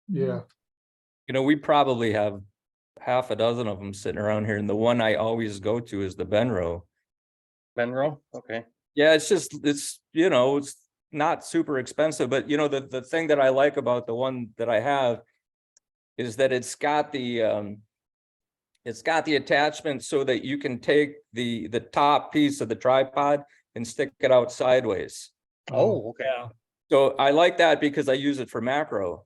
Yeah, You know, we probably have half a dozen of them sitting around here, and the one I always go to is the Benro. Benro, okay. Yeah, it's, you know, it's not super expensive, but you know, the thing that I like about the one that I have is that it's got the attachment so that you can take the top piece of the tripod and stick it out sideways. Oh, okay. Yeah. So I like that because I use it for macro.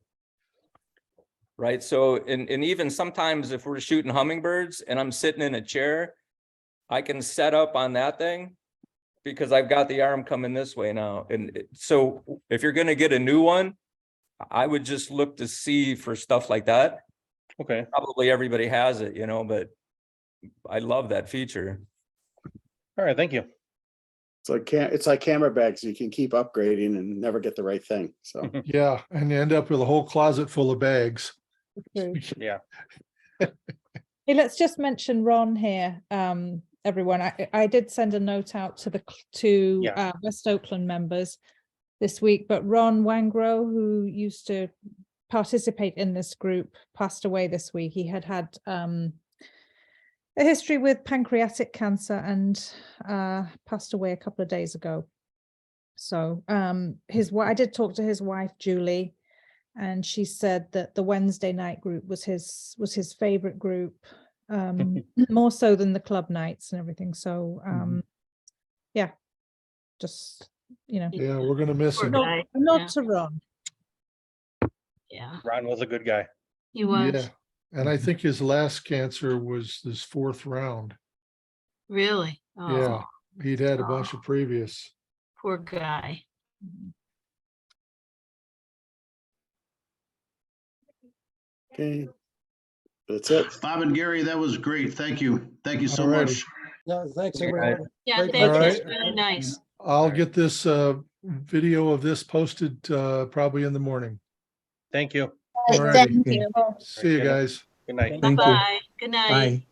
Right, so and even sometimes if we're shooting hummingbirds and I'm sitting in a chair, I can set up on that thing because I've got the arm coming this way now. And so if you're gonna get a new one, I would just look to see for stuff like that. Okay. Probably everybody has it, you know, but I love that feature. All right, thank you. It's like camera bags. You can keep upgrading and never get the right thing. So yeah, and you end up with a whole closet full of bags. Yeah. Hey, let's just mention Ron here, everyone. I did send a note out to Yeah. West Oakland members this week, but Ron Wangro, who used to participate in this group, passed away this week. He had a history with pancreatic cancer and passed away a couple of days ago. So I did talk to his wife, Julie, and she said that the Wednesday night group was his favorite group, more so than the club nights and everything. So yeah, just, you know, Yeah, we're gonna miss Poor him. guy. not Yeah. to Ron. Yeah, Ron was a good guy. he was. Yeah, and I think his last cancer was this 4th round. Really? Yeah, Oh, he'd had a bunch of previous. poor guy. Okay. That's it. Bob and Gary, that was great. Thank you. Thank you so Alrighty. much. Yeah, thanks, Okay, everyone. Yeah, Great thank you. It's Alright. really nice. I'll get this video of this posted probably in the morning. Thank you. Alrighty. Thank you. See you guys. Good night. Thank you. Bye-bye. Good night. Bye.